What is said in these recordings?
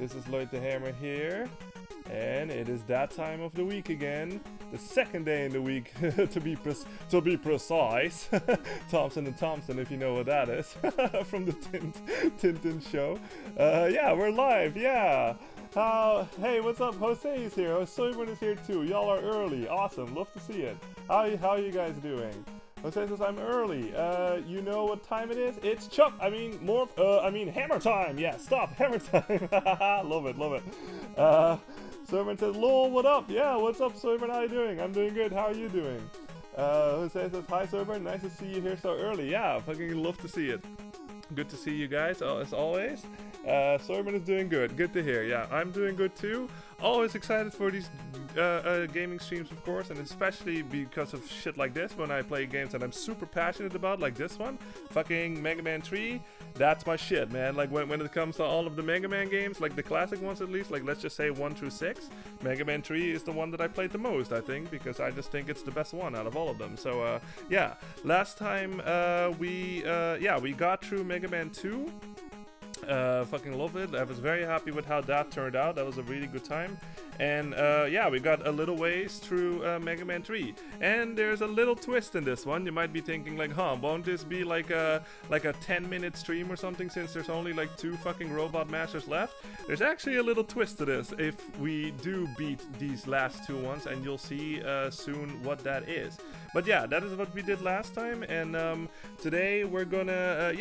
This is Lloyd the Hammer here, and it is that time of the week again. The second day in the week, to be precise. Thompson and Thompson, if you know what that is, from the Tintin show. Yeah, we're live. Yeah. Hey, what's up? Jose is here. Soyburn is here too. Y'all are early. Awesome. Love to see it. How are you guys doing? Jose says I'm early. You know what time it is? It's hammer time. Yeah, stop, hammer time. Love it. Soyburn says, lol, what up? Yeah, what's up, Soyburn? How you doing? I'm doing good. How are you doing? Jose says, hi, Soyburn. Nice to see you here so early. Yeah, fucking love to see it. Good to see you guys, as always. Soyburn is doing good. Good to hear. Yeah, I'm doing good too. Always excited for these gaming streams, of course, and especially because of shit like this, when I play games that I'm super passionate about, like this one, fucking Mega Man 3. That's my shit, man. Like when it comes to all of the Mega Man games, like the classic ones at least, like let's just say 1 through 6, Mega Man 3 is the one that I played the most, I think, because I just think it's the best one out of all of them. So yeah, last time we got through Mega Man 2. Fucking love it. I was very happy with how that turned out. That was a really good time. And yeah, we got a little ways through Mega Man 3. And there's a little twist in this one. You might be thinking like, won't this be like a 10-minute stream or something, since there's only like 2 fucking Robot Masters left? There's actually a little twist to this if we do beat these last 2 ones, and you'll see soon what that is. But yeah, that is what we did last time, and today we're gonna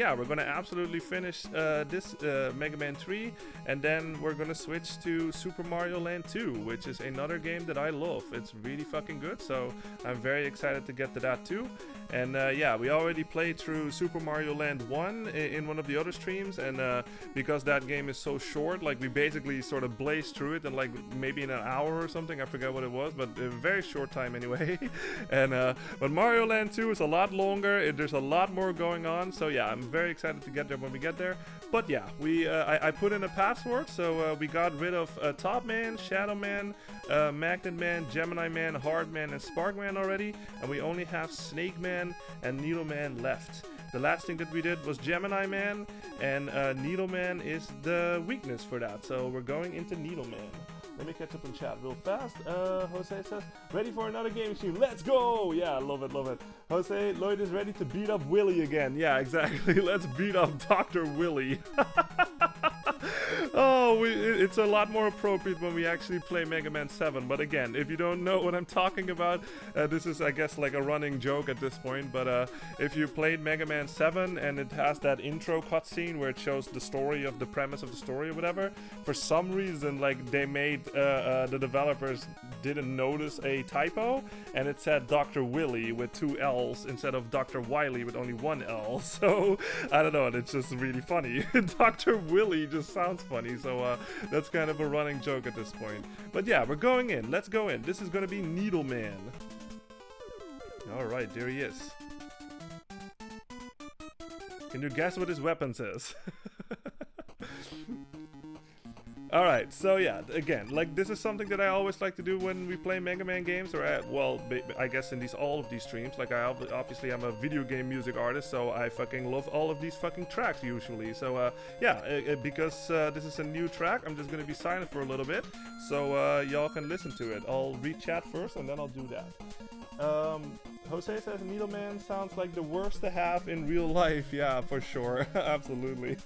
absolutely finish this Mega Man 3, and then we're gonna switch to Super Mario Land 2, which is another game that I love. It's really fucking good, so I'm very excited to get to that too. And yeah, we already played through Super Mario Land 1 in one of the other streams, and because that game is so short, like we basically sort of blazed through it in like maybe in an hour or something. I forget what it was, but a very short time anyway. And but Mario Land 2 is a lot longer. There's a lot more going on, so yeah, I'm very excited to get there when we get there. But yeah, I put in a password, so we got rid of Top Man, Shadow Man, Magnet Man, Gemini Man, Hard Man, and Spark Man already, and we only have Snake Man and Needle Man left. The last thing that we did was Gemini Man, and Needle Man is the weakness for that, so we're going into Needle Man. Let me catch up in chat real fast. Jose says, ready for another game stream. Let's go! Yeah, love it. Jose, Lloyd is ready to beat up Willy again. Yeah, exactly. Let's beat up Dr. Willy. Oh, it's a lot more appropriate when we actually play Mega Man 7. But again, if you don't know what I'm talking about, this is, I guess, like a running joke at this point. But if you played Mega Man 7 and it has that intro cutscene where it shows the story of the premise of the story or whatever, for some reason, like they made the developers didn't notice a typo, and it said Dr. Willy with 2 L's instead of Dr. Wily with only 1 L. So I don't know, it's just really funny. Dr. Willy just sounds funny, so that's kind of a running joke at this point. But yeah, we're going in. Let's go in. This is gonna be Needle Man. Alright, there he is. Can you guess what his weapon says? Alright, so yeah, again, like this is something that I always like to do when we play Mega Man games, or I guess in all of these streams. Like obviously I'm a video game music artist, so I fucking love all of these fucking tracks usually. So yeah, because this is a new track, I'm just gonna be silent for a little bit, so y'all can listen to it. I'll read chat first, and then I'll do that. Jose says Needle Man sounds like the worst to have in real life. Yeah, for sure. Absolutely.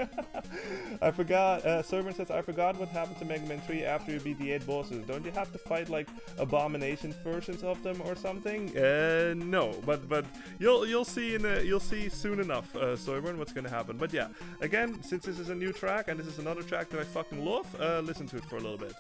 I forgot. Servant says, I forgot what happened to Mega Man 3 after you beat the 8 bosses. Don't you have to fight like abomination versions of them or something? No, but you'll see soon enough, Soyburn, what's gonna happen. But yeah, again, since this is a new track and this is another track that I fucking love, listen to it for a little bit.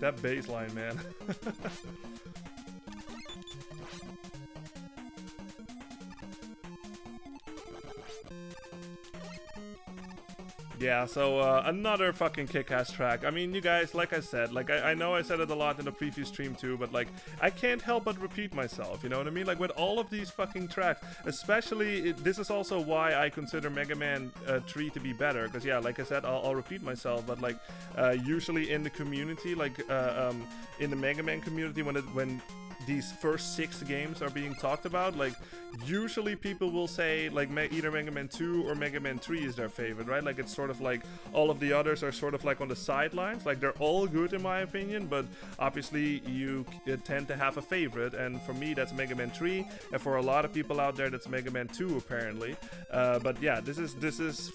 That baseline, man. Yeah, so another fucking kick-ass track. I mean, you guys, like I said, like I know I said it a lot in the previous stream too, but like I can't help but repeat myself, you know what I mean? Like with all of these fucking tracks, especially, this is also why I consider Mega Man 3 to be better, because yeah, like I said, I'll repeat myself, but like usually in the community, like in the Mega Man community, when these first 6 games are being talked about, like usually people will say like either Mega Man 2 or Mega Man 3 is their favorite, right? Like it's sort of like all of the others are sort of like on the sidelines. Like they're all good in my opinion, but obviously you tend to have a favorite, and for me that's Mega Man 3, and for a lot of people out there that's Mega Man 2 apparently. But yeah, this is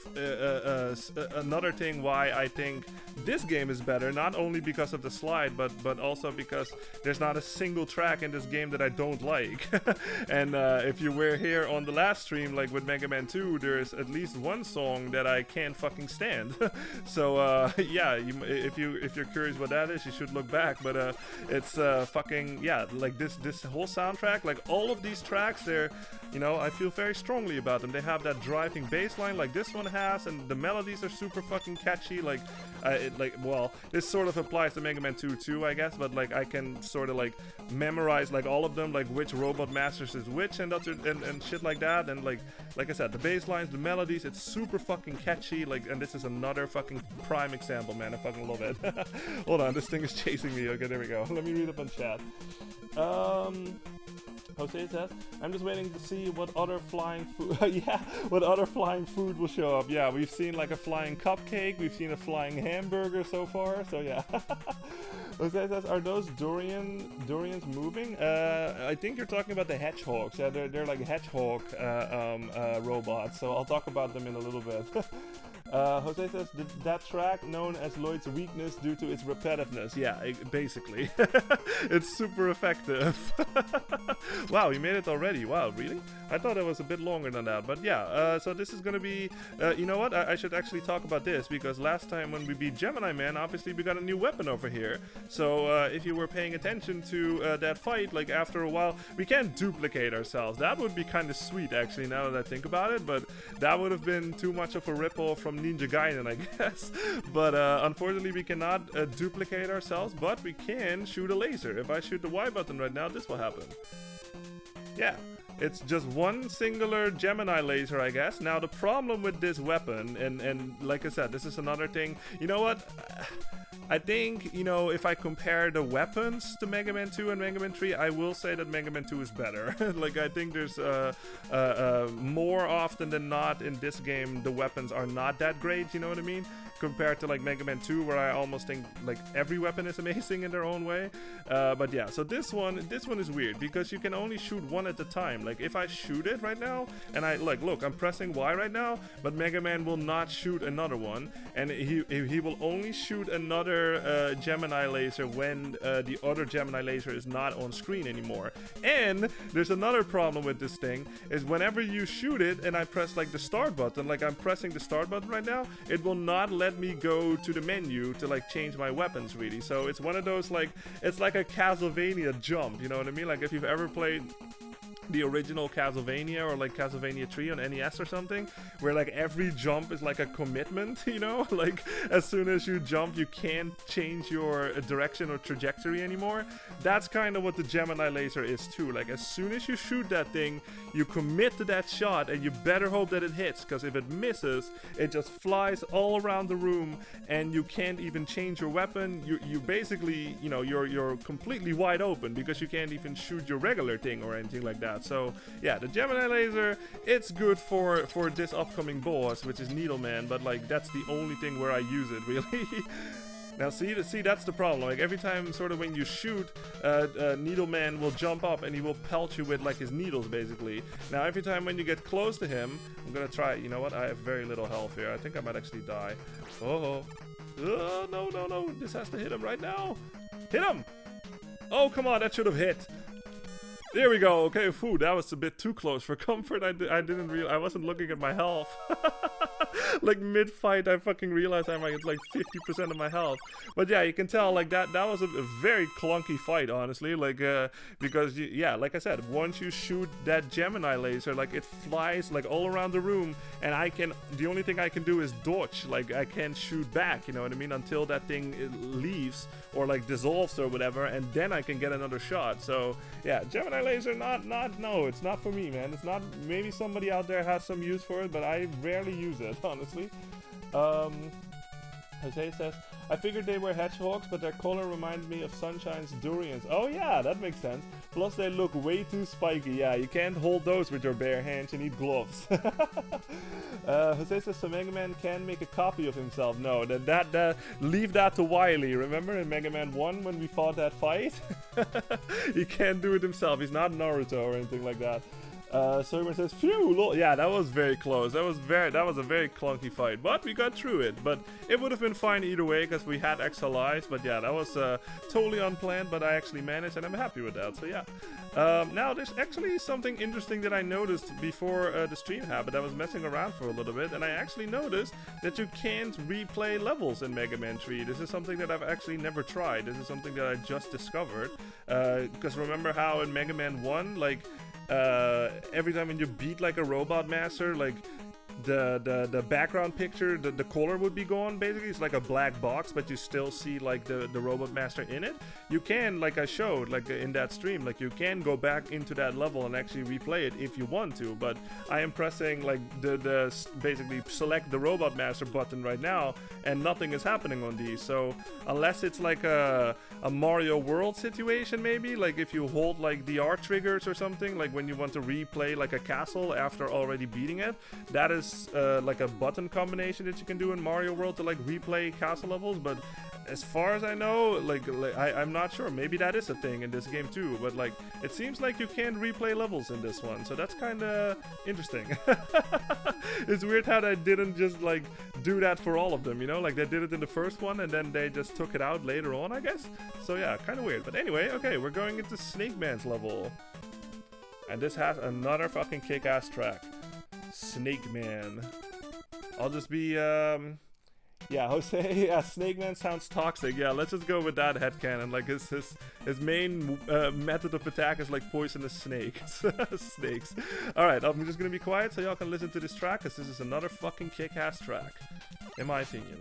another thing why I think this game is better, not only because of the slide, but also because there's not a single track in this game that I don't like. And if you were here on the last stream, like with Mega Man 2, there's at least one song that I can't fucking stand. So yeah, if you're curious what that is, you should look back. But it's fucking, yeah, like this whole soundtrack, like all of these tracks, they're, you know, I feel very strongly about them. They have that driving bass line like this one has, and the melodies are super fucking catchy. Like well, this sort of applies to Mega Man 2 too, I guess, but like I can sort of like memorize like all of them, like which Robot Masters is which and shit like that. And like I said, the bass lines, the melodies, it's super fucking catchy. Like, and this is another fucking prime example, man. I fucking love it. Hold on, this thing is chasing me. Okay, there we go. Let me read up on chat. Jose says, I'm just waiting to see what other flying food, yeah, what other flying food will show up. Yeah, we've seen like a flying cupcake, we've seen a flying hamburger so far, so yeah. Jose says, are those durians moving? I think you're talking about the hedgehogs. Yeah, they're like hedgehog robots, so I'll talk about them in a little bit. Jose says, that track known as Lloyd's weakness due to its repetitiveness. Yeah, basically. It's super effective. Wow, you made it already. Wow, really? I thought it was a bit longer than that. But yeah, so this is gonna be, you know what? I should actually talk about this, because last time when we beat Gemini Man, obviously we got a new weapon over here. So if you were paying attention to that fight, like after a while, we can't duplicate ourselves. That would be kind of sweet, actually, now that I think about it. But that would have been too much of a rip-off from Ninja Gaiden, I guess. But unfortunately we cannot duplicate ourselves, but we can shoot a laser. If I shoot the Y button right now, this will happen. Yeah, it's just one singular Gemini laser, I guess. Now the problem with this weapon, and like I said, this is another thing, you know what? I think, you know, if I compare the weapons to Mega Man 2 and Mega Man 3, I will say that Mega Man 2 is better. Like, I think there's more often than not in this game, the weapons are not that great, you know what I mean? Compared to like Mega Man 2, where I almost think like every weapon is amazing in their own way. But yeah, so this one is weird because you can only shoot one at a time. Like if I shoot it right now, and I like, look, I'm pressing Y right now, but Mega Man will not shoot another one, and he will only shoot another Gemini laser when the other Gemini laser is not on screen anymore. And there's another problem with this thing, is whenever you shoot it and I press like the start button, like I'm pressing the start button right now, it will not let me go to the menu to like change my weapons, really. So it's one of those, like, it's like a Castlevania jump, you know what I mean? Like if you've ever played the original Castlevania or like Castlevania 3 on NES or something, where like every jump is like a commitment, you know, like as soon as you jump you can't change your direction or trajectory anymore. That's kind of what the Gemini laser is too. Like as soon as you shoot that thing, you commit to that shot and you better hope that it hits, because if it misses, it just flies all around the room and you can't even change your weapon. You basically, you know, you're completely wide open because you can't even shoot your regular thing or anything like that. So yeah, the Gemini laser, it's good for this upcoming boss, which is Needleman, but like that's the only thing where I use it, really. Now see, that's the problem. Like every time sort of when you shoot, Needleman will jump up and he will pelt you with like his needles, basically. Now every time when you get close to him, I'm gonna try, you know what, I have very little health here. I think I might actually die. Oh, no, this has to hit him right now. Hit him! Oh, come on, that should have hit. There we go. Okay, phew, that was a bit too close for comfort. I didn't I wasn't looking at my health. Like mid-fight, I fucking realized I'm like 50% of my health. But yeah, you can tell like that was a very clunky fight, honestly. Like because yeah, like I said, once you shoot that Gemini laser, like it flies like all around the room, and the only thing I can do is dodge. Like I can't shoot back, you know what I mean, until that thing leaves or like dissolves or whatever, and then I can get another shot. So yeah, Gemini laser, no, it's not for me, man. It's not. Maybe somebody out there has some use for it, but I rarely use it, honestly. Jose says, I figured they were hedgehogs, but their color reminded me of Sunshine's durians. Oh yeah, that makes sense. Plus they look way too spiky. Yeah, you can't hold those with your bare hands. You need gloves. Jose says, so Mega Man can make a copy of himself. No, leave that to Wily. Remember in Mega Man 1 when we fought that fight? He can't do it himself. He's not Naruto or anything like that. Server says, phew, yeah, that was very close. That was a very clunky fight, but we got through it. But it would have been fine either way because we had extra lives. But yeah, that was totally unplanned, but I actually managed, and I'm happy with that. So yeah. Now there's actually something interesting that I noticed before the stream happened. I was messing around for a little bit, and I actually noticed that you can't replay levels in Mega Man 3. This is something that I've actually never tried. This is something that I just discovered. Because remember how in Mega Man 1, like, every time when you beat like a robot master, like the background picture, the color would be gone. Basically it's like a black box, but you still see like the robot master in it. You can, like I showed like in that stream, like you can go back into that level and actually replay it if you want to, but I am pressing like the basically select the robot master button right now, and nothing is happening on these. So unless it's like a Mario World situation, maybe like if you hold like the R triggers or something, like when you want to replay like a castle after already beating it, that is like a button combination that you can do in Mario World to like replay castle levels. But as far as I know, like I'm not sure. Maybe that is a thing in this game too, but like it seems like you can't replay levels in this one, so that's kind of interesting. It's weird how they didn't just like do that for all of them, you know, like they did it in the first one and then they just took it out later on, I guess. So yeah, kind of weird. But anyway, okay, we're going into Snake Man's level, and this has another fucking kick-ass track. Snake Man. I'll just be yeah, Jose. Yeah, Snake Man sounds toxic. Yeah, let's just go with that headcanon. Like his main method of attack is like poisonous snakes. Snakes. All right, I'm just gonna be quiet so y'all can listen to this track, because this is another fucking kick-ass track, in my opinion.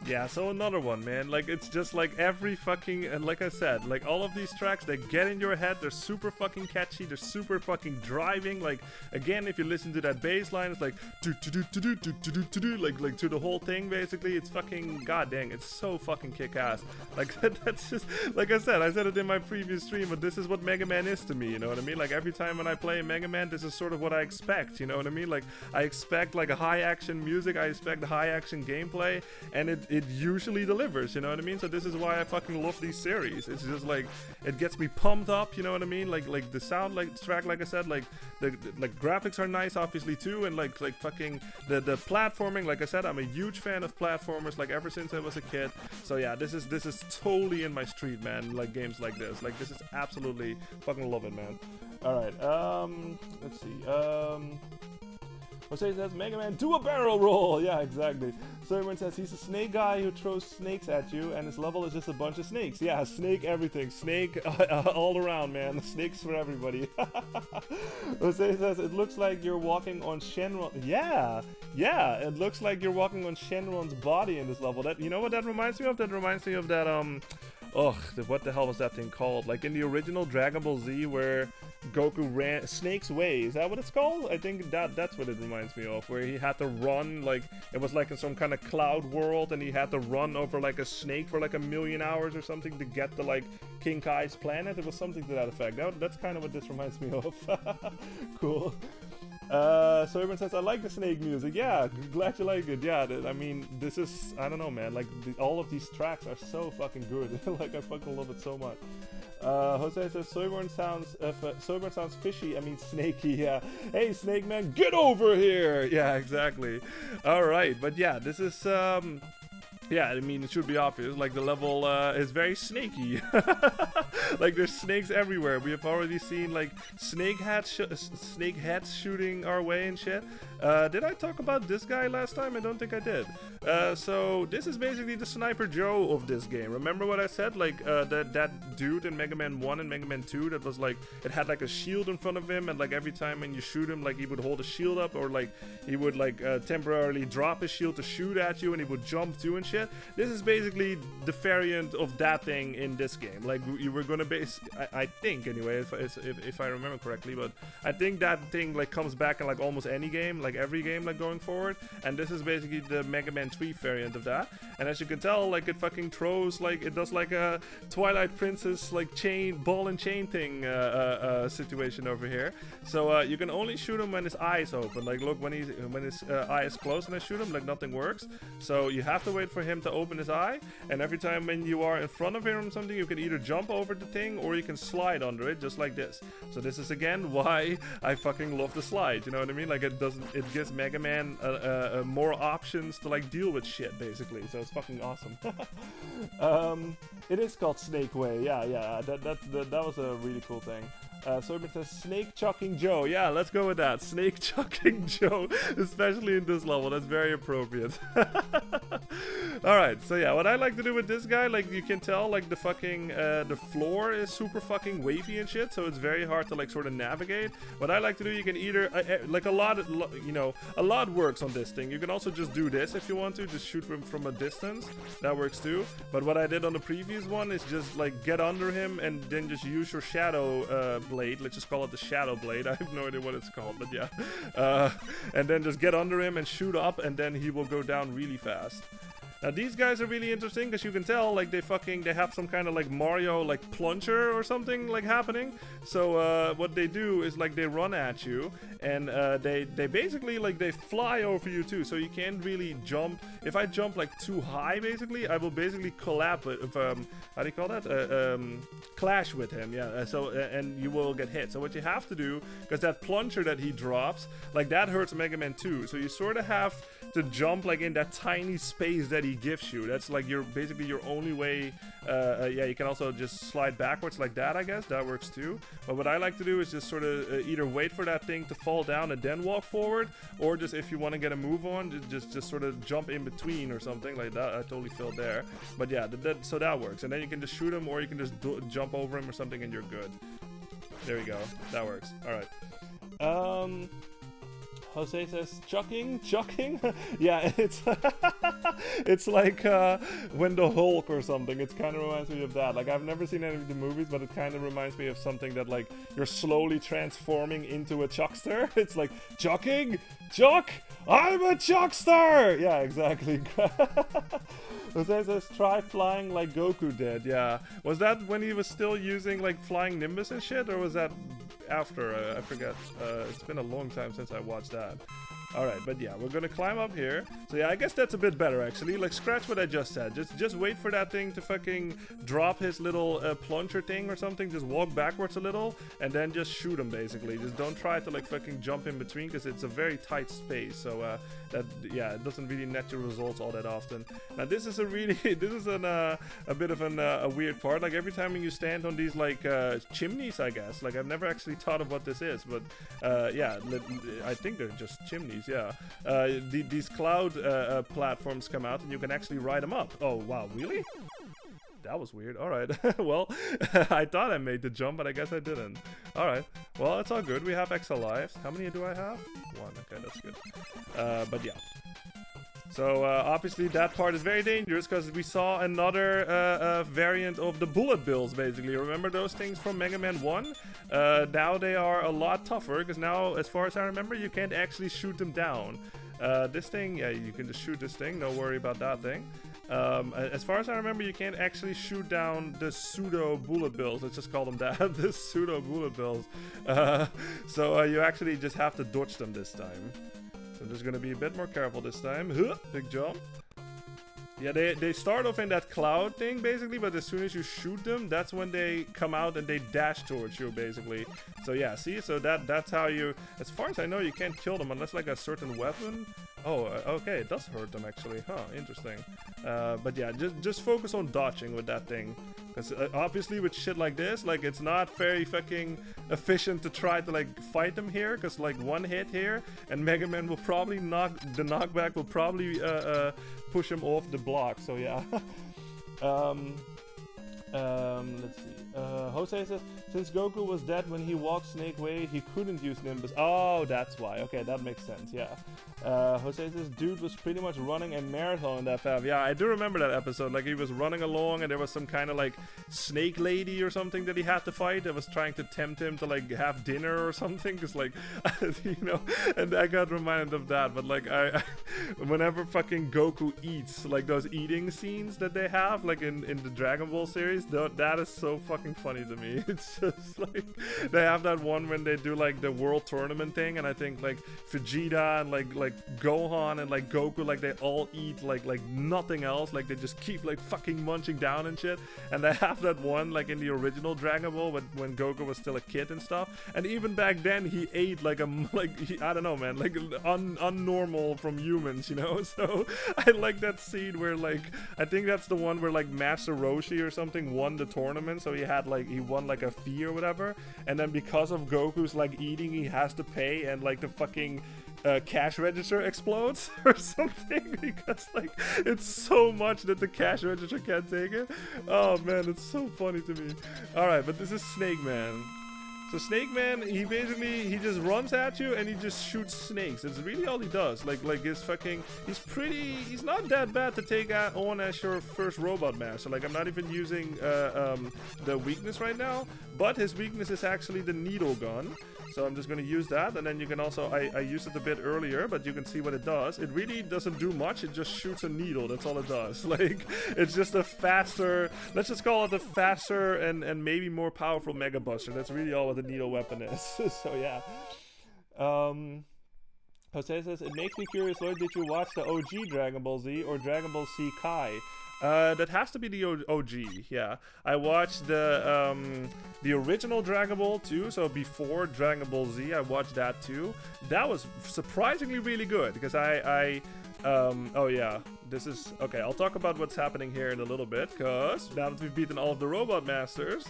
Yeah, so another one, man. Like, it's just like every fucking, and like I said, like all of these tracks, they get in your head. They're super fucking catchy. They're super fucking driving. Like, again, if you listen to that bass line, it's like do do do do do do do do, like to the whole thing. Basically, it's fucking goddamn. It's so fucking kick-ass. Like that's just like I said it in my previous stream, but this is what Mega Man is to me. You know what I mean? Like every time when I play Mega Man, this is sort of what I expect. You know what I mean? Like I expect like a high action music. I expect high action gameplay, and it usually delivers, you know what I mean? So this is why I fucking love these series. It's just like it gets me pumped up, you know what I mean? Like the sound, like track, like I said, like the like graphics are nice, obviously too, and like fucking the platforming. Like I said, I'm a huge fan of platformers, like ever since I was a kid. So yeah, this is totally in my street, man. Like games like this, this is absolutely fucking love it, man. All right, let's see. Jose says, Mega Man, do a barrel roll! Yeah, exactly. Soyborn says, he's a snake guy who throws snakes at you, and his level is just a bunch of snakes. Yeah, snake everything. Snake all around, man. Snakes for everybody. Jose says, it looks like you're walking on Shenron. Yeah, it looks like you're walking on Shenron's body in this level. That, you know what that reminds me of? That reminds me of that, what the hell was that thing called? Like in the original Dragon Ball Z where Goku ran Snake's Way, is that what it's called? I think that's what it reminds me of, where he had to run, like it was like in some kind of cloud world, and he had to run over like a snake for like 1,000,000 hours or something to get to like King Kai's planet. It was something to that effect. That's kind of what this reminds me of. Cool. So everyone says, I like the Snake music. Yeah, glad you like it. Yeah, I mean, this is, I don't know, man, like all of these tracks are so fucking good. Like I fucking love it so much. Jose says, Soyborn sounds fishy, I mean snaky. Yeah, hey Snake Man, get over here. Yeah, exactly. All right, but yeah, this is yeah, I mean, it should be obvious. Like, the level is very snaky. Like, there's snakes everywhere. We have already seen, like, snake heads shooting our way and shit. Did I talk about this guy last time? I don't think I did. So, this is basically the Sniper Joe of this game. Remember what I said? Like, that dude in Mega Man 1 and Mega Man 2 that was, like, it had, like, a shield in front of him, and, like, every time when you shoot him, like, he would hold a shield up, or, like, he would, like, temporarily drop his shield to shoot at you, and he would jump too and shit. This is basically the variant of that thing in this game. Like, you were gonna base, I think anyway, if I remember correctly, but I think that thing like comes back in like almost any game, like every game, like going forward. And this is basically the Mega Man 3 variant of that. And as you can tell, like it fucking throws, like it does like a Twilight Princess like ball and chain thing situation over here. So you can only shoot him when his eye is open. Like look, when his eye is closed and I shoot him, like nothing works. So you have to wait for him to open his eye, and every time when you are in front of him or something, you can either jump over the thing or you can slide under it, just like this. So this is again why I fucking love the slide, you know what I mean? Like it gives Mega Man more options to like deal with shit basically, so it's fucking awesome. It is called Snake Way, yeah, that was a really cool thing. So it says Snake Chucking Joe. Yeah, let's go with that. Snake Chucking Joe, especially in this level. That's very appropriate. Alright, so yeah, what I like to do with this guy, like you can tell, like the fucking, the floor is super fucking wavy and shit, so it's very hard to like sort of navigate. What I like to do, you can either, like a lot works on this thing. You can also just do this if you want to, just shoot from a distance. That works too. But what I did on the previous one is just like get under him and then just use your shadow blade. Let's just call it the shadow blade. I have no idea what it's called, but yeah. And then just get under him and shoot up, and then he will go down really fast. Now these guys are really interesting because you can tell like they have some kind of like Mario like plunger or something like happening. So what they do is like they run at you, and they basically like they fly over you too. So you can't really jump. If I jump like too high, basically I will basically collapse it. How do you call that? Clash with him. Yeah. So and you will get hit. So what you have to do, because that plunger that he drops, like that hurts Mega Man 2. So you sort of have to jump like in that tiny space that he gives you. That's like basically your only way. Yeah, you can also just slide backwards like that, I guess. That works too. But what I like to do is just sort of either wait for that thing to fall down and then walk forward, or just if you want to get a move on, just sort of jump in between or something like that. I totally failed there. But yeah, so that works. And then you can just shoot him, or you can just jump over him or something, and you're good. There we go. That works. All right. Jose says chucking. Yeah, it's like when the Hulk or something. It kind of reminds me of that. Like I've never seen any of the movies, but it kind of reminds me of something that like you're slowly transforming into a chuckster. It's like chucking, chuck. I'm a chuckster. Yeah, exactly. Jose says try flying like Goku did. Yeah, was that when he was still using like flying Nimbus and shit, or was that after? I forget. It's been a long time since I watched that. Alright, but yeah, we're gonna climb up here. So yeah, I guess that's a bit better actually. Like scratch what I just said. Just wait for that thing to fucking drop his little plunger thing or something. Just walk backwards a little and then just shoot him basically. Just don't try to like fucking jump in between, because it's a very tight space. So that, yeah, it doesn't really net your results all that often. Now this is a bit of a weird part. Like every time when you stand on these like chimneys, I guess. Like I've never actually thought of what this is, but yeah, I think they're just chimneys. movies. Yeah, these cloud platforms come out, and you can actually ride them up. Oh wow, really? That was weird. All right. Well, I thought I made the jump, but I guess I didn't. All right. Well, it's all good. We have extra lives. How many do I have? 1. Okay, that's good. But yeah. So obviously that part is very dangerous because we saw another variant of the bullet bills, basically. Remember those things from Mega Man 1? Now they are a lot tougher because now, as far as I remember, you can't actually shoot them down. This thing, yeah, you can just shoot this thing. Don't worry about that thing. As far as I remember, you can't actually shoot down the pseudo bullet bills. Let's just call them that. The pseudo bullet bills. So you actually just have to dodge them this time. So I'm just gonna be a bit more careful this time. Big jump. Yeah, they start off in that cloud thing, basically, but as soon as you shoot them, that's when they come out and they dash towards you, basically. So yeah, see? So that's how you... As far as I know, you can't kill them unless, like, a certain weapon... Oh, okay, it does hurt them, actually. Huh, interesting. But yeah, just focus on dodging with that thing. Because obviously with shit like this, like, it's not very fucking efficient to try to, like, fight them here. Because, like, one hit here, and Mega Man will probably the knockback will probably push him off the block. So yeah. Let's see. Jose says, since Goku was dead when he walked Snake Way, he couldn't use Nimbus. Oh, that's why. Okay, that makes sense, yeah. Jose says, dude was pretty much running a marathon in that path. Yeah, I do remember that episode. Like, he was running along and there was some kind of, like, snake lady or something that he had to fight that was trying to tempt him to, like, have dinner or something. Because, like, you know, and I got reminded of that. But, like, whenever fucking Goku eats, like, those eating scenes that they have, like, in the Dragon Ball series, that is so fucking funny to me. It's just like they have that one when they do like the world tournament thing, and I think like Vegeta and like Gohan and like Goku, like they all eat like nothing else, like they just keep like fucking munching down and shit. And they have that one like in the original Dragon Ball when Goku was still a kid and stuff, and even back then he ate like I don't know, man, like unnormal from humans, you know. So I like that scene where like I think that's the one where like Master Roshi or something won the tournament, so he won like a fee or whatever, and then because of Goku's like eating, he has to pay, and like the fucking cash register explodes or something, because like it's so much that the cash register can't take it. Oh man, it's so funny to me. All right, but this is Snake Man. So Snake Man, he just runs at you and he just shoots snakes. It's really all he does. Like he's not that bad to take on as your first Robot Master. Like, I'm not even using the weakness right now, but his weakness is actually the needle gun. So I'm just going to use that, and then you can also, I used it a bit earlier, but you can see what it does. It really doesn't do much, it just shoots a needle, that's all it does. Like, it's just a faster, let's just call it a faster and maybe more powerful Mega Buster. That's really all what the needle weapon is. So yeah. Jose says, it makes me curious, Lloyd, did you watch the OG Dragon Ball Z or Dragon Ball Z Kai? That has to be the OG, yeah. I watched the original Dragon Ball too, so before Dragon Ball Z, I watched that too. That was surprisingly really good, because oh yeah, this is, okay, I'll talk about what's happening here in a little bit, because now that we've beaten all of the Robot Masters,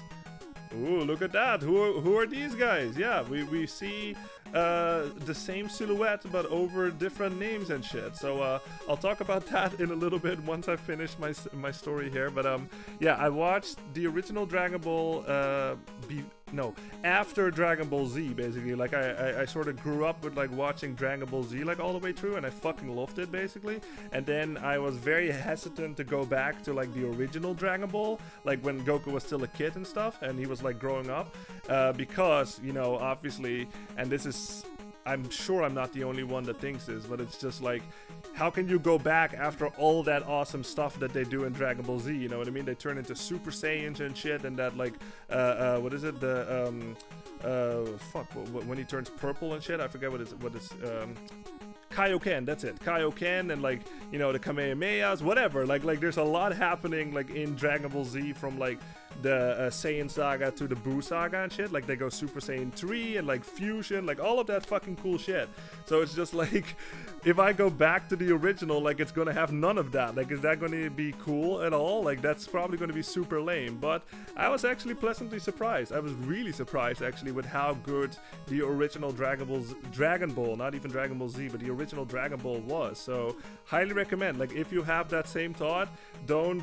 ooh, look at that, who are these guys? Yeah, we see the same silhouette but over different names and shit. So I'll talk about that in a little bit once I finish my story here. But yeah, I watched the original Dragon Ball after Dragon Ball Z, basically. Like I sort of grew up with like watching Dragon Ball Z like all the way through, and I fucking loved it basically. And then I was very hesitant to go back to like the original Dragon Ball, like when Goku was still a kid and stuff, and he was like growing up, because, you know, obviously, and this is, I'm sure I'm not the only one that thinks this, but it's just like, how can you go back after all that awesome stuff that they do in Dragon Ball Z? You know what I mean? They turn into Super Saiyans and shit, and that like, what is it? The when he turns purple and shit. I forget what it's Kaioken, that's it. Kaioken, and like, you know, the Kamehamehas, whatever. Like there's a lot happening like in Dragon Ball Z from like the Saiyan Saga to the Buu Saga and shit. Like they go Super Saiyan 3 and like Fusion, like all of that fucking cool shit. So it's just like, if I go back to the original, like it's gonna have none of that. Like, is that gonna be cool at all? Like, that's probably gonna be super lame. But I was actually pleasantly surprised. I was really surprised actually with how good the original Dragon Ball, not even Dragon Ball Z, but the original Dragon Ball was. So highly recommend. Like, if you have that same thought, don't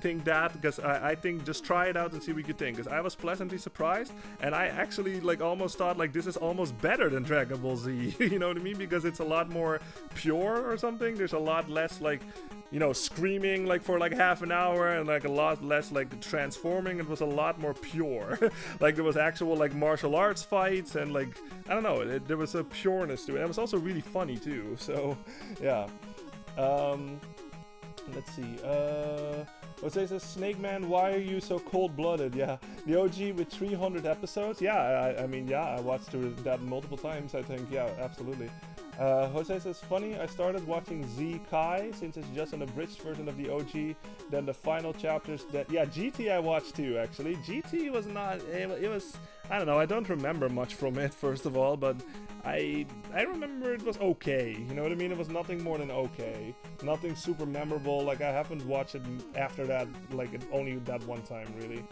think that, because I think just try it out and see what you think, because I was pleasantly surprised, and I actually like almost thought like this is almost better than Dragon Ball Z. You know what I mean? Because it's a lot more pure or something. There's a lot less like, you know, screaming like for like half an hour, and like a lot less like transforming. It was a lot more pure. Like there was actual like martial arts fights, and like, I don't know, there was a pureness to it. It was also really funny too. So yeah. Let's see. Jose says, Snake Man, why are you so cold-blooded? Yeah, the OG with 300 episodes. Yeah, I mean, yeah, I watched that multiple times, I think. Yeah, absolutely. Jose says, funny, I started watching Z Kai since it's just an abridged version of the OG. Then the final chapters that, yeah, GT I watched too, actually. GT was not, it was, I don't know, I don't remember much from it, first of all, but I remember it was okay, you know what I mean? It was nothing more than okay. Nothing super memorable. Like, I haven't watched it after that, like, only that one time, really.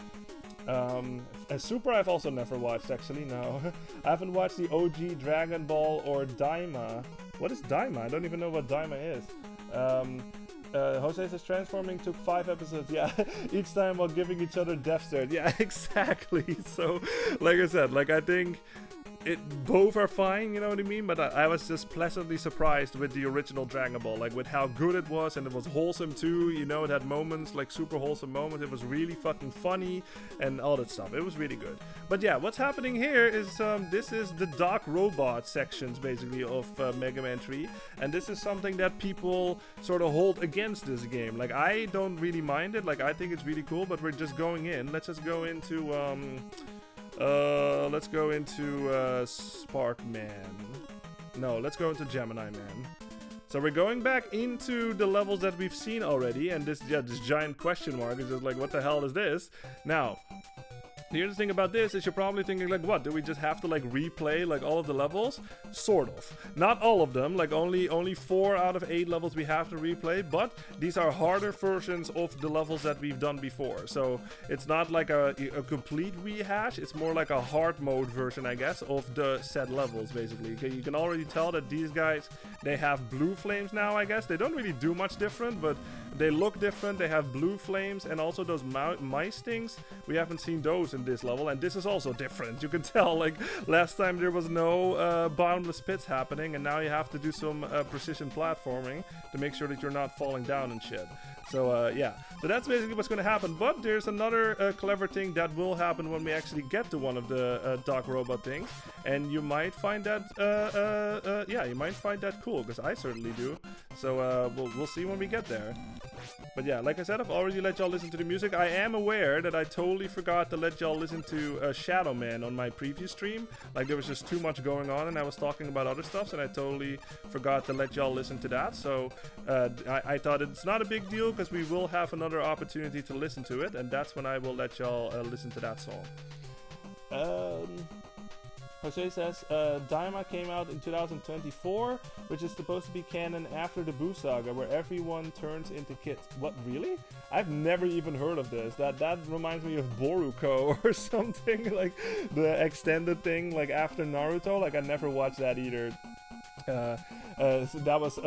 Super I've also never watched, actually, no. I haven't watched the OG Dragon Ball or Daima. What is Daima? I don't even know what Daima is. Jose says transforming took 5 episodes. Yeah, each time while giving each other death stares. Yeah, exactly. So, like I said, like I think both are fine, you know what I mean? But I was just pleasantly surprised with the original Dragon Ball, like with how good it was, and it was wholesome too, you know, it had moments, like super wholesome moments. It was really fucking funny and all that stuff. It was really good. But yeah, what's happening here is this is the Doc Robot sections basically of Mega Man 3, and this is something that people sort of hold against this game. Like, I don't really mind it, like I think it's really cool, but we're just going in. Let's just go into let's go into Spark Man. No, let's go into Gemini Man. So we're going back into the levels that we've seen already, and this giant question mark is just like, what the hell is this? Now, here's the thing about this is you're probably thinking like, what, do we just have to like replay like all of the levels? Sort of. Not all of them, like only 4 out of 8 levels we have to replay, but these are harder versions of the levels that we've done before. So it's not like a complete rehash, it's more like a hard mode version, I guess, of the said levels basically. You can already tell that these guys, they have blue flames now, I guess. They don't really do much different, but they look different. They have blue flames, and also those mice things, we haven't seen those in this level, and this is also different. You can tell, like, last time there was no bottomless pits happening, and now you have to do some precision platforming to make sure that you're not falling down and shit. So yeah, so that's basically what's going to happen. But there's another clever thing that will happen when we actually get to one of the Doc Robot things, and you might find that yeah, you might find that cool, because I certainly do. So we'll see when we get there. But yeah, like I said, I've already let y'all listen to the music. I am aware that I totally forgot to let y'all listen to Shadow Man on my previous stream. Like, there was just too much going on, and I was talking about other stuff, and I totally forgot to let y'all listen to that. So I thought it's not a big deal, because we will have another opportunity to listen to it, and that's when I will let y'all listen to that song. Jose says, Daima came out in 2024, which is supposed to be canon after the Buu Saga, where everyone turns into kids. What, really? I've never even heard of this. That reminds me of Boruto or something, like the extended thing, like after Naruto. Like, I never watched that either. So that was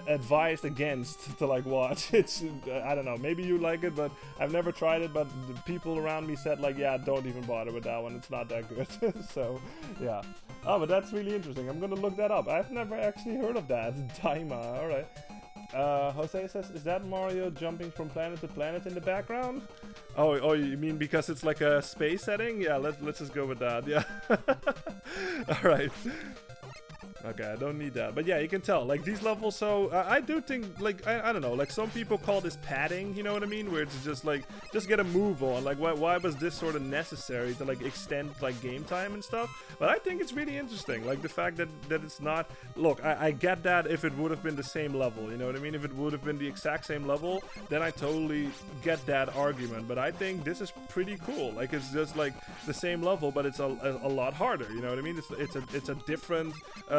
advised against to like watch. It's I don't know, maybe you like it, but I've never tried it. But the people around me said like, yeah, don't even bother with that one, it's not that good. So yeah. Oh, but that's really interesting. I'm gonna look that up. I've never actually heard of that. Daima. All right. Jose says, is that Mario jumping from planet to planet in the background? Oh, you mean because it's like a space setting? Yeah, let's just go with that. Yeah. All right. Okay, I don't need that. But yeah, you can tell, like, these levels, so I do think, like, I don't know, like, some people call this padding, you know what I mean? Where it's just, like, just get a move on. Like, why was this sort of necessary to, like, extend, like, game time and stuff? But I think it's really interesting, like, the fact that it's not... Look, I get that if it would have been the same level, you know what I mean? If it would have been the exact same level, then I totally get that argument. But I think this is pretty cool. Like, it's just, like, the same level, but it's a lot harder, you know what I mean? It's a different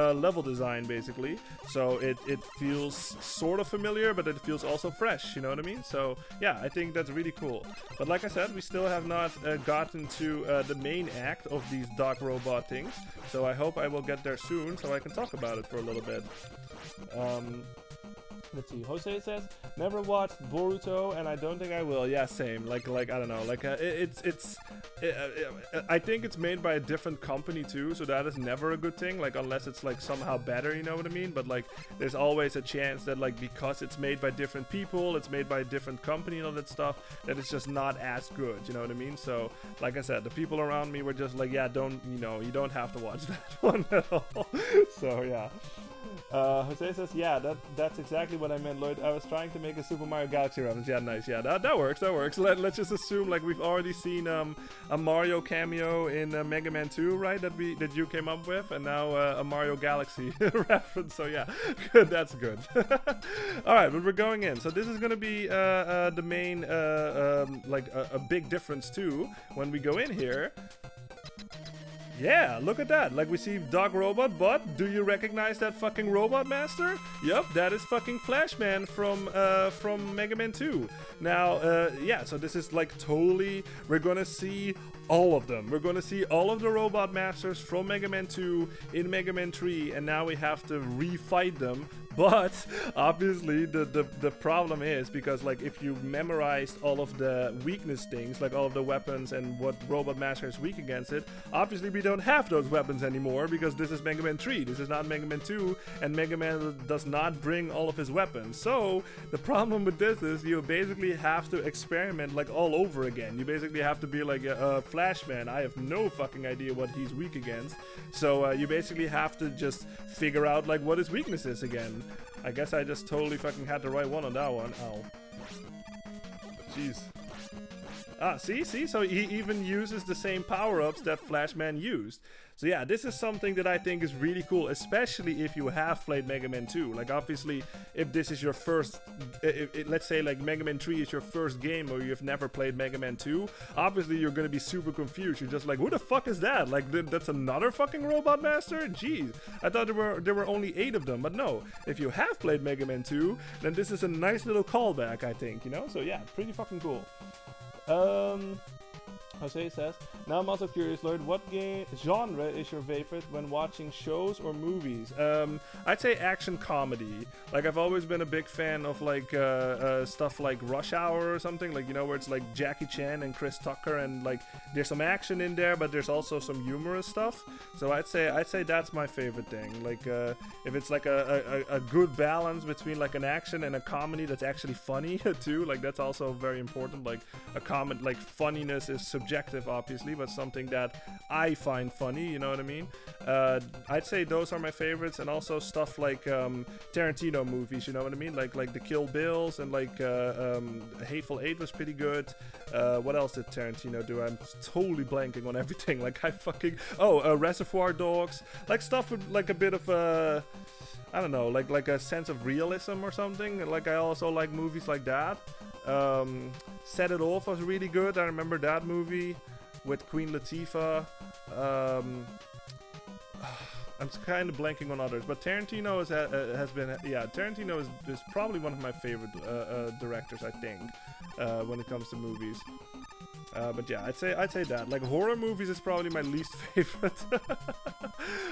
level design, basically, so it feels sort of familiar, but it feels also fresh, you know what I mean? So yeah, I think that's really cool. But like I said, we still have not gotten to the main act of these dog robot things, so I hope I will get there soon so I can talk about it for a little bit. Let's see. Jose says, never watched Boruto, and I don't think I will. Yeah, same. Like I don't know. Like I think it's made by a different company too, so that is never a good thing. Like unless it's like somehow better, you know what I mean? But like, there's always a chance that like because it's made by different people, it's made by a different company and all that stuff, that it's just not as good. You know what I mean? So like I said, the people around me were just like, yeah, you don't have to watch that one at all. So yeah. Jose says, yeah, that's exactly what I meant, Lloyd. I was trying to make a Super Mario Galaxy reference. Yeah, nice. Yeah, that works. Let's just assume like we've already seen a Mario cameo in Mega Man 2, right? That you came up with, and now a Mario Galaxy reference. So yeah, good. That's good. All right, but we're going in. So this is gonna be the main like a big difference too when we go in here. Yeah, look at that. Like, we see Dog Robot, but do you recognize that fucking Robot Master? Yup, that is fucking Flashman from Mega Man 2. Now, yeah, so this is like totally, we're gonna see all of them. We're gonna see all of the Robot Masters from Mega Man 2 in Mega Man 3, and now we have to refight them. But obviously the problem is because like if you memorized all of the weakness things, like all of the weapons and what Robot Master is weak against it, obviously we don't have those weapons anymore because this is Mega Man 3, this is not Mega Man 2, and Mega Man does not bring all of his weapons. So the problem with this is you basically have to experiment like all over again. You basically have to be like a Flashman. I have no fucking idea what he's weak against. So you basically have to just figure out like what his weakness is again. I guess I just totally fucking had the right one on that one. Ow. Jeez. Ah, see? So he even uses the same power-ups that Flashman used. So yeah, this is something that I think is really cool, especially if you have played Mega Man 2. Like obviously, if this is your first, let's say like Mega Man 3 is your first game or you've never played Mega Man 2, obviously you're gonna be super confused. You're just like, who the fuck is that? Like that's another fucking Robot Master? Jeez, I thought there were only 8 of them, but no. If you have played Mega Man 2, then this is a nice little callback, I think, you know? So yeah, pretty fucking cool. Jose says, now I'm also curious, Lloyd, what game genre is your favorite when watching shows or movies? I'd say action comedy. Like I've always been a big fan of like stuff like Rush Hour or something, like, you know, where it's like Jackie Chan and Chris Tucker and like there's some action in there, but there's also some humorous stuff. So I'd say that's my favorite thing. Like if it's like a good balance between like an action and a comedy that's actually funny too, like that's also very important. Like a comment, like funniness is subjective obviously, but something that I find funny, you know what I mean? I'd say those are my favorites, and also stuff like Tarantino movies, you know what I mean? Like the Kill Bills and like Hateful Eight was pretty good. What else did Tarantino do? I'm totally blanking on everything. Like I fucking Reservoir Dogs, like stuff with like a bit of a, I don't know, like a sense of realism or something. Like I also like movies like that. Set It Off was really good. I remember that movie with Queen Latifah. I'm kind of blanking on others, but Tarantino has been, yeah, Tarantino is probably one of my favorite directors, I think, when it comes to movies. But yeah, I'd say that. Like horror movies is probably my least favorite.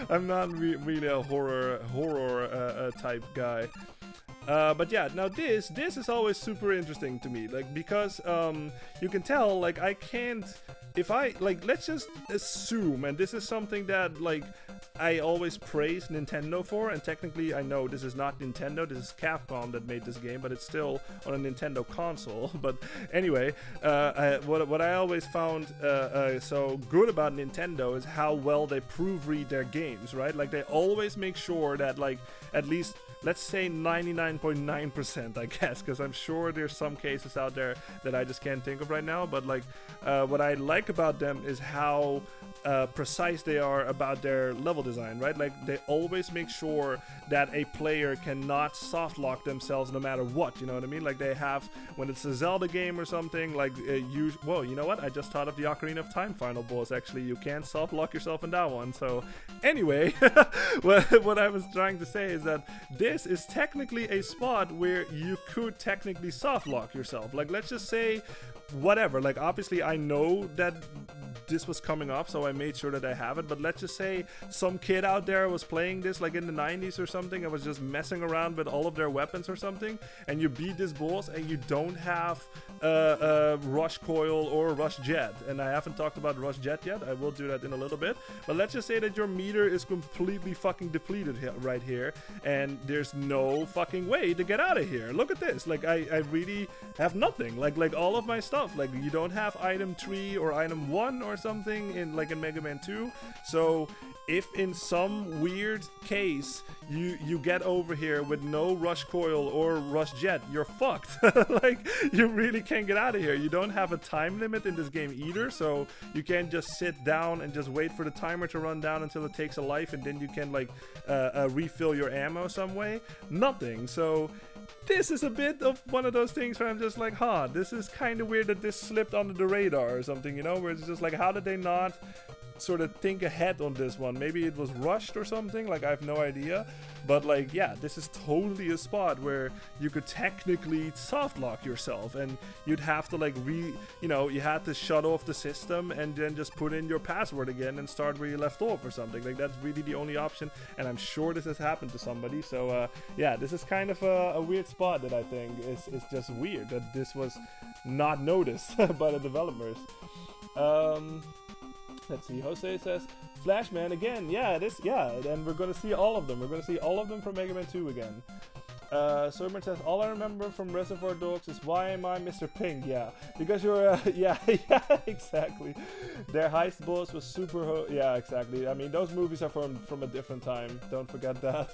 I'm not really a horror type guy. But yeah, now this is always super interesting to me, like because you can tell, like I can't, if I like, let's just assume, and this is something that like I always praise Nintendo for, and technically I know this is not Nintendo, this is Capcom that made this game, but it's still on a Nintendo console. But anyway, what I always found so good about Nintendo is how well they proofread their games, right? Like they always make sure that like at least, let's say 99.9%, I guess, because I'm sure there's some cases out there that I just can't think of right now, but like what I like about them is how precise they are about their level design, right? Like they always make sure that a player cannot soft lock themselves no matter what, you know what I mean? Like they have, when it's a Zelda game or something, like whoa, you know what? I just thought of the Ocarina of Time final boss, actually. You can't soft lock yourself in that one. So anyway, what I was trying to say is that this is technically a spot where you could technically soft lock yourself. Like let's just say whatever, like obviously I know that this was coming up, so I made sure that I have it, but let's just say some kid out there was playing this like in the 90s or something and was just messing around with all of their weapons or something, and you beat this boss and you don't have Rush Coil or Rush Jet, and I haven't talked about Rush Jet yet, I will do that in a little bit, but let's just say that your meter is completely fucking depleted right here, and there's no fucking way to get out of here. Look at this, like I really have nothing, like all of my stuff, like you don't have item 3 or item 1 or something in Mega Man 2. So if in some weird case you get over here with no Rush Coil or Rush Jet, you're fucked. Like you really can't get out of here. You don't have a time limit in this game either, so you can't just sit down and just wait for the timer to run down until it takes a life and then you can like refill your ammo some way. Nothing. So this is a bit of one of those things where I'm just like, this is kind of weird that this slipped under the radar or something, you know, where it's just like, how did they not sort of think ahead on this one? Maybe it was rushed or something, like I have no idea, but like, yeah, this is totally a spot where you could technically soft lock yourself, and you'd have to like you had to shut off the system and then just put in your password again and start where you left off or something. Like that's really the only option, and I'm sure this has happened to somebody. So yeah, this is kind of a weird spot that I think is just weird that this was not noticed by the developers. Let's see, Jose says, Flashman again, yeah, and we're gonna see all of them. We're gonna see all of them from Mega Man 2 again. Soberman says, all I remember from Reservoir Dogs is why am I Mr. Pink? Yeah, because you're, yeah, exactly. Their heist boss was super, yeah, exactly. I mean, those movies are from a different time, don't forget that.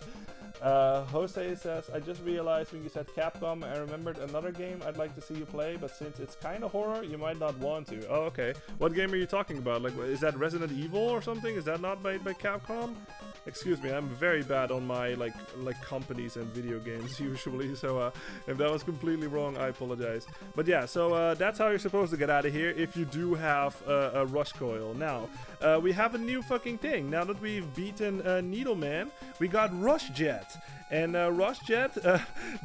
Jose says, I just realized when you said Capcom, I remembered another game I'd like to see you play, but since it's kind of horror, you might not want to. Oh, okay. What game are you talking about? Like, is that Resident Evil or something? Is that not made by Capcom? Excuse me, I'm very bad on my like companies and video games usually, so if that was completely wrong, I apologize. But yeah, so that's how you're supposed to get out of here if you do have a Rush Coil. Now, we have a new fucking thing. Now that we've beaten Needleman, we got Rush Jet. And Rush Jet,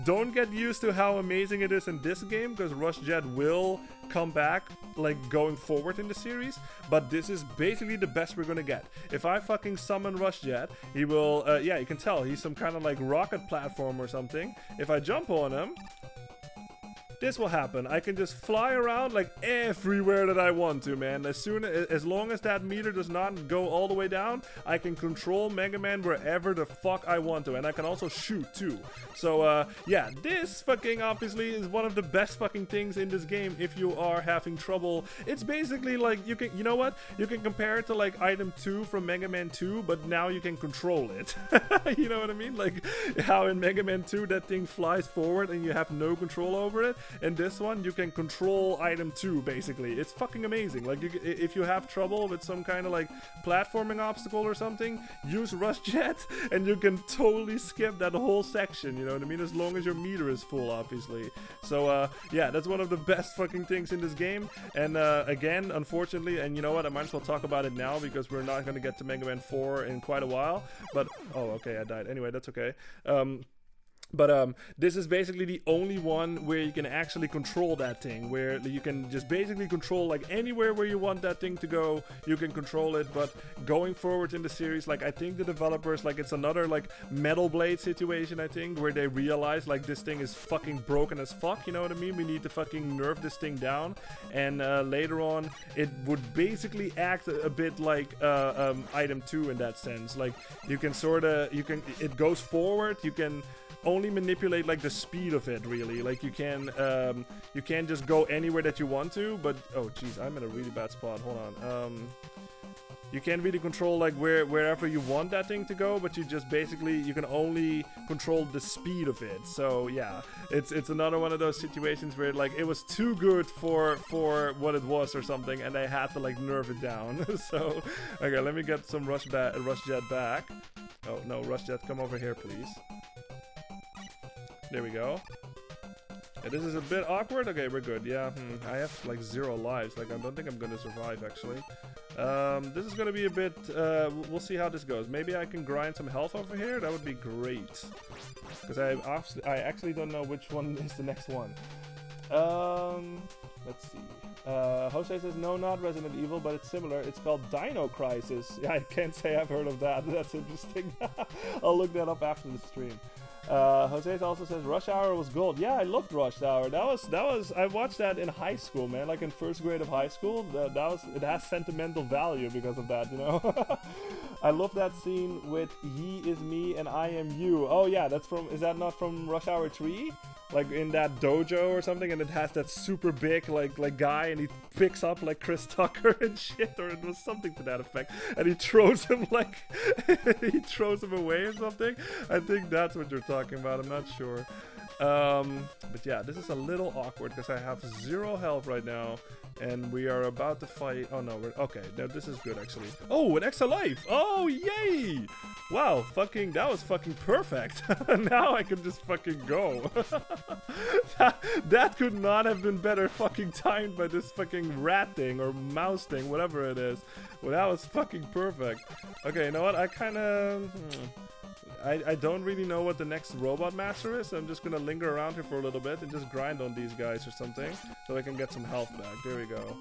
don't get used to how amazing it is in this game, because Rush Jet will come back like going forward in the series, but this is basically the best we're gonna get. If I fucking summon Rush Jet, he will, yeah, you can tell he's some kind of like rocket platform or something. If I jump on him, this will happen. I can just fly around like everywhere that I want to, man. As long as that meter does not go all the way down, I can control Mega Man wherever the fuck I want to, and I can also shoot too. So yeah, this fucking obviously is one of the best fucking things in this game if you are having trouble. It's basically like you know what? You can compare it to like item 2 from Mega Man 2, but now you can control it. You know what I mean? Like how in Mega Man 2 that thing flies forward and you have no control over it. In this one, you can control item 2, basically. It's fucking amazing. Like, if you have trouble with some kind of, like, platforming obstacle or something, use Rush Jet, and you can totally skip that whole section, you know what I mean? As long as your meter is full, obviously. So, yeah, that's one of the best fucking things in this game. And, again, unfortunately, and you know what, I might as well talk about it now, because we're not gonna get to Mega Man 4 in quite a while. But, oh, okay, I died. Anyway, that's okay. But this is basically the only one where you can actually control that thing, where you can just basically control like anywhere where you want that thing to go, you can control it. But going forward in the series, like I think the developers, like it's another like Metal Blade situation, I think, where they realize like this thing is fucking broken as fuck, you know what I mean? We need to fucking nerf this thing down. And later on, it would basically act a bit like item 2 in that sense. Like you can it goes forward, you can only manipulate like the speed of it, really. Like you can't just go anywhere that you want to. But oh jeez, I'm in a really bad spot. Hold on. You can't really control like wherever you want that thing to go, but you just basically you can only control the speed of it. So yeah, it's another one of those situations where like it was too good for what it was or something, and they had to like nerf it down. So okay, let me get some Rush Jet back. Oh no, Rush Jet, come over here, please. There we go. Yeah, this is a bit awkward. Okay, we're good. Yeah, I have like 0 lives. Like, I don't think I'm gonna survive, actually. This is gonna be a bit... we'll see how this goes. Maybe I can grind some health over here. That would be great. Because I actually don't know which one is the next one. Let's see. Jose says, no, not Resident Evil, but it's similar. It's called Dino Crisis. Yeah, I can't say I've heard of that. That's interesting. I'll look that up after the stream. Jose also says Rush Hour was gold. Yeah, I loved Rush Hour. That was I watched that in high school, man. Like in 1st grade of high school. It has sentimental value because of that, you know. I love that scene with Ye is me and I am you. Oh yeah, is that not from Rush Hour 3? Like in that dojo or something, and it has that super big like guy, and he picks up like Chris Tucker and shit, or it was something to that effect, and he throws him like he throws him away or something. I think that's what you're talking about. I'm not sure. But yeah, this is a little awkward because I have 0 health right now, and we are about to fight. Oh no, okay. No, this is good actually. Oh, an extra life. Oh yay! Wow, that was fucking perfect. Now I can just fucking go. that could not have been better fucking timed by this fucking rat thing or mouse thing, whatever it is. Well, that was fucking perfect. Okay, you know what? I kind of... I don't really know what the next robot master is, so I'm just gonna linger around here for a little bit and just grind on these guys or something, so I can get some health back. There we go.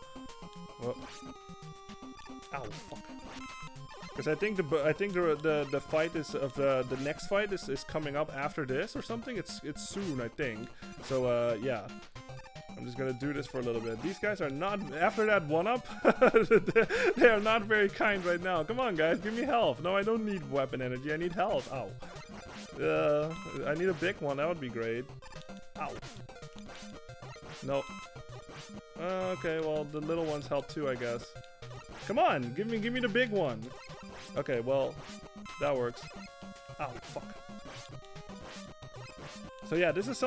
Oh. Ow, fuck. Because I think the fight is of the next fight is coming up after this or something. It's soon, I think. So yeah. I'm just gonna do this for a little bit. These guys are not, after that 1-up, they are not very kind right now. Come on, guys, give me health. No, I don't need weapon energy, I need health. Ow. I need a big one, that would be great. Ow. Nope. Okay, well, the little ones help too, I guess. Come on, give me the big one. Okay, well, that works. Ow, fuck. So yeah, this is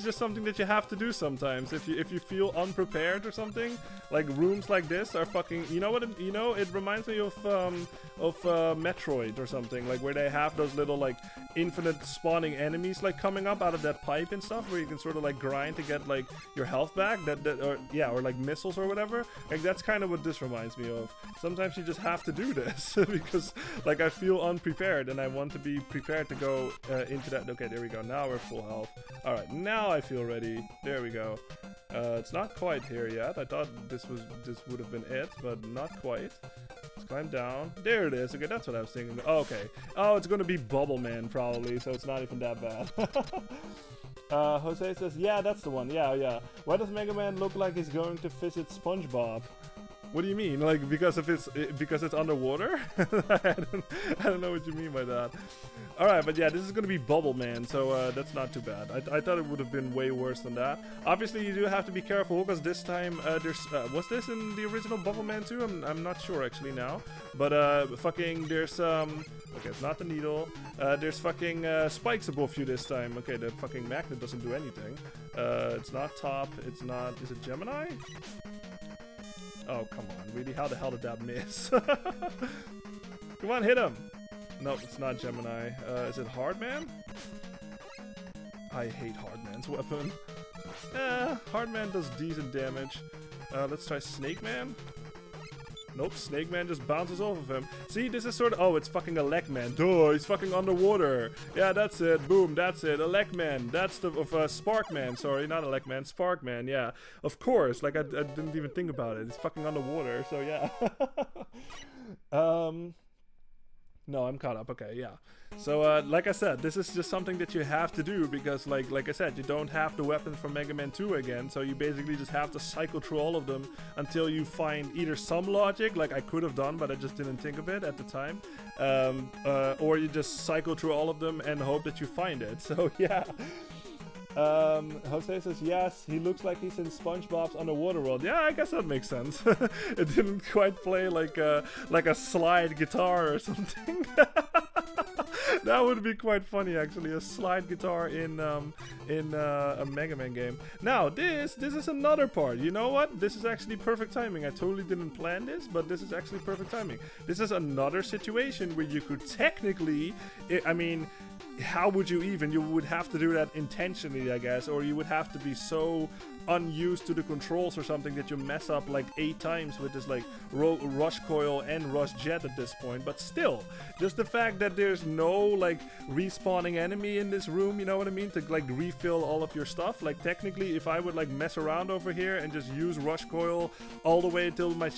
just something that you have to do sometimes if you feel unprepared or something. Like rooms like this are fucking, you know what, it reminds me of Metroid or something, like where they have those little like infinite spawning enemies like coming up out of that pipe and stuff, where you can sort of like grind to get like your health back, or like missiles or whatever. Like that's kind of what this reminds me of. Sometimes you just have to do this because like I feel unprepared and I want to be prepared to go into that. Okay, there we go. Now we're full health. Alright, now I feel ready. There we go. It's not quite here yet. I thought this would have been it, but not quite. Let's climb down. There it is. Okay, that's what I was thinking. Oh, okay. Oh, it's gonna be Bubble Man probably, so it's not even that bad. Jose says, yeah, that's the one. Yeah. Why does Mega Man look like he's going to visit SpongeBob? What do you mean? Like because it's underwater? I don't know what you mean by that. All right, but yeah, this is gonna be Bubble Man, so that's not too bad. I thought it would have been way worse than that. Obviously, you do have to be careful because this time there's was this in the original Bubble Man 2? I'm not sure actually now, but fucking there's okay, it's not the needle. There's fucking spikes above you this time. Okay, the fucking magnet doesn't do anything. It's not top. It's not. Is it Gemini? Oh, come on, really? How the hell did that miss? Come on, hit him! Nope, it's not Gemini. Is it Hardman? I hate Hardman's weapon. Hardman does decent damage. Let's try Snake Man. Nope, Snake Man just bounces off of him. See, this is sort of... Oh, it's fucking a Leg Man. Duh, he's fucking underwater. Yeah, that's it. Boom, that's it. A Leg Man. That's the... of Spark Man. Sorry, not a Leg Man. Spark Man, yeah. Of course. Like, I didn't even think about it. It's fucking underwater, so yeah. No, I'm caught up. Okay, yeah. So, like I said, this is just something that you have to do because, like I said, you don't have the weapons from Mega Man 2 again. So you basically just have to cycle through all of them until you find either some logic, like I could have done, but I just didn't think of it at the time, or you just cycle through all of them and hope that you find it. So yeah. Jose says yes, he looks like he's in SpongeBob's Underwater World. Yeah, I guess that makes sense. It didn't quite play like a slide guitar or something. That would be quite funny, actually, a slide guitar in a Mega Man game. Now, this is another part. You know what? This is actually perfect timing. I totally didn't plan this, but this is actually perfect timing. This is another situation where you could technically, I mean, how would you even? You would have to do that intentionally, I guess, or you would have to be so unused to the controls or something that you mess up like 8 times with this like rush coil and rush jet at this point. But still, just the fact that there's no like respawning enemy in this room, you know what I mean, to like refill all of your stuff. Like technically, if I would like mess around over here and just use rush coil all the way until my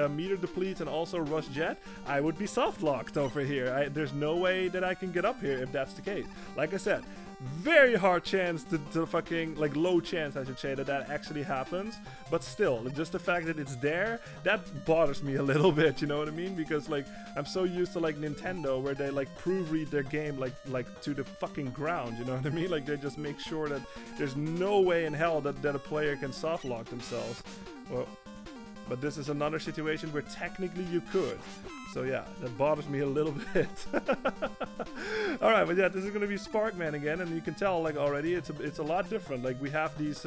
meter depletes and also rush jet, I would be soft locked over here. There's no way that I can get up here if that's the case. Like I said, very hard chance to fucking, like low chance I should say, that actually happens, but still, just the fact that it's there, that bothers me a little bit, you know what I mean, because like I'm so used to like Nintendo where they like proofread their game like to the fucking ground, you know what I mean, like they just make sure that there's no way in hell that a player can soft lock themselves. Well, but this is another situation where technically you could. So yeah, that bothers me a little bit. Alright, but yeah, this is gonna be Sparkman again, and you can tell like already it's a lot different. Like we have these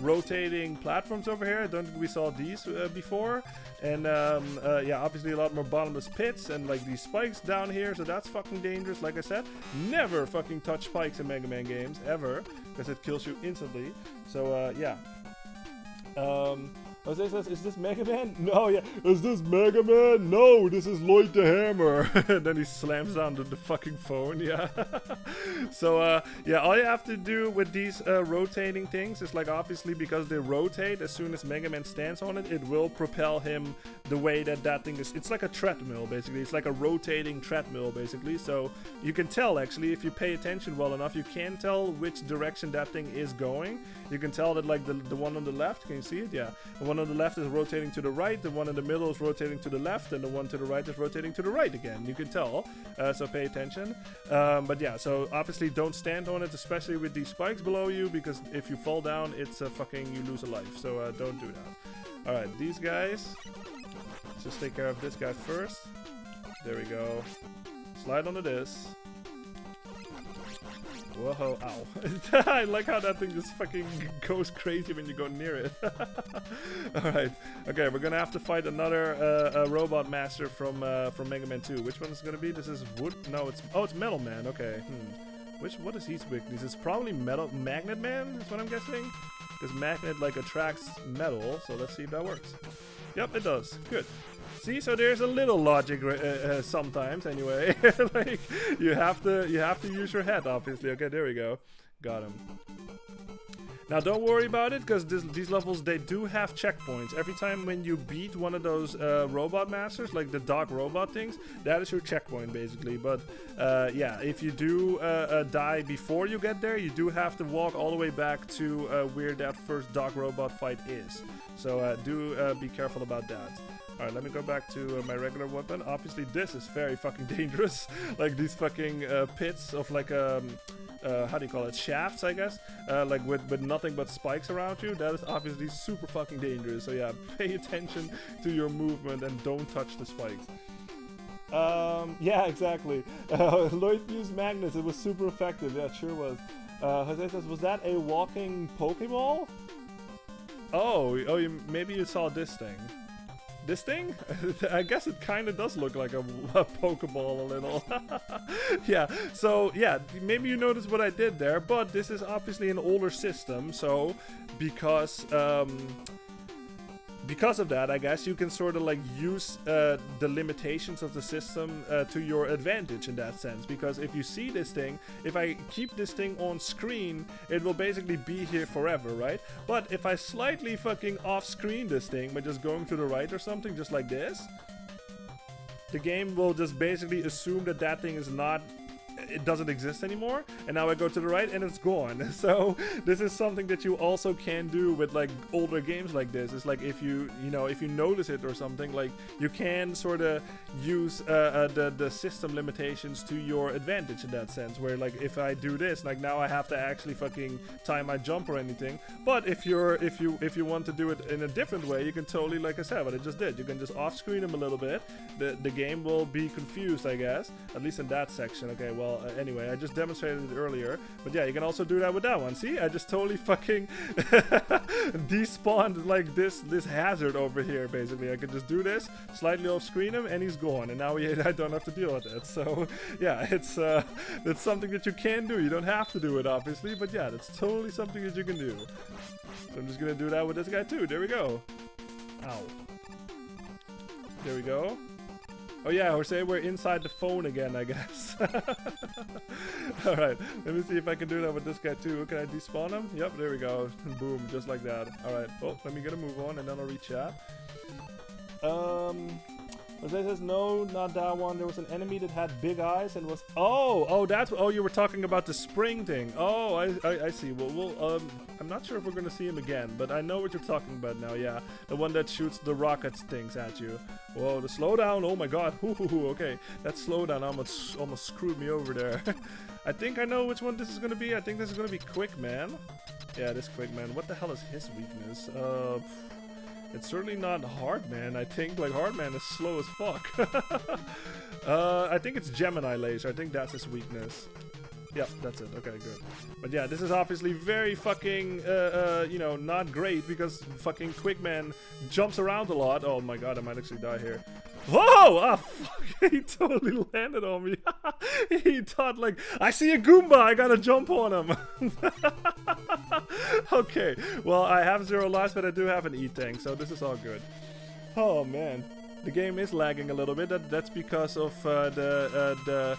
rotating platforms over here. I don't think we saw these before. And yeah, obviously a lot more bottomless pits and like these spikes down here, so that's fucking dangerous. Like I said, never fucking touch spikes in Mega Man games, ever, because it kills you instantly. So yeah. Jose says, is this Mega Man? No, yeah. Is this Mega Man? No, this is Lloyd the Hammer. And then he slams down the fucking phone, yeah. So, yeah, all you have to do with these rotating things is, like, obviously, because they rotate, as soon as Mega Man stands on it, it will propel him the way that thing is. It's like a treadmill, basically. It's like a rotating treadmill, basically. So, you can tell, actually, if you pay attention well enough, you can tell which direction that thing is going. You can tell that, like, the one on the left, can you see it? Yeah. The one on the left is rotating to the right, the one in the middle is rotating to the left, and the one to the right is rotating to the right again. You can tell, so pay attention. But yeah, so obviously don't stand on it, especially with these spikes below you, because if you fall down, it's fucking, you lose a life. So don't do that. Alright, these guys, let's just take care of this guy first. There we go. Slide onto this. Whoa, ow. I like how that thing just fucking goes crazy when you go near it. Alright, okay, we're gonna have to fight another robot master from Mega Man 2. Which one is it gonna be? This is wood? No, it's Metal Man, okay. What is his weakness? It's probably Magnet Man, is what I'm guessing? Because Magnet, like, attracts metal, so let's see if that works. Yep, it does. Good. See, so there's a little logic sometimes, anyway. Like you have to use your head, obviously. Okay, there we go. Got him. Now don't worry about it, because these levels, they do have checkpoints. Every time when you beat one of those robot masters, like the dog robot things, that is your checkpoint, basically. But yeah, if you do die before you get there, you do have to walk all the way back to where that first dog robot fight is. So do be careful about that. Alright, let me go back to my regular weapon. Obviously, this is very fucking dangerous. Like these fucking pits of like, how do you call it? Shafts, I guess? Like with nothing but spikes around you. That is obviously super fucking dangerous. So yeah, pay attention to your movement and don't touch the spikes. Yeah, exactly. Lloyd used magnets. It was super effective. Yeah, it sure was. Jose says, was that a walking Pokeball? Oh, maybe you saw this thing. This thing? I guess it kind of does look like a Pokeball a little. Yeah, so yeah, maybe you noticed what I did there, but this is obviously an older system, so because because of that, I guess you can sort of like use the limitations of the system to your advantage in that sense. Because if you see this thing, if I keep this thing on screen, it will basically be here forever, right? But if I slightly fucking off-screen this thing by just going to the right or something, just like this, the game will just basically assume that that thing is not, it doesn't exist anymore, and now I go to the right and it's gone. So this is something that you also can do with like older games like this. It's like if you know, if you notice it or something, like you can sort of use the system limitations to your advantage in that sense, where like if I do this, like now I have to actually fucking time my jump or anything. But if you want to do it in a different way, you can totally, like I said, what I just did, you can just off screen them a little bit. The game will be confused, I guess, at least in that section. Okay, well, anyway, I just demonstrated it earlier, but yeah, you can also do that with that one. See, I just totally fucking despawned like this hazard over here. Basically, I could just do this, slightly off screen him, and he's gone, and now I don't have to deal with it. So yeah, it's something that you can do. You don't have to do it, obviously, but yeah, that's totally something that you can do. So I'm just gonna do that with this guy too. There we go. Ow. There we go. Oh yeah, Jose, we're inside the phone again, I guess. Alright, let me see if I can do that with this guy too. Can I despawn him? Yep, there we go. Boom, just like that. Alright, oh, let me get a move on and then I'll re-chat. Jose says, no, not that one. There was an enemy that had big eyes and was... Oh, that's... Oh, you were talking about the spring thing. Oh, I see. Well, I'm not sure if we're going to see him again, but I know what you're talking about now, yeah. The one that shoots the rocket things at you. Whoa, the slowdown. Oh my god. Ooh, okay. That slowdown almost screwed me over there. I think I know which one this is going to be. I think this is going to be Quick Man. Yeah, this Quick Man. What the hell is his weakness? It's certainly not Hardman. I think like Hardman is slow as fuck. I think it's Gemini Laser. I think that's his weakness. Yep, that's it. Okay, good. But yeah, this is obviously very fucking, you know, not great because fucking Quickman jumps around a lot. Oh my god, I might actually die here. Whoa! Ah, fuck! He totally landed on me. He thought like, I see a Goomba, I gotta jump on him. Okay, well, I have 0 lives, but I do have an E-Tank, so this is all good. Oh man, the game is lagging a little bit. That's because of the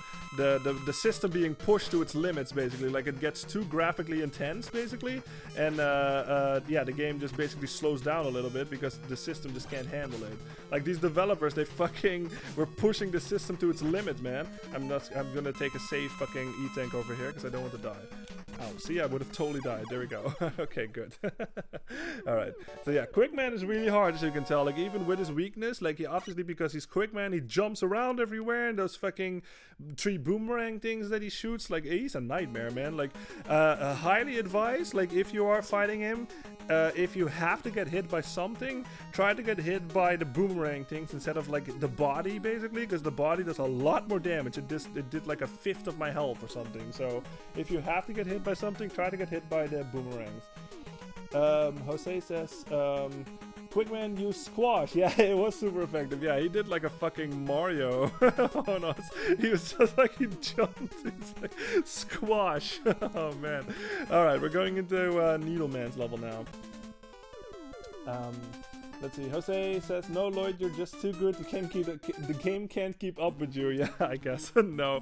system being pushed to its limits, basically. Like it gets too graphically intense, basically, and yeah, the game just basically slows down a little bit because the system just can't handle it. Like these developers, they fucking were pushing the system to its limit, man. I'm gonna take a safe fucking E-Tank over here because I don't want to die. Oh, see, I would have totally died. There we go. Okay, good. Alright. So yeah, Quickman is really hard, as you can tell. Like, even with his weakness, like, obviously because he's Quickman, he jumps around everywhere, and those fucking 3 boomerang things that he shoots, like, he's a nightmare, man. Like, highly advised, like, if you are fighting him, if you have to get hit by something, try to get hit by the boomerang things instead of, like, the body, basically, because the body does a lot more damage. It did like 1/5 of my health or something. So, if you have to get hit by something, try to get hit by the boomerangs. Jose says, Quickman used squash. Yeah, it was super effective. Yeah, he did like a fucking Mario on us. He was just like, he jumped. He's like, squash. Oh man. Alright, we're going into Needleman's level now. Let's see. Jose says, no, Lloyd, you're just too good. You can't keep the game can't keep up with you. Yeah, I guess. No.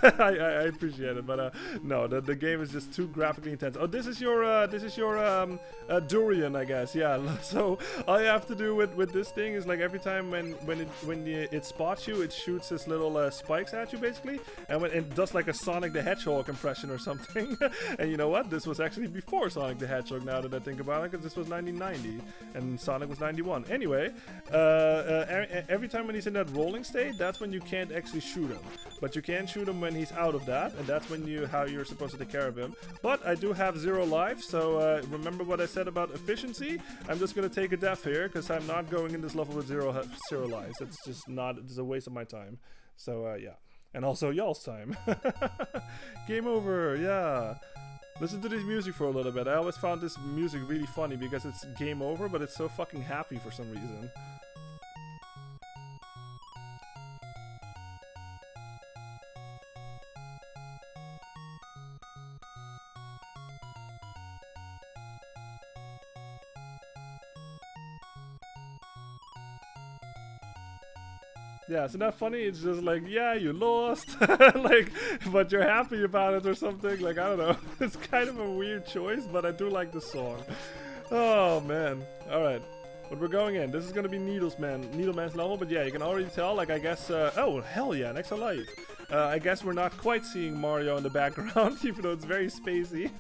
I appreciate it, but no, the game is just too graphically intense. Oh, this is your durian, I guess. Yeah. So all you have to do with this thing is like every time when it spots you, it shoots this little spikes at you, basically, and when it does like a Sonic the Hedgehog impression or something. And you know what? This was actually before Sonic the Hedgehog. Now that I think about it, because this was 1990 and Sonic was 91. Anyway, every time when he's in that rolling state, that's when you can't actually shoot him. But you can shoot him when he's out of that, and that's when how you're supposed to take care of him. But I do have 0 life, so remember what I said about efficiency? I'm just gonna take a death here, because I'm not going in this level with 0 lives. It's just not, it's a waste of my time. So yeah. And also y'all's time. Game over, yeah. Listen to this music for a little bit. I always found this music really funny because it's game over, but it's so fucking happy for some reason. Yeah, isn't that funny? It's just like, yeah, you lost, like, but you're happy about it or something. Like, I don't know. It's kind of a weird choice, but I do like the song. Oh man. All right. But we're going in. This is gonna be Needleman's level, but yeah, you can already tell, like, I guess, oh, hell yeah, an extra life. I guess we're not quite seeing Mario in the background, even though it's very spacey.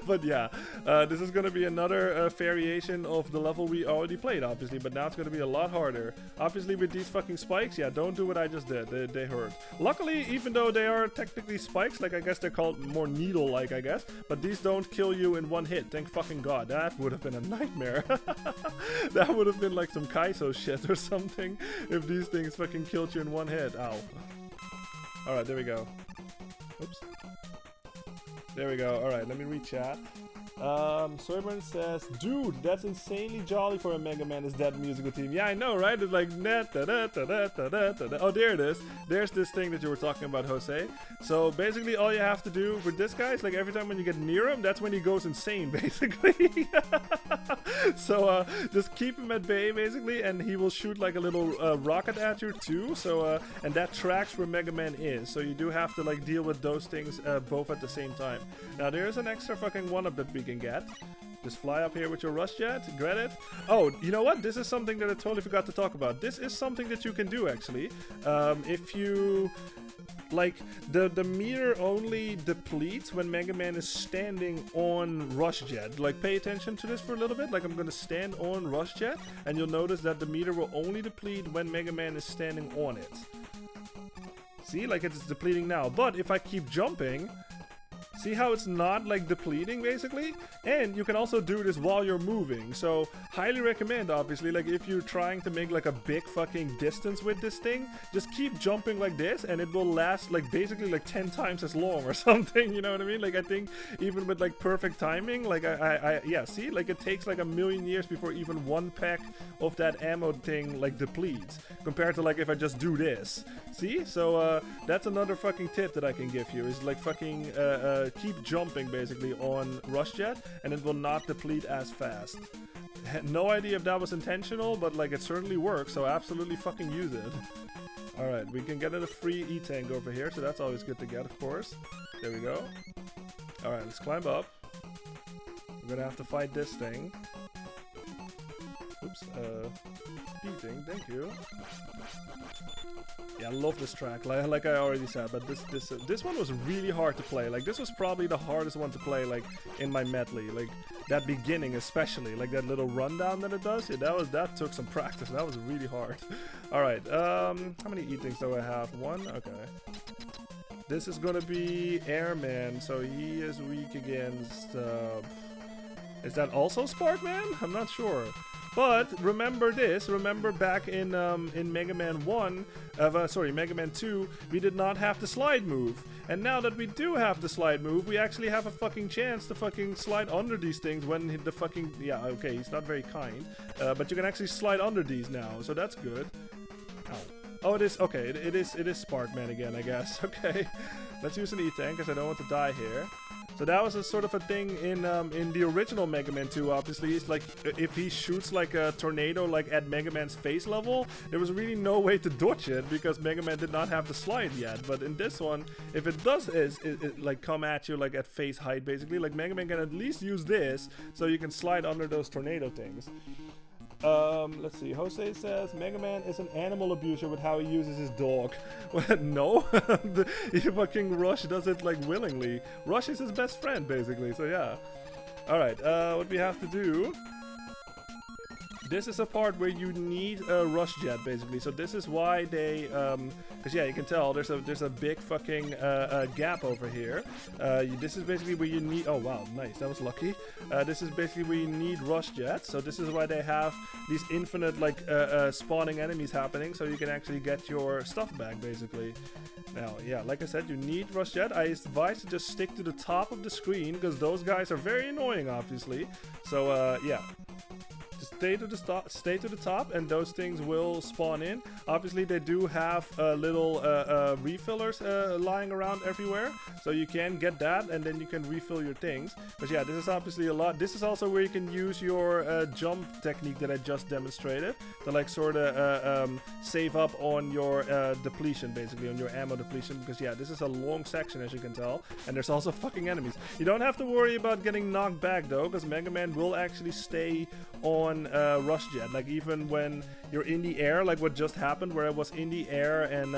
But yeah, this is gonna be another variation of the level we already played, obviously, but now it's gonna be a lot harder. Obviously, with these fucking spikes, yeah, don't do what I just did. They hurt. Luckily, even though they are technically spikes, like, I guess they're called more needle-like, I guess, but these don't kill you in one hit. Thank fucking God. That would have been a nightmare. That would have been like some Kaizo shit or something if these things fucking killed you in one hit. Ow. Alright, there we go. Oops. There we go. Alright, let me read chat. Soyburn says, dude, that's insanely jolly for a Mega Man is Dead musical theme. Yeah, I know, right? It's like, oh, there it is. There's this thing that you were talking about, Jose. So basically all you have to do with this guy is like every time when you get near him, that's when he goes insane, basically. So just keep him at bay, basically, and he will shoot like a little rocket at you too. So and that tracks where Mega Man is. So you do have to like deal with those things both at the same time. Now there's an extra fucking one-up that we can get. Just fly up here with your rush jet, get it. Oh, you know what? This is something that I totally forgot to talk about. This is something that you can do actually. If you like the meter only depletes when Mega Man is standing on Rush Jet. Like pay attention to this for a little bit. Like I'm gonna stand on Rush Jet and you'll notice that the meter will only deplete when Mega Man is standing on it. See, like it's depleting now. But if I keep jumping, see how it's not like depleting basically? And you can also do this while you're moving. So highly recommend, obviously, like if you're trying to make like a big fucking distance with this thing, just keep jumping like this and it will last like basically like 10 times as long or something, you know what I mean? Like I think even with like perfect timing, like yeah, see, like it takes like a million years before even one pack of that ammo thing like depletes compared to like if I just do this. See? So that's another fucking tip that I can give you is like fucking keep jumping basically on Rush Jet and it will not deplete as fast. No idea if that was intentional, but like it certainly works, so absolutely fucking use it. Alright, we can get a free E-Tank over here, so that's always good to get, of course. There we go. Alright, let's climb up. We're gonna have to fight this thing. Oops, beating, thank you. Yeah, I love this track, like I already said, but this one was really hard to play. Like, this was probably the hardest one to play, like, in my medley. Like, that beginning especially, like that little rundown that it does, yeah, that took some practice. That was really hard. Alright, how many E-Things do I have? One? Okay. This is gonna be Airman, so he is weak against, is that also Sparkman? I'm not sure. But remember this, remember back in Mega Man 1, sorry, Mega Man 2, we did not have the slide move. And now that we do have the slide move, we actually have a fucking chance to fucking slide under these things when the fucking, yeah, okay, he's not very kind. But you can actually slide under these now, so that's good. Ow. Oh, it is, okay, it is Sparkman again, I guess. Okay, let's use an E-Tank, because I don't want to die here. So that was a sort of a thing in the original Mega Man 2, obviously. It's like, if he shoots like a tornado like at Mega Man's face level, there was really no way to dodge it because Mega Man did not have the slide yet. But in this one, if it does it like come at you like at face height basically, like Mega Man can at least use this so you can slide under those tornado things. Let's see. Jose says Mega Man is an animal abuser with how he uses his dog. No, fucking Rush does it like willingly. Rush is his best friend basically. So yeah. All right. What we have to do. This is a part where you need a Rush Jet basically. So this is why they, because yeah, you can tell there's a big fucking gap over here. This is basically where you need. Oh wow, nice. That was lucky. This is basically where you need Rush Jets. So this is why they have these infinite like spawning enemies happening, so you can actually get your stuff back basically. Now, yeah, like I said, you need Rush Jet. I advise to just stick to the top of the screen because those guys are very annoying, obviously. So yeah. stay to the top, and those things will spawn in. Obviously, they do have little refillers lying around everywhere, so you can get that, and then you can refill your things. But yeah, this is obviously a lot. This is also where you can use your jump technique that I just demonstrated to like sort of save up on your depletion, basically on your ammo depletion. Because yeah, this is a long section, as you can tell, and there's also fucking enemies. You don't have to worry about getting knocked back though, because Mega Man will actually stay on Rush Jet. Like even when you're in the air, like what just happened, where I was in the air and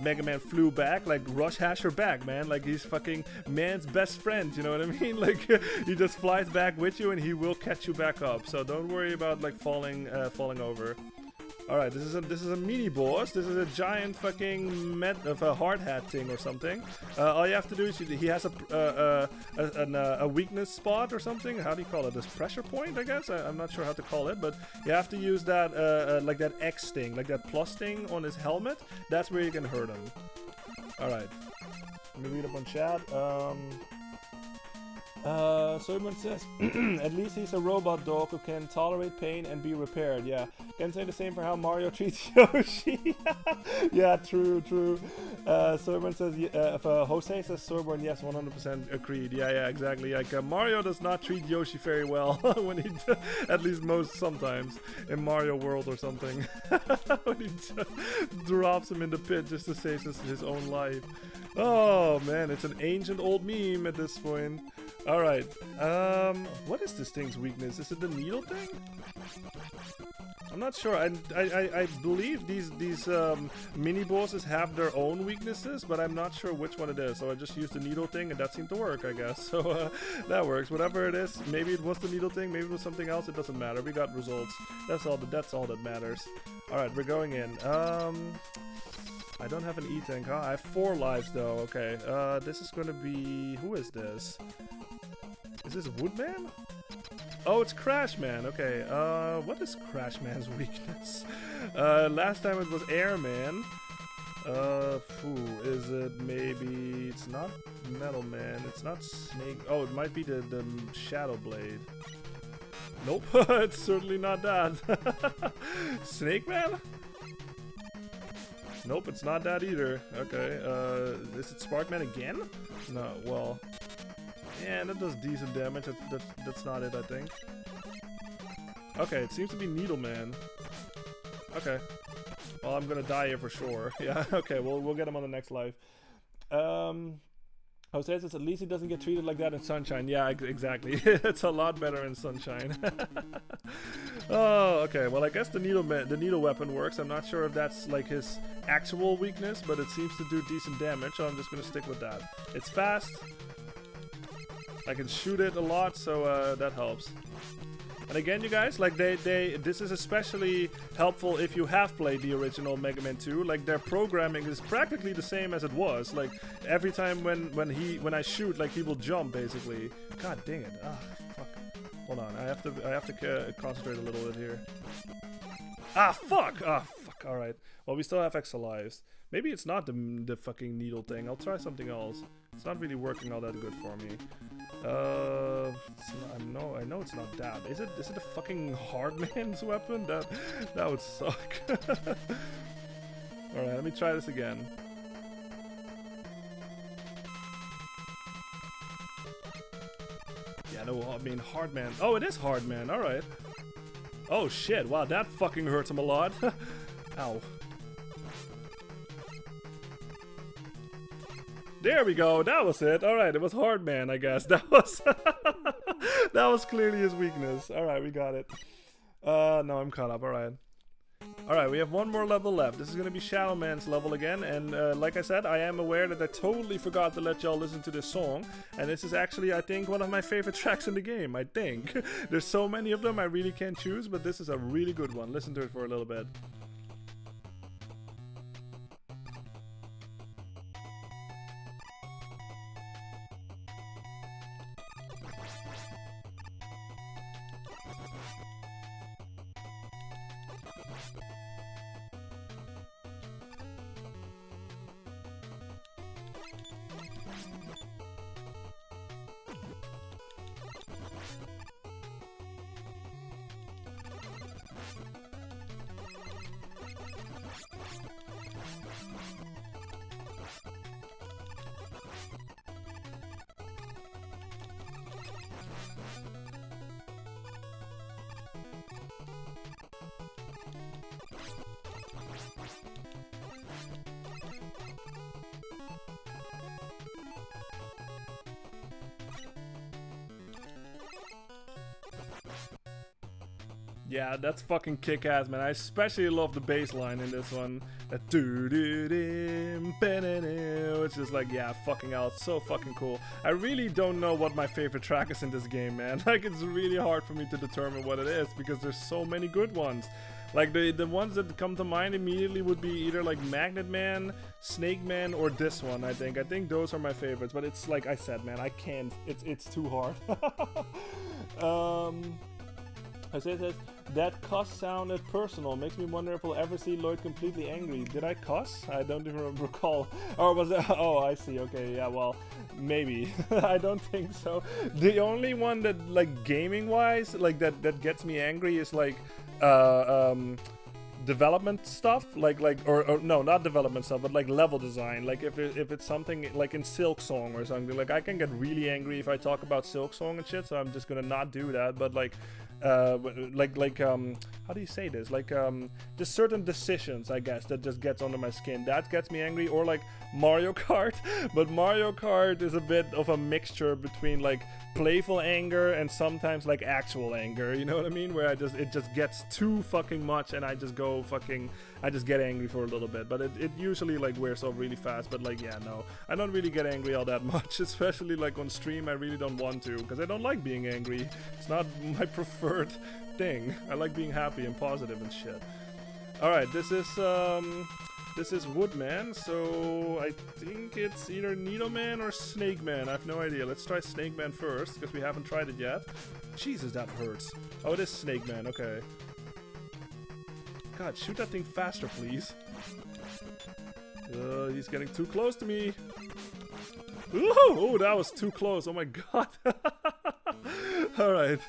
Mega Man flew back, like Rush has your back, man. Like he's fucking man's best friend, you know what I mean? Like he just flies back with you and he will catch you back up. So don't worry about like falling over. All right, this is a mini boss. This is a giant fucking hard hat thing or something. All you have to do is he has a weakness spot or something. How do you call it? This pressure point, I guess. I'm not sure how to call it, but you have to use that like that X thing, like that plus thing on his helmet. That's where you can hurt him. All right, let me read up on chat. Someone says, at least he's a robot dog who can tolerate pain and be repaired. Yeah, can say the same for how Mario treats Yoshi. Yeah, true. Someone says, Jose says Soborn, yes, 100% agreed. Yeah, exactly. Like Mario does not treat Yoshi very well when he, at least sometimes in Mario World or something, when he just drops him in the pit just to save his own life. Oh man, it's an ancient old meme at this point. Alright, what is this thing's weakness? Is it the needle thing? I'm not sure. I believe these mini bosses have their own weaknesses, but I'm not sure which one it is. So I just used the needle thing, and that seemed to work, I guess. So that works. Whatever it is, maybe it was the needle thing, maybe it was something else. It doesn't matter. We got results. That's all that matters. All right, we're going in. I don't have an E-tank, huh? I have 4 lives though. Okay. This is gonna be. Who is this? Is this Woodman? Oh, it's Crash Man. Okay. What is Crash Man's weakness? Last time it was Airman. Is it maybe? It's not Metal Man. It's not Snake. Oh, it might be the Shadow Blade. Nope. It's certainly not that. Snake Man? Nope, it's not that either. Okay. Is it Sparkman again? No. Well. Yeah, that does decent damage. That's not it, I think. Okay, it seems to be Needleman. Okay. Well, I'm gonna die here for sure. Yeah, okay, we'll get him on the next life. Jose says at least he doesn't get treated like that in Sunshine. Yeah, exactly. It's a lot better in Sunshine. Oh, okay. Well, I guess the needle weapon works. I'm not sure if that's like his actual weakness, but it seems to do decent damage, so I'm just gonna stick with that. It's fast. I can shoot it a lot, so that helps. And again, you guys, like this is especially helpful if you have played the original Mega Man 2. Like their programming is practically the same as it was. Like every time when I shoot, like he will jump basically. God dang it! Ah, fuck. Hold on, I have to concentrate a little bit here. Ah, fuck! Ah, fuck. All right. Well, we still have extra lives. Maybe it's not the fucking needle thing. I'll try something else. It's not really working all that good for me. I know it's not that. Is it a fucking Hardman's weapon? That would suck. Alright, let me try this again. Yeah, no, I mean Hardman. Oh, it is Hardman, alright. Oh shit, wow, that fucking hurts him a lot. Ow. There we go. That was it. All right, it was Hardman, I guess. That was that was clearly his weakness. All right, we got it. No, I'm caught up. All right. All right, we have one more level left. This is gonna be Shadow Man's level again, and like I said, I am aware that I totally forgot to let y'all listen to this song, and this is actually, I think, one of my favorite tracks in the game. I think there's so many of them, I really can't choose, but this is a really good one. Listen to it for a little bit. Yeah, that's fucking kick-ass, man. I especially love the bass line in this one. That doo-doo-dim, ba-da-doo. It's just like, yeah, fucking hell, it's so fucking cool. I really don't know what my favorite track is in this game, man. Like, it's really hard for me to determine what it is because there's so many good ones. Like, the ones that come to mind immediately would be either like Magnet Man, Snake Man, or this one, I think. I think those are my favorites, but it's like I said, man, I can't. It's too hard. I say this, that cuss sounded personal. Makes me wonder if we'll ever see Lloyd completely angry. Did I cuss? I don't even recall. Or was it? Oh, I see. Okay, yeah, well, maybe. I don't think so. The only one that, like, gaming-wise, like, that gets me angry is, like, development stuff, or no, not development stuff, but like level design. Like if it's something like in Silksong or something, like I can get really angry if I talk about Silksong and shit, so I'm just gonna not do that. But like how do you say this? Like just certain decisions, I guess, that just gets under my skin. That gets me angry. Or like Mario Kart, but Mario Kart is a bit of a mixture between like playful anger and sometimes like actual anger, you know what I mean? Where it just gets too fucking much and I just get angry for a little bit, but it usually like wears off really fast. But like, yeah, no, I don't really get angry all that much, especially like on stream. I really don't want to, because I don't like being angry. It's not my preferred thing. I like being happy and positive and shit. Alright, this is Woodman, so I think it's either Needleman or Snake Man. I have no idea. Let's try Snake Man first, because we haven't tried it yet. Jesus, that hurts. Oh, it is Snake Man, okay. God, shoot that thing faster, please. He's getting too close to me. Ooh, oh, that was too close. Oh my god. Alright.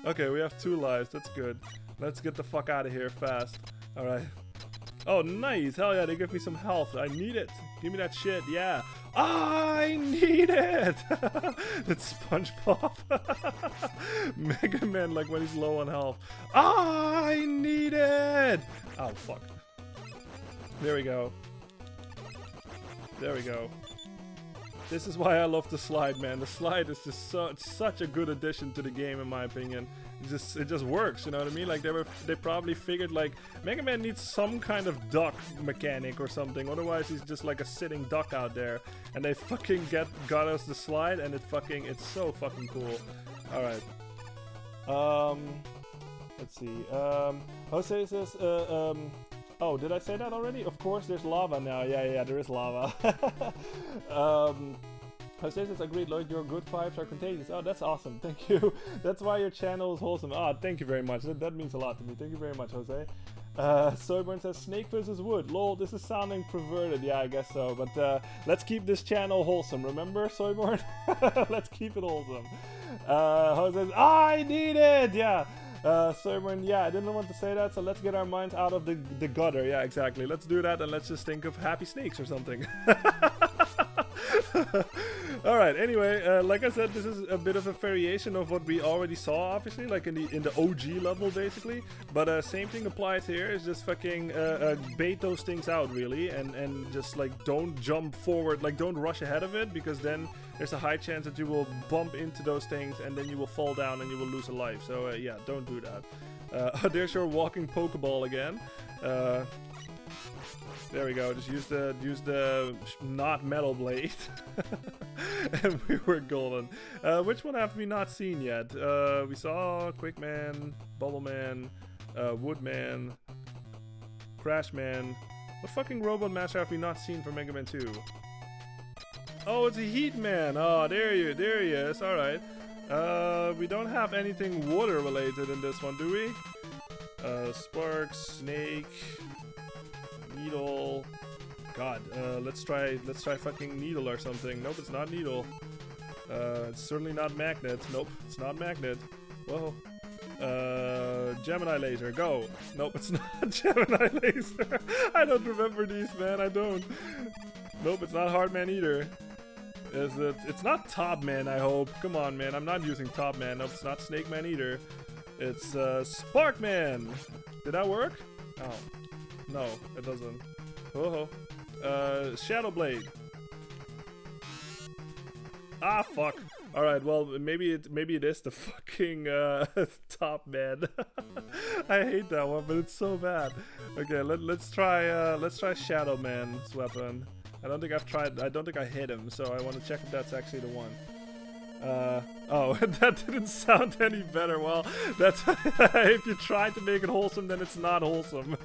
Okay, we have 2 lives. That's good. Let's get the fuck out of here fast. Alright. Oh, nice. Hell yeah, they give me some health. I need it. Give me that shit. Yeah. I need it. That's SpongeBob. Mega Man, like when he's low on health. I need it. Oh, fuck. There we go. There we go. This is why I love the slide, man. The slide is just such a good addition to the game, in my opinion. It just works, you know what I mean? Like they probably figured like Mega Man needs some kind of duck mechanic or something, otherwise he's just like a sitting duck out there. And they fucking got us the slide, and it's so fucking cool. All right. Let's see. Jose says, oh, did I say that already? Of course, there's lava now. Yeah, there is lava. Jose says, agreed, Lloyd, your good vibes are contagious. Oh, that's awesome. Thank you. That's why your channel is wholesome. Ah, thank you very much. That means a lot to me. Thank you very much, Jose. Soyburn says, Snake versus Wood. Lol, this is sounding perverted. Yeah, I guess so. But let's keep this channel wholesome. Remember, Soyburn? Let's keep it wholesome. Jose says, I need it! Yeah. Soyburn, yeah, I didn't want to say that, so let's get our minds out of the gutter. Yeah, exactly. Let's do that, and let's just think of happy snakes or something. Alright, anyway, like I said, this is a bit of a variation of what we already saw, obviously, like in the OG level, basically. But same thing applies here. It's just fucking bait those things out, really, and just like don't jump forward, like don't rush ahead of it, because then there's a high chance that you will bump into those things and then you will fall down and you will lose a life. So yeah, don't do that. There's your walking Pokeball again. There we go. Just use the not metal blade, and we were golden. Which one have we not seen yet? We saw Quickman, Bubbleman, Woodman, Crashman. What fucking Robot Master have we not seen for Mega Man 2? Oh, it's a Heatman. Oh, there he is. All right. We don't have anything water related in this one, do we? Spark, Snake, Needle. God, let's try fucking Needle or something. Nope, it's not Needle. It's certainly not Magnet. Nope, it's not Magnet. Whoa. Gemini laser, go. Nope, it's not Gemini laser. I don't remember these, man, I don't. Nope, it's not Hardman either. Is it? It's not Top Man, I hope. Come on, man, I'm not using Top Man. Nope, it's not Snake Man either. It's Spark Man. Did that work? Oh, no, it doesn't. Oh, Shadow Blade. Ah, fuck. All right, well, maybe it is the fucking Top Man. I hate that one, but it's so bad. Okay, let's try Shadow Man's weapon. I don't think I hit him, so I want to check if that's actually the one. Oh, that didn't sound any better. Well, that's if you try to make it wholesome, then it's not wholesome.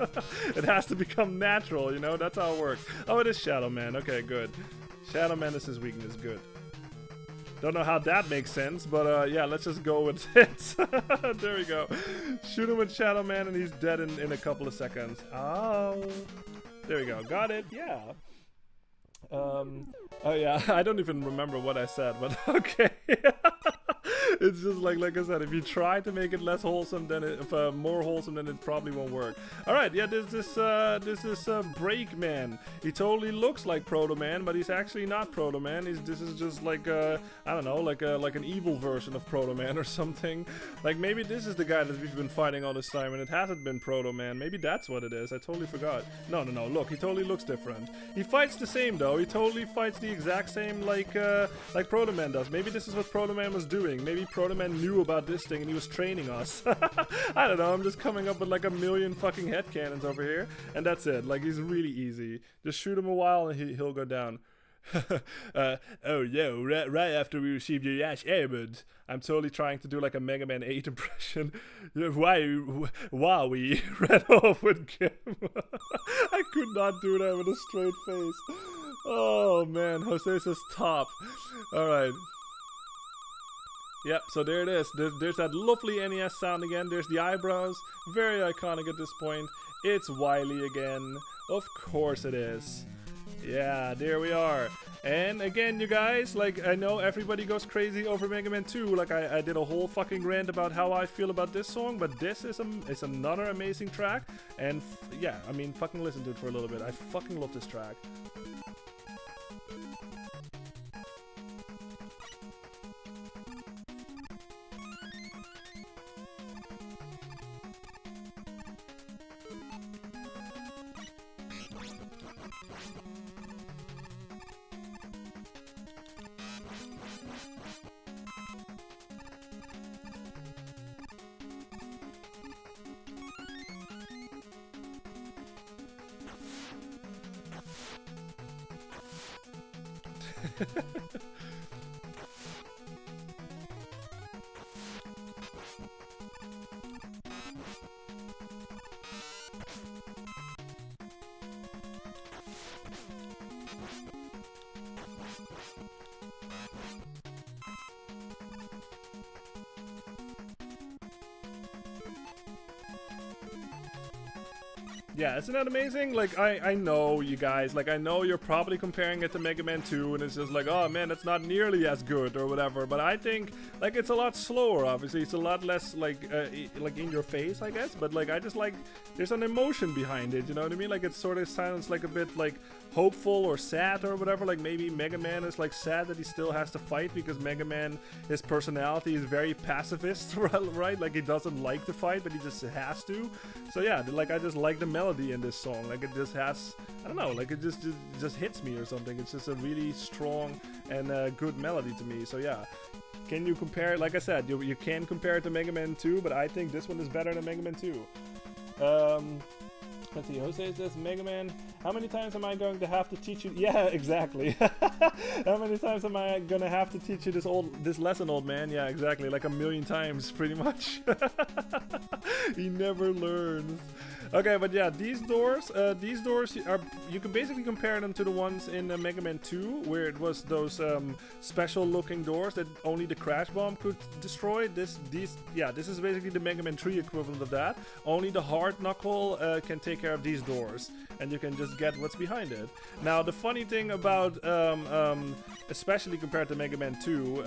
It has to become natural, you know? That's how it works. Oh, it is Shadow Man. Okay, good. Shadow Man is his weakness. Good. Don't know how that makes sense, but yeah, let's just go with it. There we go. Shoot him with Shadow Man and he's dead in a couple of seconds. Oh, there we go. Got it. Yeah. Oh yeah, I don't even remember what I said, but okay. It's just like I said, if you try to make it less wholesome, then more wholesome, then it probably won't work. All right, yeah, this is Breakman. He totally looks like Proto Man, but he's actually not Proto Man. This is just like I don't know, like an evil version of Proto Man or something. Like maybe this is the guy that we've been fighting all this time, and it hasn't been Proto Man. Maybe that's what it is. I totally forgot. No. Look, he totally looks different. He fights the same though. He totally fights the exact same like Proto Man does. Maybe this is what Proto Man was doing. Maybe Proto Man knew about this thing and he was training us. I don't know, I'm just coming up with like a million fucking headcanons over here, and that's it. Like, he's really easy. Just shoot him a while and he'll go down. Oh yo, right after we received your Yash Airbuds, I'm totally trying to do like a Mega Man 8 impression. Wow, we ran off with Kim. I could not do that with a straight face. Oh man, Jose says top. Alright. Yep, so there it is. There's that lovely NES sound again. There's the eyebrows. Very iconic at this point. It's Wily again. Of course it is. Yeah, there we are. And again, you guys, like, I know everybody goes crazy over Mega Man 2. Like, I did a whole fucking rant about how I feel about this song, but this is another amazing track. And yeah, I mean, fucking listen to it for a little bit. I fucking love this track. Yeah, isn't that amazing? Like, I know, you guys, like, I know you're probably comparing it to Mega Man 2, and it's just like, oh man, it's not nearly as good or whatever, but I think, like, it's a lot slower, obviously. It's a lot less, like in your face, I guess, but, like, I just like, there's an emotion behind it, you know what I mean? Like, it sort of sounds like a bit, like, hopeful or sad or whatever. Like, maybe Mega Man is, like, sad that he still has to fight because Mega Man, his personality is very pacifist, right? Like, he doesn't like to fight, but he just has to. So, yeah, like, I just like the melody in this song. Like, it just has, I don't know, like, it just hits me or something. It's just a really strong and good melody to me. So, yeah. Can you compare it? Like I said, you can compare it to Mega Man 2, but I think this one is better than Mega Man 2. Let's see, Jose says, Mega Man, how many times am I going to have to teach you? Yeah, exactly. How many times am I gonna have to teach you this lesson, old man? Yeah, exactly, like a million times, pretty much. He never learns. Okay, but yeah, these doors are, you can basically compare them to the ones in Mega Man 2, where it was those special looking doors that only the Crash Bomb could destroy. This is basically the Mega Man 3 equivalent of that. Only the hard knuckle can take care of these doors, and you can just get what's behind it. Now, the funny thing about, especially compared to Mega Man 2,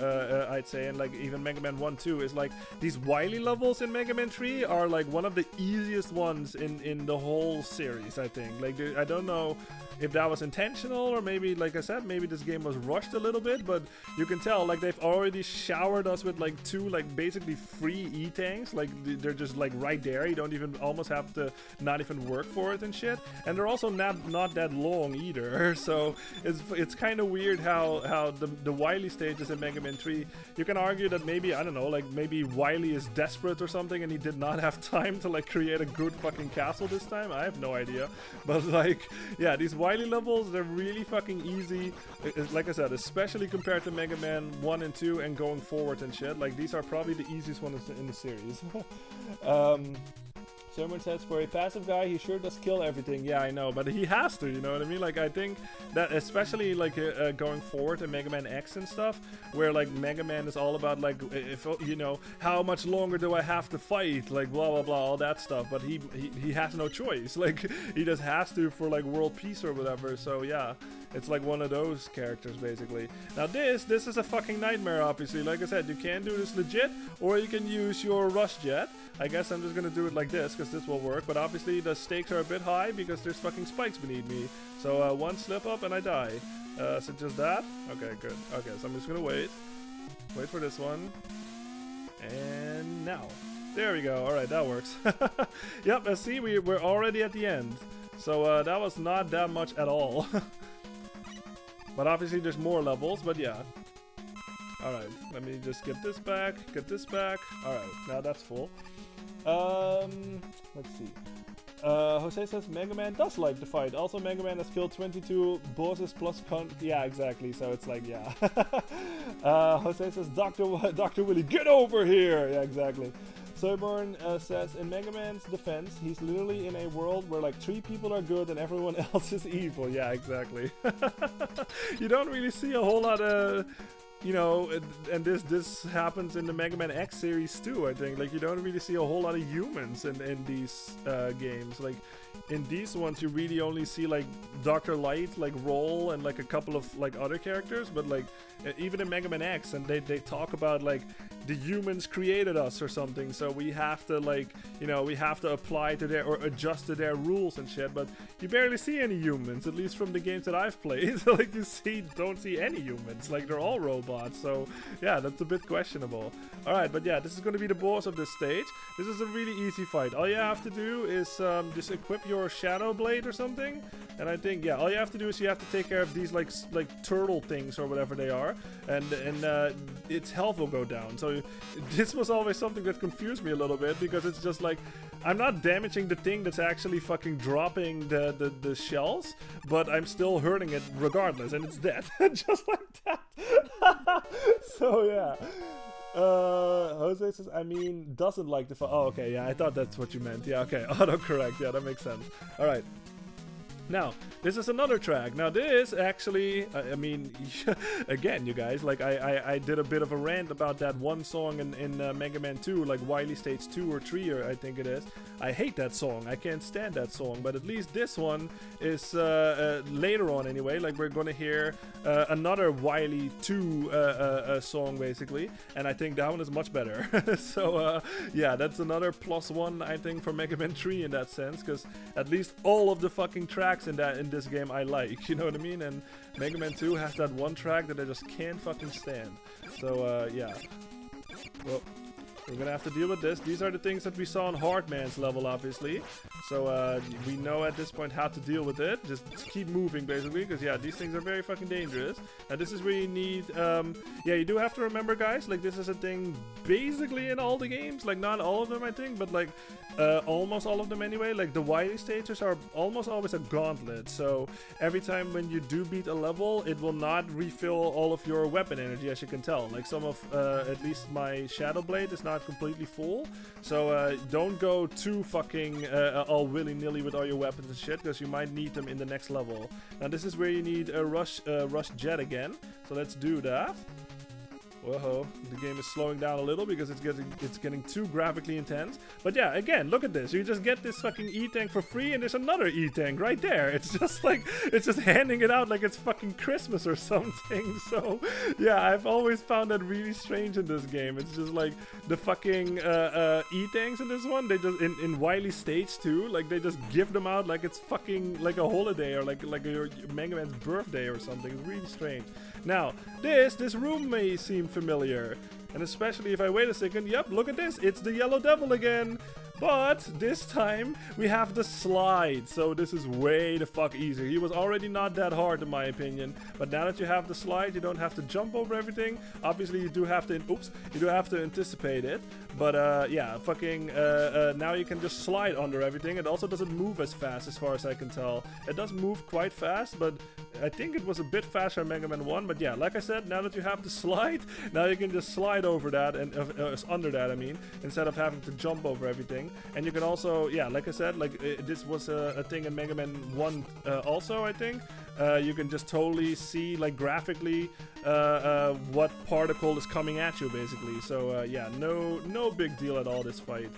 I'd say, and like even Mega Man 1, 2, is like these Wily levels in Mega Man 3 are like one of the easiest ones in the whole series, I think. Like, I don't know if that was intentional, or maybe, like I said, maybe this game was rushed a little bit, but you can tell, like, they've already showered us with like 2, like, basically free E-tanks. Like, they're just like right there. You don't even almost have to not even work for it and shit. And they're also not that long either. So it's kind of weird how the Wily stages in Mega Man 3, you can argue that maybe, I don't know, like maybe Wily is desperate or something and he did not have time to like create a good fucking castle this time. I have no idea. But like, yeah, these Wily levels, they're really fucking easy. Like I said, especially compared to Mega Man 1 and 2 and going forward and shit. Like, these are probably the easiest ones in the series. Sermon says, for a passive guy, he sure does kill everything. Yeah, I know, but he has to, you know what I mean? Like, I think that especially, like, going forward in Mega Man X and stuff, where, like, Mega Man is all about, like, if, you know, how much longer do I have to fight? Like, blah, blah, blah, all that stuff. But he has no choice. Like, he just has to for, like, world peace or whatever. So, yeah, it's, like, one of those characters, basically. Now, this is a fucking nightmare, obviously. Like I said, you can do this legit, or you can use your Rush Jet. I guess I'm just gonna do it like this, because this will work, but obviously the stakes are a bit high because there's fucking spikes beneath me. So one slip up and I die. So just that? Okay, good. Okay, so I'm just gonna wait for this one, and now there we go. All right, that works. Yep, let's see, we're already at the end, so that was not that much at all. But obviously there's more levels, but yeah. Alright, let me just get this back. Alright, now that's full. Let's see. Jose says Mega Man does like to fight. Also, Mega Man has killed 22 bosses plus yeah, exactly. So it's like, yeah. Jose says Dr. Willy, get over here. Yeah, exactly. Soyborn says, in Mega Man's defense, he's literally in a world where like 3 people are good and everyone else is evil. Yeah, exactly. You don't really see a whole lot of, you know, and this happens in the Mega Man X series too, I think. Like, you don't really see a whole lot of humans in these games. Like, in these ones, you really only see, like, Dr. Light, like, Roll, and, like, a couple of, like, other characters. But, like, even in Mega Man X, and they talk about, like, the humans created us or something, so we have to, like, you know, we have to apply to their, or adjust to their rules and shit. But you barely see any humans, at least from the games that I've played. Like, don't see any humans. Like, they're all robots. So yeah, that's a bit questionable. All right, but yeah, this is going to be the boss of this stage. This is a really easy fight. All you have to do is just equip your Shadow Blade or something, and I think, yeah, all you have to do is you have to take care of these like turtle things or whatever they are, and its health will go down. So this was always something that confused me a little bit, because it's just like, I'm not damaging the thing that's actually fucking dropping the shells, but I'm still hurting it regardless, and it's dead. Just like that. So yeah. Jose says, I mean, doesn't like the oh, okay, yeah, I thought that's what you meant. Yeah, okay, autocorrect, yeah, that makes sense. Alright. Now, this is another track. Now this actually, I mean, again, you guys, like I did a bit of a rant about that one song in Mega Man 2, like Wily Stage 2 or 3, or I think it is. I hate that song. I can't stand that song. But at least this one is later on anyway. Like, we're gonna hear another Wily 2 song basically, and I think that one is much better. So yeah, that's another +1, I think, for Mega Man 3 in that sense, because at least all of the fucking tracks in this game I like, you know what I mean? And Mega Man 2 has that one track that I just can't fucking stand. So yeah. Well, we're gonna have to deal with this. These are the things that we saw on Hardman's level, obviously. So we know at this point how to deal with it. Just keep moving, basically, because yeah, these things are very fucking dangerous. And this is where you need, yeah, you do have to remember, guys, like, this is a thing basically in all the games. Like, not all of them, I think, but like almost all of them anyway. Like, the Wily stages are almost always a gauntlet. So every time when you do beat a level, it will not refill all of your weapon energy, as you can tell. Like, some of, at least my Shadow Blade is not completely full. So don't go too fucking all willy-nilly with all your weapons and shit, because you might need them in the next level. Now this is where you need a Rush Jet again. So let's do that. Whoa, the game is slowing down a little because it's getting too graphically intense. But yeah, again, look at this. You just get this fucking E-Tank for free, and there's another E-Tank right there. It's just like, it's just handing it out like it's fucking Christmas or something. So yeah, I've always found that really strange in this game. It's just like the fucking E-Tanks in this one, they just, in Wily Stage 2, like they just give them out like it's fucking like a holiday or like your Mega Man's birthday or something. It's really strange. Now, this room may seem familiar, and especially if I wait a second, yep, look at this, it's the Yellow Devil again. But this time we have the slide, so this is way the fuck easier. He was already not that hard in my opinion, but now that you have the slide, you don't have to jump over everything. Obviously you do have to, you do have to anticipate it, but yeah, fucking now you can just slide under everything. It also doesn't move as fast as far as I can tell. It does move quite fast, but I think it was a bit faster in Mega Man 1, but yeah, like I said, now that you have the slide, now you can just slide over that, and under that I mean, instead of having to jump over everything. And you can also, yeah, like I said, like this was a thing in Mega Man 1 also, I think. You can just totally see, like, graphically what particle is coming at you, basically. So yeah, no big deal at all, this fight.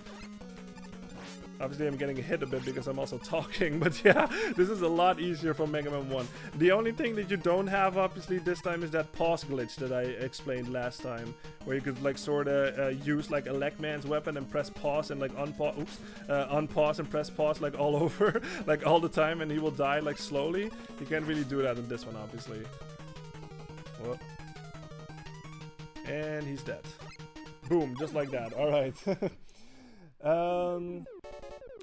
Obviously I'm getting hit a bit because I'm also talking, but yeah, this is a lot easier from Mega Man 1. The only thing that you don't have, obviously, this time is that pause glitch that I explained last time, where you could, like, sort of use, like, Elecman's weapon and press pause and, like, unpause and press pause, like, all over, like, all the time, and he will die, like, slowly. You can't really do that in this one, obviously. Whoa. And he's dead. Boom, just like that. Alright.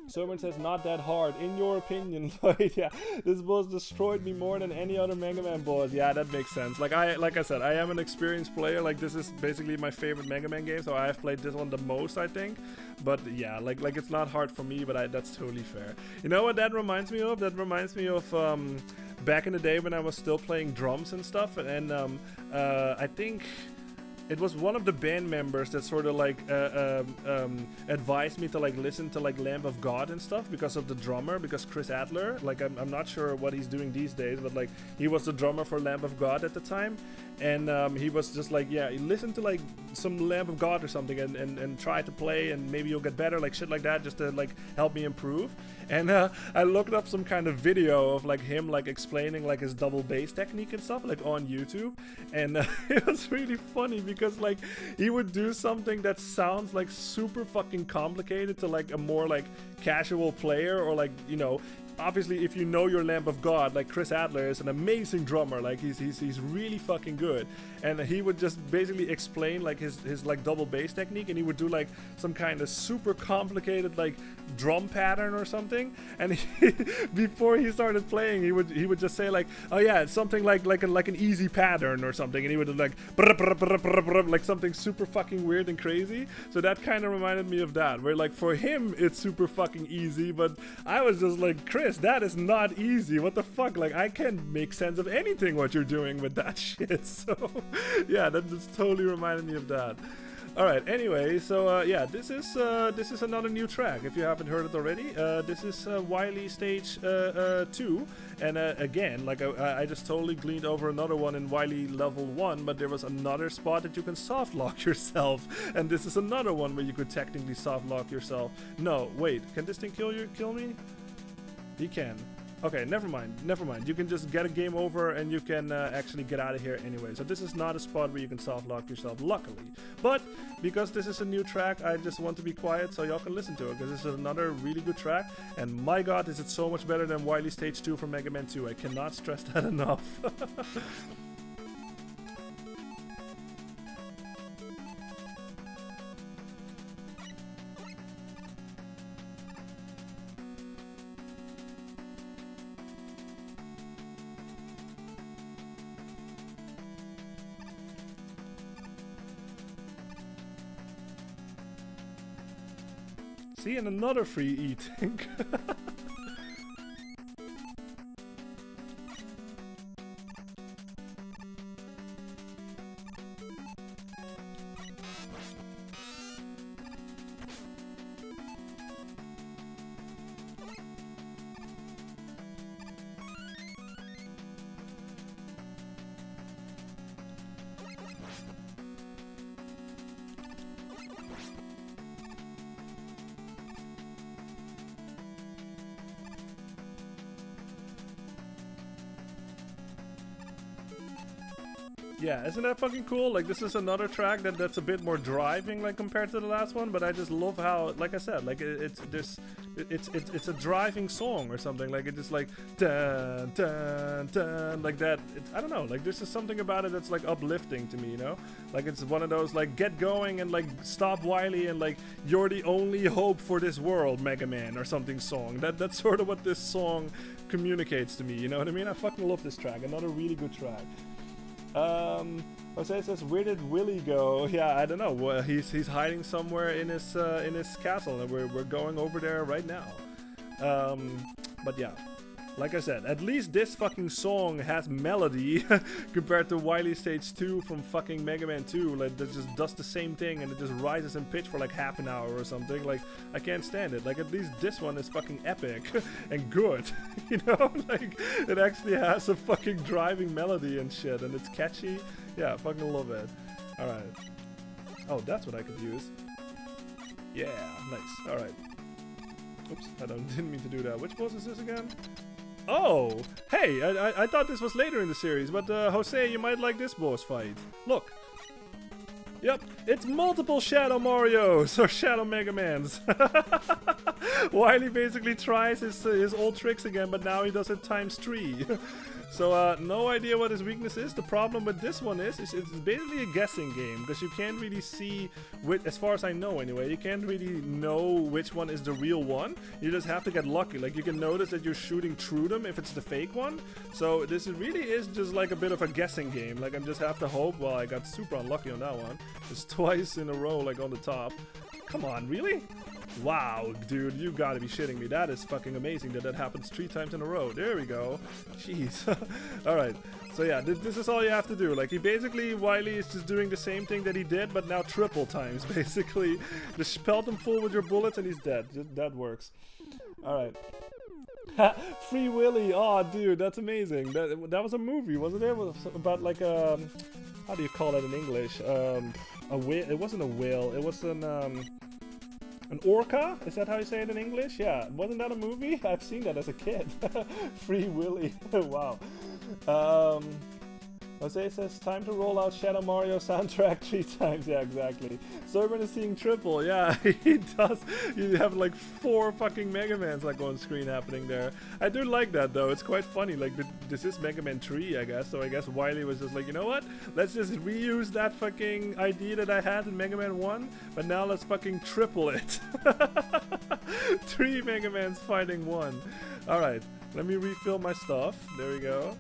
Someone says, not that hard. In your opinion, Lloyd, yeah, this boss destroyed me more than any other Mega Man boss. Yeah, that makes sense. Like I said, I am an experienced player. Like, this is basically my favorite Mega Man game, so I have played this one the most, I think. But yeah, like it's not hard for me, but that's totally fair. You know what that reminds me of? That reminds me of back in the day when I was still playing drums and stuff, and I think it was one of the band members that sort of like advised me to like listen to like Lamb of God and stuff because of the drummer, because Chris Adler, like I'm not sure what he's doing these days, but like he was the drummer for Lamb of God at the time, and he was just like, yeah, listen to like some Lamb of God or something and try to play and maybe you'll get better, like shit like that, just to like help me improve. And I looked up some kind of video of like him like explaining like his double bass technique and stuff, like on YouTube, and it was really funny because like he would do something that sounds like super fucking complicated to like a more like casual player, or like, you know, obviously if you know your Lamb of God, like Chris Adler is an amazing drummer, like he's really fucking good, and he would just basically explain like his like double bass technique, and he would do like some kind of super complicated like drum pattern or something, and before he started playing he would just say like, oh yeah, it's something like an easy pattern or something, and he would do like like something super fucking weird and crazy. So that kind of reminded me of that, where like for him it's super fucking easy, but I was just like, Chris, that is not easy, what the fuck, like I can't make sense of anything what you're doing with that shit. So yeah, that just totally reminded me of that. Alright, anyway, so yeah, this is another new track, if you haven't heard it already. This is Wily Stage 2, and again, like I just totally gleaned over another one in Wily Level 1, but there was another spot that you can soft lock yourself, and this is another one where you could technically soft lock yourself. No, wait, can this thing kill me? He can. Okay, never mind. You can just get a game over and you can actually get out of here anyway. So this is not a spot where you can soft lock yourself, luckily. But because this is a new track, I just want to be quiet so y'all can listen to it, because this is another really good track. And my god, is it so much better than Wily Stage 2 from Mega Man 2. I cannot stress that enough. See, and another free eating. Yeah, isn't that fucking cool? Like, this is another track that's a bit more driving, like, compared to the last one, but I just love how, like I said, like, it's a driving song or something. Like, it's just like, dun, dun, dun, like that. I don't know, like, there's just something about it that's, like, uplifting to me, you know? Like, it's one of those, like, get going and, like, stop Wily and, like, you're the only hope for this world, Mega Man, or something song. That's sort of what this song communicates to me, you know what I mean? I fucking love this track. Another really good track. Jose says, where did Willy go? Yeah, I don't know. Well, he's hiding somewhere in his castle, and we're going over there right now. But yeah, like I said, at least this fucking song has melody compared to Wily Stage 2 from fucking Mega Man 2. Like, that just does the same thing and it just rises in pitch for like half an hour or something. Like, I can't stand it. Like, at least this one is fucking epic and good. You know? Like, it actually has a fucking driving melody and shit, and it's catchy. Yeah, I fucking love it. Alright. Oh, that's what I could use. Yeah, nice. Alright. Oops, didn't mean to do that. Which boss is this again? Oh, hey, I thought this was later in the series, but Jose, you might like this boss fight. Look. Yep, it's multiple Shadow Marios, or Shadow Mega Mans. Wily basically tries his old tricks again, but now he does it times 3. So, no idea what his weakness is. The problem with this one is it's basically a guessing game, because you can't really see, as far as I know anyway, you can't really know which one is the real one. You just have to get lucky. Like, you can notice that you're shooting through them if it's the fake one. So, this really is just like a bit of a guessing game. Like, I just have to hope. Well, I got super unlucky on that one. It's twice in a row, like, on the top. Come on, really? Wow, dude, you gotta be shitting me. That is fucking amazing that happens 3 times in a row. There we go. Jeez. Alright, so yeah, this is all you have to do. Like, Wily is just doing the same thing that he did, but now triple times, basically. Just pelt him full with your bullets and he's dead. That works. Alright. Free Willy. Oh, dude, that's amazing. That was a movie, wasn't it? It was about, like, how do you call it in English? A whale. It wasn't a whale. It was an orca? Is that how you say it in English? Yeah. Wasn't that a movie? I've seen that as a kid. Free Willy. Wow. Jose says, time to roll out Shadow Mario soundtrack 3 times. Yeah, exactly. Servant is seeing triple. Yeah, he does. You have like 4 fucking Mega Mans like on screen happening there. I do like that though. It's quite funny. Like, this is Mega Man 3, I guess. So I guess Wily was just like, you know what? Let's just reuse that fucking idea that I had in Mega Man 1, but now let's fucking triple it. 3 Mega Mans fighting 1. Alright, let me refill my stuff. There we go.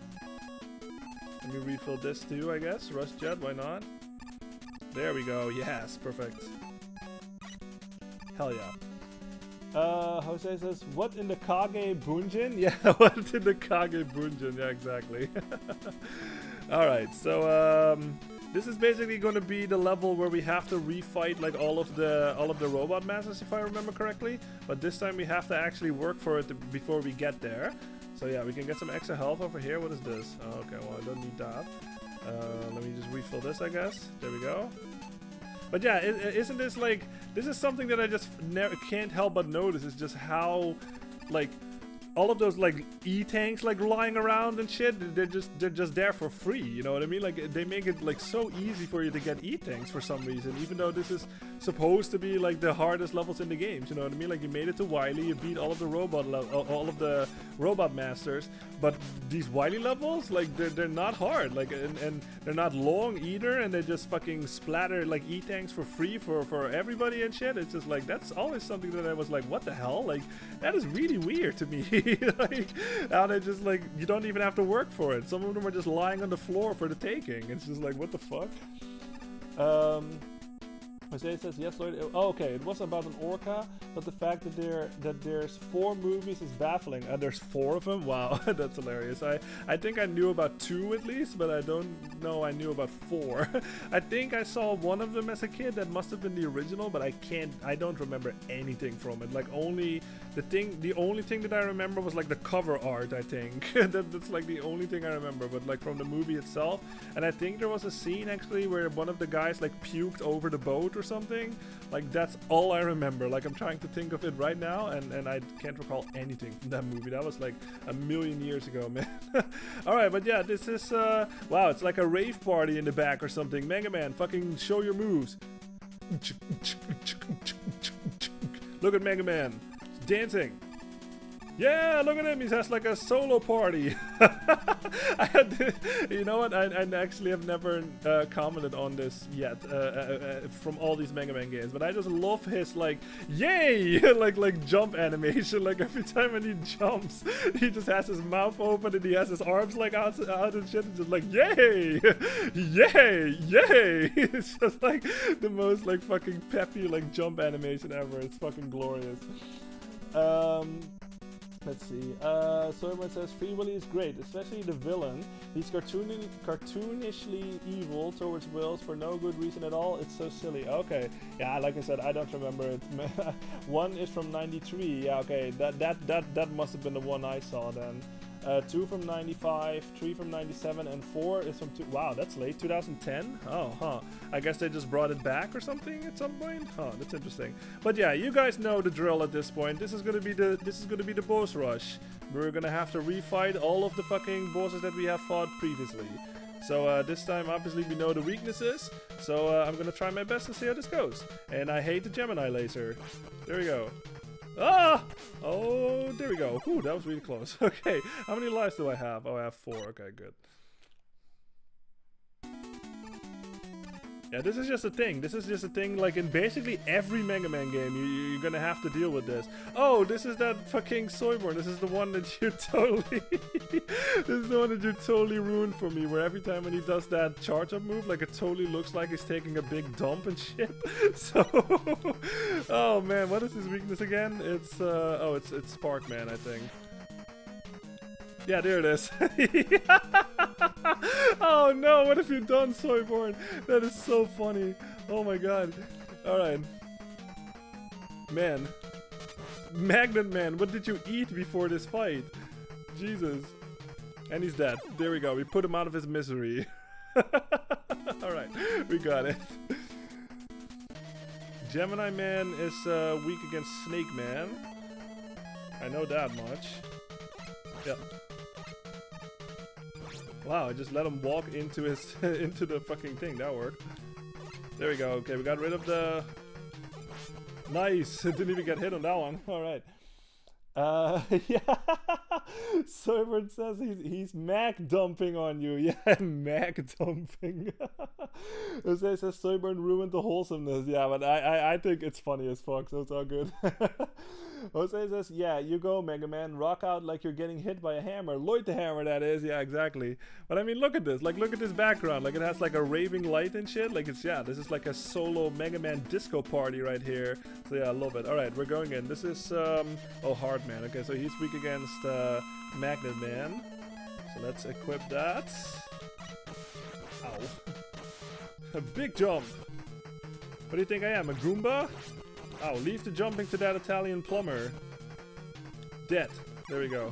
Let me refill this too, I guess. Rust Jet, why not? There we go. Yes, perfect. Hell yeah. Jose says, what in the Kage Bunjin? Yeah, what in the Kage Bunjin? Yeah, exactly. Alright, so this is basically going to be the level where we have to refight like all of the robot masters, if I remember correctly. But this time we have to actually work for it before we get there. So yeah, we can get some extra health over here. What is this? Oh, okay, well, I don't need that. Let me just refill this, I guess. There we go. But yeah, isn't this like... This is something that I just can't help but notice. Is just how, like... all of those like E-tanks like lying around and shit, they're just there for free, you know what I mean? Like, they make it like so easy for you to get E-tanks for some reason, even though this is supposed to be like the hardest levels in the games, you know what I mean? Like, you made it to Wily, you beat all of the robot masters, but these Wily levels, like, they're not hard, like, and they're not long either, and they just fucking splatter like E-tanks for free for everybody and shit. It's just like, that's always something that I was like, what the hell? Like, that is really weird to me. Like, how they just like, you don't even have to work for it. Some of them are just lying on the floor for the taking. It's just like, what the fuck? Jose says, yes, Lord. Oh, okay, it wasn't about an orca, but the fact that there's 4 movies is baffling. And there's 4 of them? Wow, that's hilarious. I think I knew about 2 at least, but I don't know I knew about 4. I think I saw one of them as a kid. That must have been the original, but I don't remember anything from it. Like, the only thing that I remember was like the cover art, I think. That's like the only thing I remember, but like from the movie itself. And I think there was a scene actually where one of the guys like puked over the boat or something. Like, that's all I remember. Like, I'm trying to think of it right now, and I can't recall anything from that movie. That was like a million years ago, man. Alright, but yeah, this is, wow, it's like a rave party in the back or something. Mega Man, fucking show your moves. Look at Mega Man. He's dancing. Yeah, look at him. He has like a solo party. You know what? I actually have never commented on this yet from all these Mega Man games, but I just love his like, yay, like jump animation. Like every time when he jumps, he just has his mouth open and he has his arms like out and shit. And just like, yay, yay, yay. It's just like the most like fucking peppy like jump animation ever. It's fucking glorious. Let's see. Soyboy says Free Willy is great, especially the villain. He's cartoonishly evil towards Wills for no good reason at all. It's so silly. Okay, yeah, like I said, I don't remember it. One is from '93. Yeah, okay, that must have been the one I saw then. 2 from 95, 3 from 97, and 4 is from wow, that's late. 2010. Oh, huh. I guess they just brought it back or something at some point. Huh, that's interesting. But yeah, you guys know the drill at this point. This is gonna be the boss rush. We're gonna have to refight all of the fucking bosses that we have fought previously. So this time, obviously, we know the weaknesses. So I'm gonna try my best to see how this goes. And I hate the Gemini laser. There we go. Ah! Oh, there we go. Ooh, that was really close. Okay, how many lives do I have? Oh, I have 4. Okay, good. Yeah, this is just a thing. This is just a thing, like, in basically every Mega Man game, you're gonna have to deal with this. Oh, this is that fucking Soyborn. This is the one that you totally... this is the one that you totally ruined for me, where every time when he does that charge-up move, like, it totally looks like he's taking a big dump and shit. So... oh, man, what is his weakness again? It's, oh, it's Sparkman, I think. Yeah, there it is. Oh no, what have you done, Soyborn? That is so funny. Oh my god. Alright. Man. Magnet Man, what did you eat before this fight? Jesus. And he's dead. There we go. We put him out of his misery. Alright, we got it. Gemini Man is weak against Snake Man. I know that much. Yep. Wow, I just let him walk into his into the fucking thing. That worked. There we go. Okay, we got rid of the... Nice! Didn't even get hit on that one. Alright. Yeah. Soyborn says he's Mac dumping on you. Yeah, Mac dumping. Jose says Soyborn ruined the wholesomeness. Yeah, but I think it's funny as fuck, so it's all good. Jose says, yeah, you go, Mega Man. Rock out like you're getting hit by a hammer. Lloyd the Hammer, that is. Yeah, exactly. But I mean, look at this. Like, look at this background. Like, it has like a raving light and shit. Like, it's, yeah, this is like a solo Mega Man disco party right here. So yeah, I love it. Alright, we're going in. This is, oh, Hard Man. Okay, so he's weak against Magnet Man. So let's equip that. Ow. A big jump. What do you think I am, a Goomba? Oh, leave the jumping to that Italian plumber. Dead. There we go.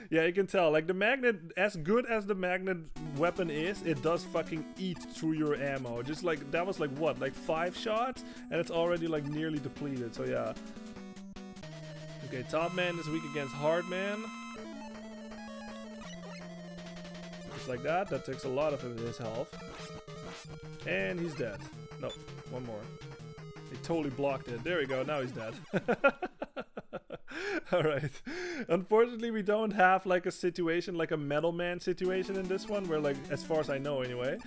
Yeah, you can tell. Like, the magnet, as good as the magnet weapon is, it does fucking eat through your ammo. Just like, that was like what? Like 5 shots? And it's already like nearly depleted, so yeah. Okay, Top Man is weak against Hard Man. Just like that. That takes a lot of his health. And he's dead. No, one more. He totally blocked it. There we go. Now he's dead. Alright. Unfortunately, we don't have like a situation, like a Metal Man situation in this one, where like, as far as I know anyway,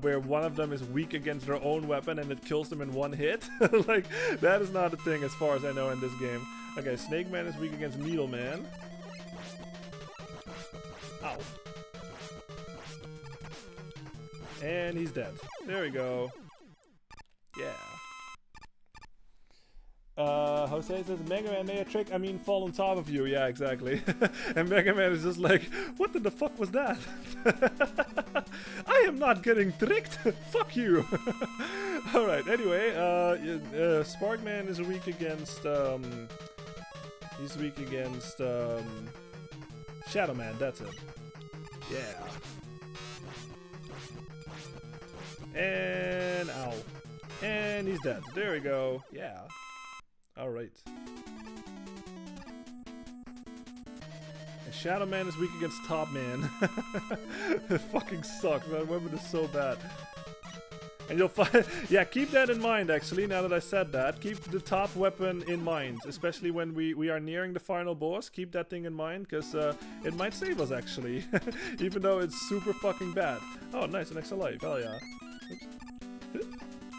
where one of them is weak against their own weapon and it kills them in one hit. Like, that is not a thing as far as I know in this game. Okay, Snake Man is weak against Needle Man. Ow. And he's dead. There we go. Yeah. Jose says, Mega Man made a trick, I mean fall on top of you. Yeah, exactly. And Mega Man is just like, what the fuck was that? I am not getting tricked. Fuck you. Alright, anyway, Sparkman is weak against, he's weak against, Shadow Man, that's it. Yeah. And, ow. And he's dead. There we go. Yeah. Alright. Shadow Man is weak against Top Man. It fucking sucks. That weapon is so bad. And you'll find, yeah, keep that in mind actually, now that I said that. Keep the top weapon in mind, especially when we are nearing the final boss. Keep that thing in mind, because it might save us actually. Even though it's super fucking bad. Oh, nice, an extra life, hell yeah.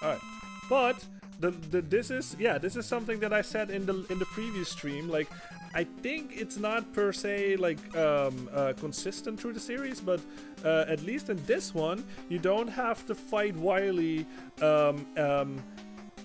Alright, but this is something that I said in the previous stream. Like, I think it's not per se like consistent through the series, but at least in this one, you don't have to fight Wily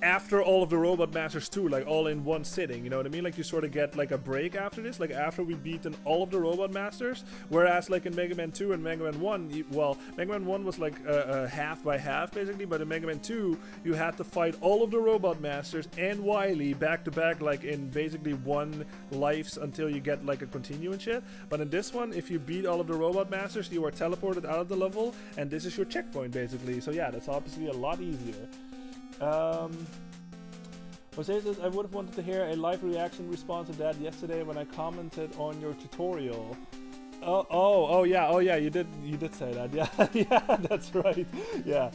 after all of the Robot Masters too, like all in one sitting, you know what I mean? Like you sort of get like a break after this, like after we've beaten all of the Robot Masters, whereas like in Mega Man 2 and Mega Man 1, well, Mega Man 1 was like half by half basically, but in Mega Man 2, you had to fight all of the Robot Masters and Wily back to back, like in basically one lives until you get like a continue and shit. But in this one, if you beat all of the Robot Masters, you are teleported out of the level, and this is your checkpoint basically. So yeah, that's obviously a lot easier. Jose says, I would have wanted to hear a live reaction response to that yesterday when I commented on your tutorial. Oh yeah, you did say that. Yeah, yeah, that's right. Yeah.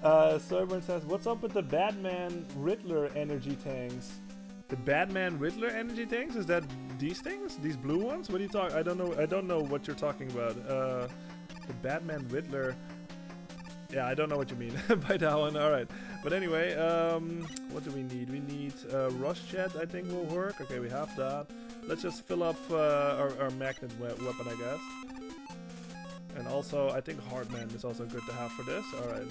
Soyburn says, what's up with the Batman Riddler energy tanks? The Batman Riddler energy tanks? Is that these things? These blue ones? What are you talking? I don't know what you're talking about. The Batman Riddler. Yeah, I don't know what you mean by that one. Alright. But anyway, what do we need? We need Rush Jet, I think will work. Okay, we have that. Let's just fill up our magnet weapon, I guess. And also, I think Heartman is also good to have for this. Alright.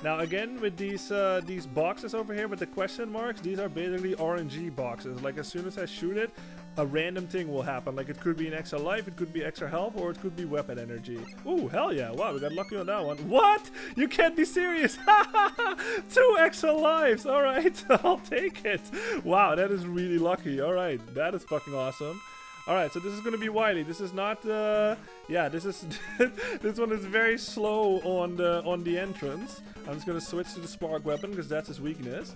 Now again, with these boxes over here with the question marks, these are basically RNG boxes. Like as soon as I shoot it, a random thing will happen. Like it could be an extra life, it could be extra health, or it could be weapon energy. Ooh, hell yeah. Wow, we got lucky on that one. What? You can't be serious. 2 extra lives. Alright, I'll take it. Wow, that is really lucky. Alright, that is fucking awesome. Alright, so this is gonna be Wily. This is not yeah, this is this one is very slow on the entrance. I'm just gonna switch to the spark weapon because that's his weakness.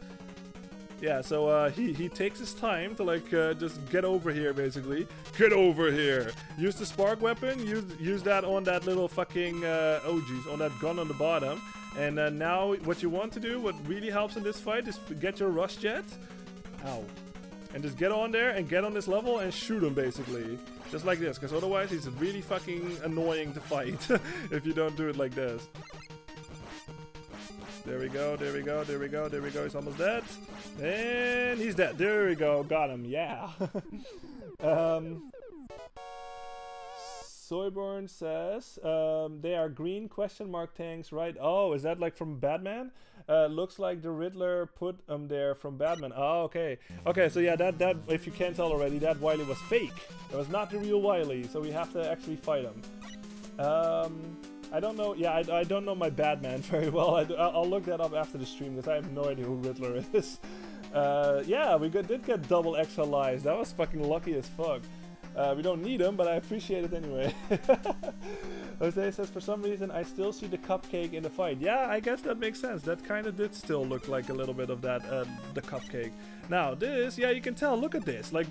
Yeah, so he takes his time to like just get over here basically. Get over here. Use the spark weapon. Use that on that little fucking oh geez, on that gun on the bottom. And now what you want to do, what really helps in this fight, is get your Rush Jet. Ow. And just get on there and get on this level and shoot him basically. Just like this, because otherwise he's really fucking annoying to fight if you don't do it like this. There we go, there we go, there we go, there we go. He's almost dead. And he's dead. There we go, got him, yeah. Soyborn says, they are green question mark tanks, right? Oh, is that like from Batman? Looks like the Riddler put them there from Batman. Oh, okay. Okay, so yeah, that if you can't tell already, that Wily was fake. It was not the real Wily, so we have to actually fight him. I don't know. Yeah, I don't know my Batman very well. I'll look that up after the stream because I have no idea who Riddler is. Yeah, we did get double extra lives. That was fucking lucky as fuck. We don't need them, but I appreciate it anyway. Jose says, for some reason, I still see the cupcake in the fight. Yeah, I guess that makes sense. That kind of did still look like a little bit of that, the cupcake. Now, this, yeah, you can tell, look at this. Like,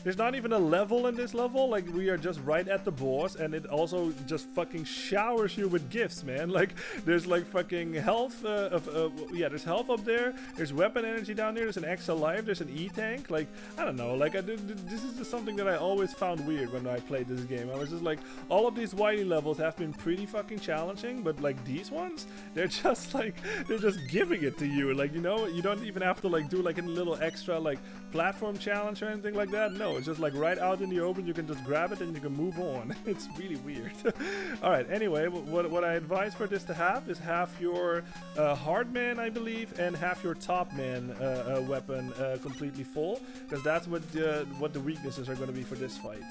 there's not even a level in this level. Like, we are just right at the boss, and it also just fucking showers you with gifts, man. Like, there's like fucking health, yeah, there's health up there. There's weapon energy down there. There's an extra life. There's an E-tank. Like, I don't know. Like, this is just something that I always found weird when I played this game. I was just like, all of these Wily levels have been pretty fucking challenging, but like these ones, they're just like, they're just giving it to you. Like, you know, you don't even have to like do like a little extra like platform challenge or anything like that. No, it's just like right out in the open. You can just grab it and you can move on. It's really weird. All right, anyway, what I advise for this to have is half your Hardman, I believe, and half your Topman weapon completely full, because that's what the weaknesses are going to be for this fight.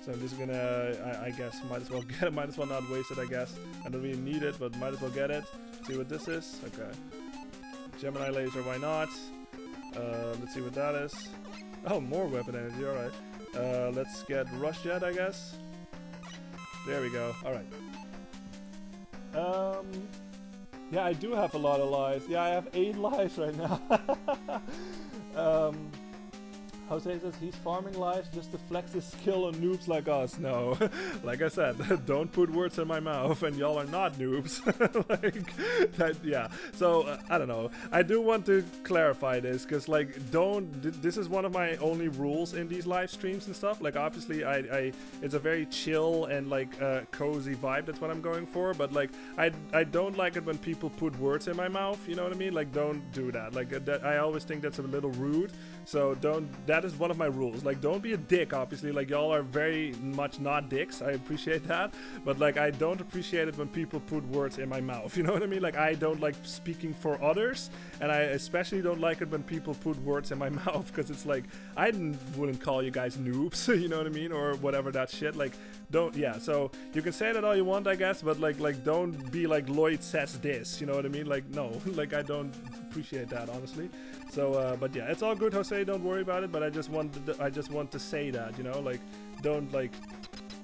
So I'm just gonna, I guess, might as well get it, might as well not waste it, I guess. I don't really need it, but might as well get it. See what this is. Okay. Gemini laser, why not? Let's see what that is. Oh, more weapon energy, alright. Let's get Rush Jet, I guess. There we go, alright. Yeah, I do have a lot of lives. Yeah, I have 8 lives right now. um, Jose says he's farming lives just to flex his skill on noobs like us. No, like I said, don't put words in my mouth, and y'all are not noobs. Like that, yeah. So I don't know. I do want to clarify this because like this is one of my only rules in these live streams and stuff. Like obviously, it's a very chill and like cozy vibe. That's what I'm going for. But like I don't like it when people put words in my mouth. You know what I mean? Like don't do that. Like that, I always think that's a little rude. So that is one of my rules. Like don't be a dick, obviously. Like y'all are very much not dicks. I appreciate that. But like I don't appreciate it when people put words in my mouth. You know what I mean? Like I don't like speaking for others. And I especially don't like it when people put words in my mouth. Because it's like, wouldn't call you guys noobs. You know what I mean? Or whatever that shit. Like don't, yeah. So you can say that all you want, I guess. But like don't be like Lloyd says this. You know what I mean? Like no. Like I don't appreciate that, honestly. So, but yeah, it's all good, Jose. Don't worry about it. But I just want to say that, you know, like, don't like.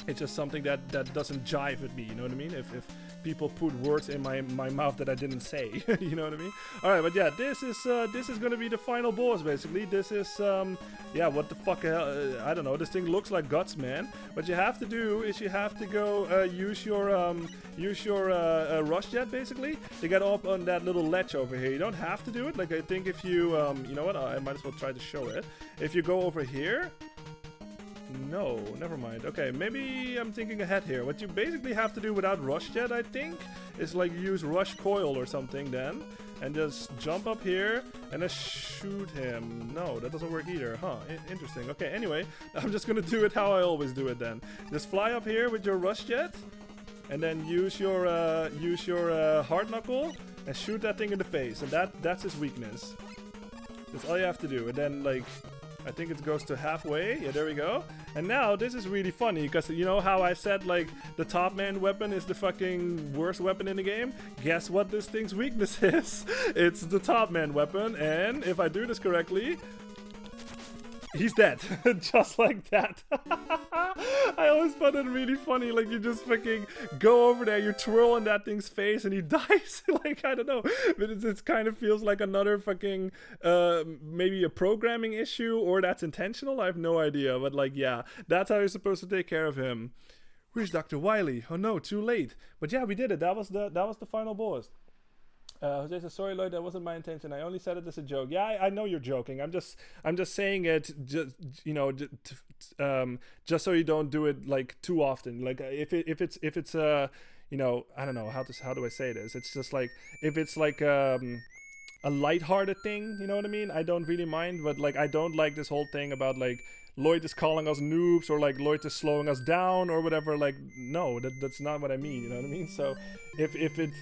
It's just something that doesn't jive with me. You know what I mean? If people put words in my mouth that I didn't say, you know what I mean? All right, but yeah, this is gonna be the final boss basically. This is yeah, what the fuck? I don't know. This thing looks like guts, man. What you have to do is you have to go use your rush jet basically to get up on that little ledge over here. You don't have to do it. Like I think if you you know what? I might as well try to show it. If you go over here. No, never mind. Okay, maybe I'm thinking ahead here. What you basically have to do without rush jet, I think, is like use rush coil or something then. And just jump up here and just shoot him. No, that doesn't work either. Huh, interesting. Okay, anyway, I'm just gonna do it how I always do it then. Just fly up here with your rush jet. And then use your hard knuckle and shoot that thing in the face. And that's his weakness. That's all you have to do. And then, like... I think it goes to halfway. Yeah, there we go. And now this is really funny because you know how I said like the top man weapon is the fucking worst weapon in the game? Guess what this thing's weakness is? It's the top man weapon, and if I do this correctly, he's dead. Just like that. I always found it really funny. Like you just fucking go over there, you twirl on that thing's face and he dies. Like I don't know. But it kind of feels like another fucking maybe a programming issue or that's intentional. I have no idea. But like yeah, that's how you're supposed to take care of him. Where's Dr. Wily? Oh no, too late. But yeah, we did it. That was the final boss. Jose says, sorry Lloyd, that wasn't my intention. I only said it as a joke. Yeah, I know you're joking. I'm just saying it just, you know, just so you don't do it like too often. Like if it's you know, I don't know how do I say this? It's just like if it's like a lighthearted thing, you know what I mean? I don't really mind, but like I don't like this whole thing about like Lloyd is calling us noobs or like Lloyd is slowing us down or whatever. Like no, that's not what I mean. You know what I mean? So if it's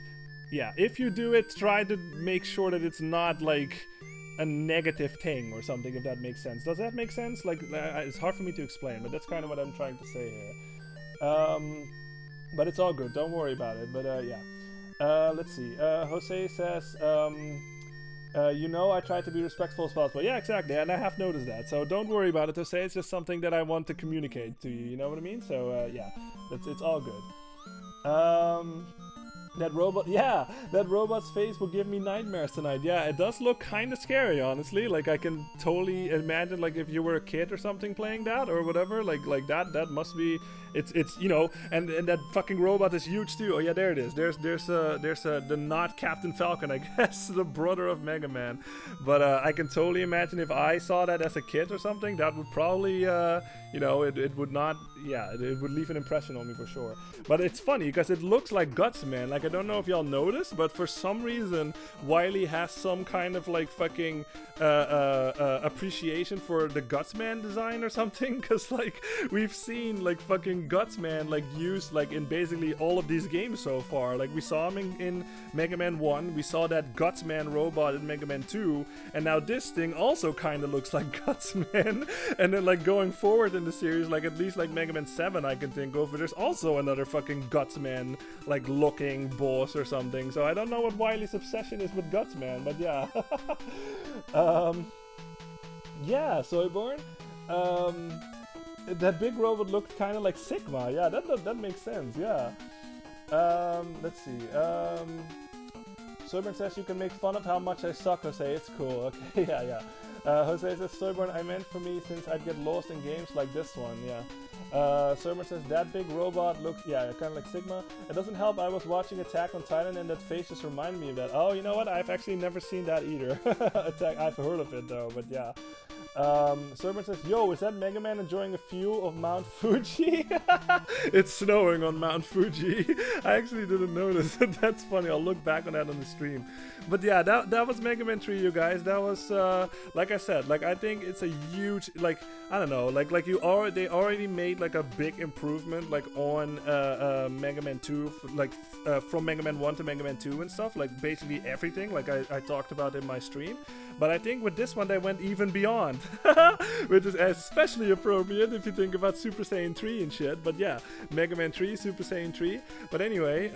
yeah, if you do it, try to make sure that it's not like a negative thing or something, if that makes sense. Does that make sense? Like, it's hard for me to explain, but that's kind of what I'm trying to say here. But it's all good. Don't worry about it. But yeah. Let's see. Jose says, you know, I try to be respectful as possible. Yeah, exactly. And I have noticed that. So don't worry about it, Jose. It's just something that I want to communicate to you. You know what I mean? So yeah, it's all good. That robot, yeah, that robot's face will give me nightmares tonight. Yeah, it does look kind of scary, honestly. Like, I can totally imagine, like, if you were a kid or something playing that or whatever, like that must be, it's you know, and that fucking robot is huge too. Oh yeah, there it is. There's the not Captain Falcon, I guess, the brother of Mega Man. But I can totally imagine if I saw that as a kid or something, that would probably, you know, it would not, yeah, it would leave an impression on me for sure. But it's funny because it looks like Guts Man. Like, I don't know if y'all noticed, but for some reason Wily has some kind of like fucking appreciation for the Gutsman design or something, because like we've seen like fucking Gutsman like used like in basically all of these games so far. Like we saw him in Mega Man 1, we saw that Gutsman robot in Mega Man 2, and now this thing also kind of looks like Gutsman. And then like going forward in the series, like at least like Mega Man 7 I can think of, there's also another fucking Gutsman like looking boss or something. So I don't know what Wily's obsession is with Gutsman, but yeah. Yeah, Soyborn. That big robot looked kind of like Sigma. Yeah, that makes sense. Yeah. Let's see. Soyborn says you can make fun of how much I suck, Jose. It's cool. Okay, yeah. Jose says, Soyborn, I meant for me since I'd get lost in games like this one, yeah. Soyborn says, that big robot looks, yeah, kind of like Sigma. It doesn't help, I was watching Attack on Titan and that face just reminded me of that. Oh, you know what? I've actually never seen that either. I've heard of it though, but yeah. Soyborn says, yo, is that Mega Man enjoying a view of Mount Fuji? It's snowing on Mount Fuji. I actually didn't notice. That's funny. I'll look back on that on the stream. But yeah, that was Mega Man 3, you guys. That was, like I said, like, I think it's a huge, like, I don't know, like they already made, like, a big improvement, like, on, Mega Man 2, like, from Mega Man 1 to Mega Man 2 and stuff, like, basically everything, like I talked about in my stream. But I think with this one, they went even beyond, which is especially appropriate if you think about Super Saiyan 3 and shit. But yeah, Mega Man 3, Super Saiyan 3. But anyway,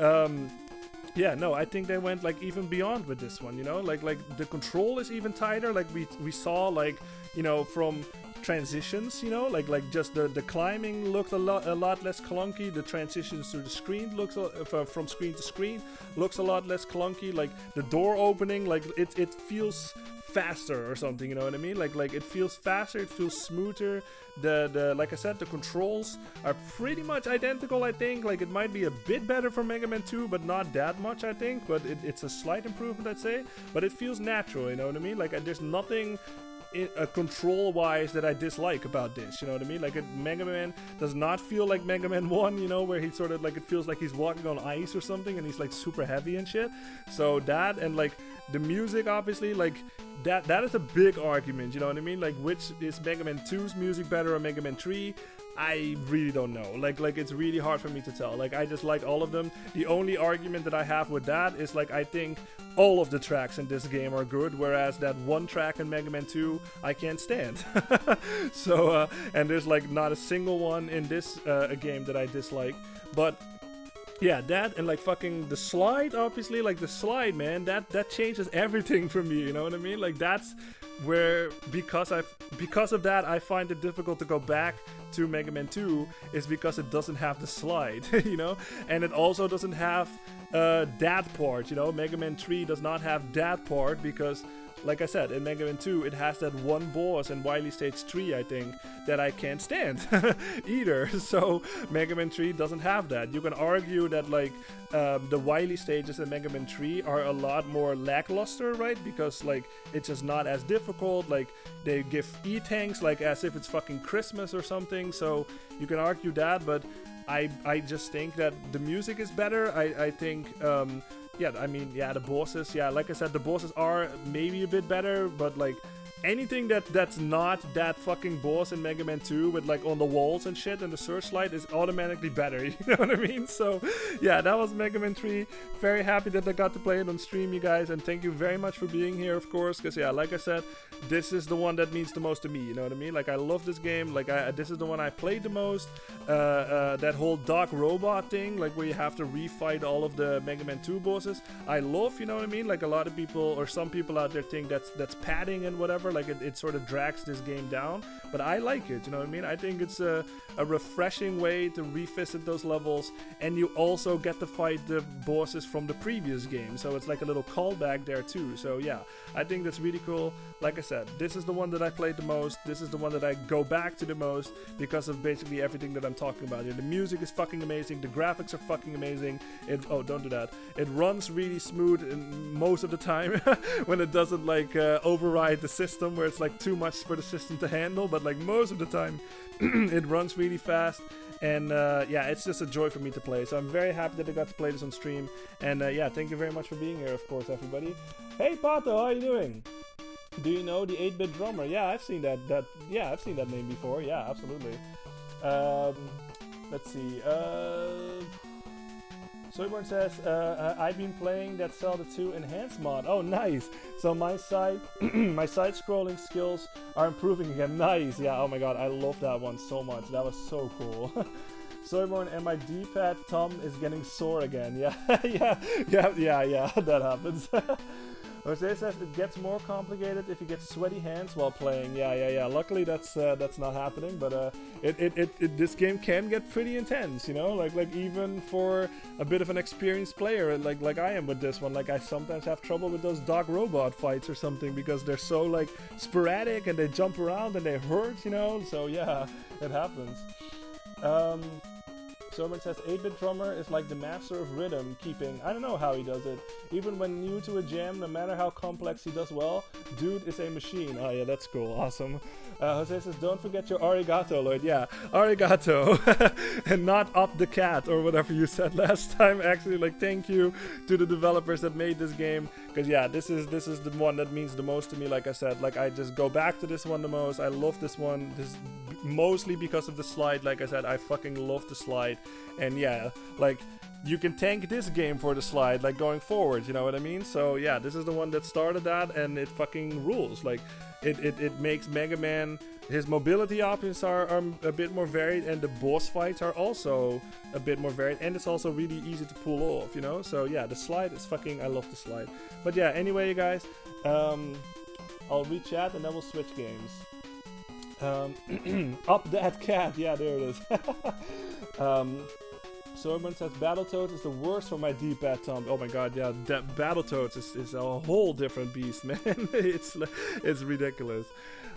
yeah, no, I think they went like even beyond with this one, you know, like the control is even tighter. Like we saw, like, you know, from transitions, you know, like just the climbing looked a lot less clunky. The transitions to the screen looks from screen to screen looks a lot less clunky. Like the door opening, like it feels faster or something, you know what I mean? Like it feels faster, it feels smoother. The like I said, the controls are pretty much identical, I think. Like it might be a bit better for Mega Man 2, but not that much, I think. But it's a slight improvement, I'd say. But it feels natural, you know what I mean? Like there's nothing control-wise that I dislike about this, you know what I mean? Like Mega Man does not feel like Mega Man 1, you know, where he sort of like, it feels like he's walking on ice or something and he's like super heavy and shit. So that, and like the music, obviously, like that is a big argument, you know what I mean? Like, which is Mega Man 2's music better or Mega Man 3? I really don't know. Like it's really hard for me to tell. Like I just like all of them. The only argument that I have with that is like I think all of the tracks in this game are good, whereas that one track in Mega Man 2 I can't stand. So and there's like not a single one in this game that I dislike. But yeah, that and like fucking the slide, obviously, like the slide, man, that changes everything for me, you know what I mean? Like that's where, because of that, I find it difficult to go back to Mega Man 2, is because it doesn't have the slide, you know? And it also doesn't have that part, you know? Mega Man 3 does not have that part because, like I said, in Mega Man 2, it has that one boss in Wily Stage 3, I think, that I can't stand either. So Mega Man 3 doesn't have that. You can argue that, like, the Wily stages in Mega Man 3 are a lot more lackluster, right? Because, like, it's just not as difficult. Like, they give E-tanks, like, as if it's fucking Christmas or something. So you can argue that, but I just think that the music is better. I think... yeah, I mean, yeah, the bosses, yeah, like I said, the bosses are maybe a bit better, but like anything that's not that fucking boss in Mega Man 2 with like on the walls and shit and the searchlight is automatically better, you know what I mean? So yeah, that was Mega Man 3. Very happy that I got to play it on stream, you guys, and thank you very much for being here, of course, because yeah, like I said, this is the one that means the most to me, you know what I mean? Like I love this game, like this is the one I played the most. That whole Doc Robot thing, like where you have to refight all of the Mega Man 2 bosses, I love, you know what I mean? Like a lot of people, or some people out there think that's padding and whatever, like it sort of drags this game down, but I like it, you know what I mean? I think it's a refreshing way to revisit those levels, and you also get to fight the bosses from the previous game, so it's like a little callback there too. So yeah, I think that's really cool. Like I said, this is the one that I played the most, this is the one that I go back to the most, because of basically everything that I'm talking about here. The music is fucking amazing, the graphics are fucking amazing, oh, don't do that. It runs really smooth most of the time, when it doesn't like override the system, where it's like too much for the system to handle, but like most of the time it runs really fast. And yeah, it's just a joy for me to play. So I'm very happy that I got to play this on stream. And yeah, thank you very much for being here, of course, everybody. Hey Pato, how are you doing? Do you know the 8-bit drummer? Yeah, I've seen that yeah, I've seen that name before. Yeah, absolutely. Let's see. Soyborn says, I've been playing that Zelda 2 Enhanced mod. Oh, nice. So my side scrolling skills are improving again. Nice. Yeah, oh my god, I love that one so much. That was so cool. Soyborn, and my D-pad thumb is getting sore again. Yeah, yeah, that happens. Jose says it gets more complicated if you get sweaty hands while playing. Yeah. Luckily, that's not happening. But this game can get pretty intense. You know, like even for a bit of an experienced player, like I am with this one. Like I sometimes have trouble with those dog robot fights or something because they're so like sporadic and they jump around and they hurt. You know, so yeah, it happens. Soberman says 8-bit drummer is like the master of rhythm keeping. I don't know how he does it. Even when new to a jam, no matter how complex he does well, dude is a machine. Oh yeah, that's cool. Awesome. Jose says, don't forget your arigato, Lloyd. Yeah, arigato. And not up the cat or whatever you said last time. Actually, like, thank you to the developers that made this game. Because yeah, this is the one that means the most to me. Like I said, like I just go back to this one the most. I love this one. This mostly because of the slide. Like I said, I fucking love the slide. And yeah, like you can thank this game for the slide, like going forward, you know what I mean? So yeah, this is the one that started that, and it fucking rules. Like it makes Mega Man, his mobility options are a bit more varied, and the boss fights are also a bit more varied, and it's also really easy to pull off, you know? So yeah, the slide is fucking, I love the slide. But yeah, anyway, you guys, I'll re-chat and then we'll switch games. Up that cat, yeah, there it is. Soberman says Battletoads is the worst for my D-pad, Tom. Oh my god, yeah, Battletoads is a whole different beast, man. it's ridiculous.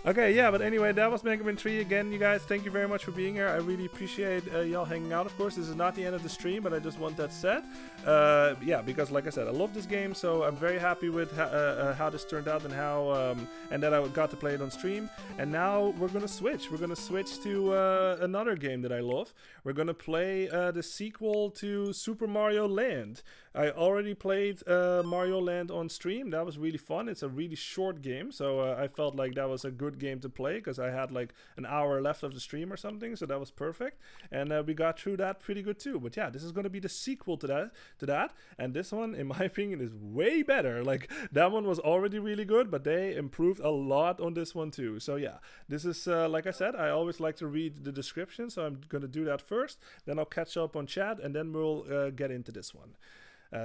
Okay, yeah, but anyway, that was Mega Man 3 again, you guys. Thank you very much for being here. I really appreciate y'all hanging out. Of course, this is not the end of the stream, but I just want that said. Yeah, because like I said, I love this game, so I'm very happy with how this turned out and how and that I got to play it on stream. And now we're gonna switch. We're gonna switch to another game that I love. We're gonna play the sequel to Super Mario Land. I already played Mario Land on stream. That was really fun. It's a really short game, so I felt like that was a good game to play because I had like an hour left of the stream or something, so that was perfect. And we got through that pretty good too. But yeah, this is going to be the sequel to that, and this one, in my opinion, is way better. Like that one was already really good, but they improved a lot on this one too. So yeah, this is like I said, I always like to read the description, so I'm going to do that first. Then I'll catch up on chat, and then we'll get into this one.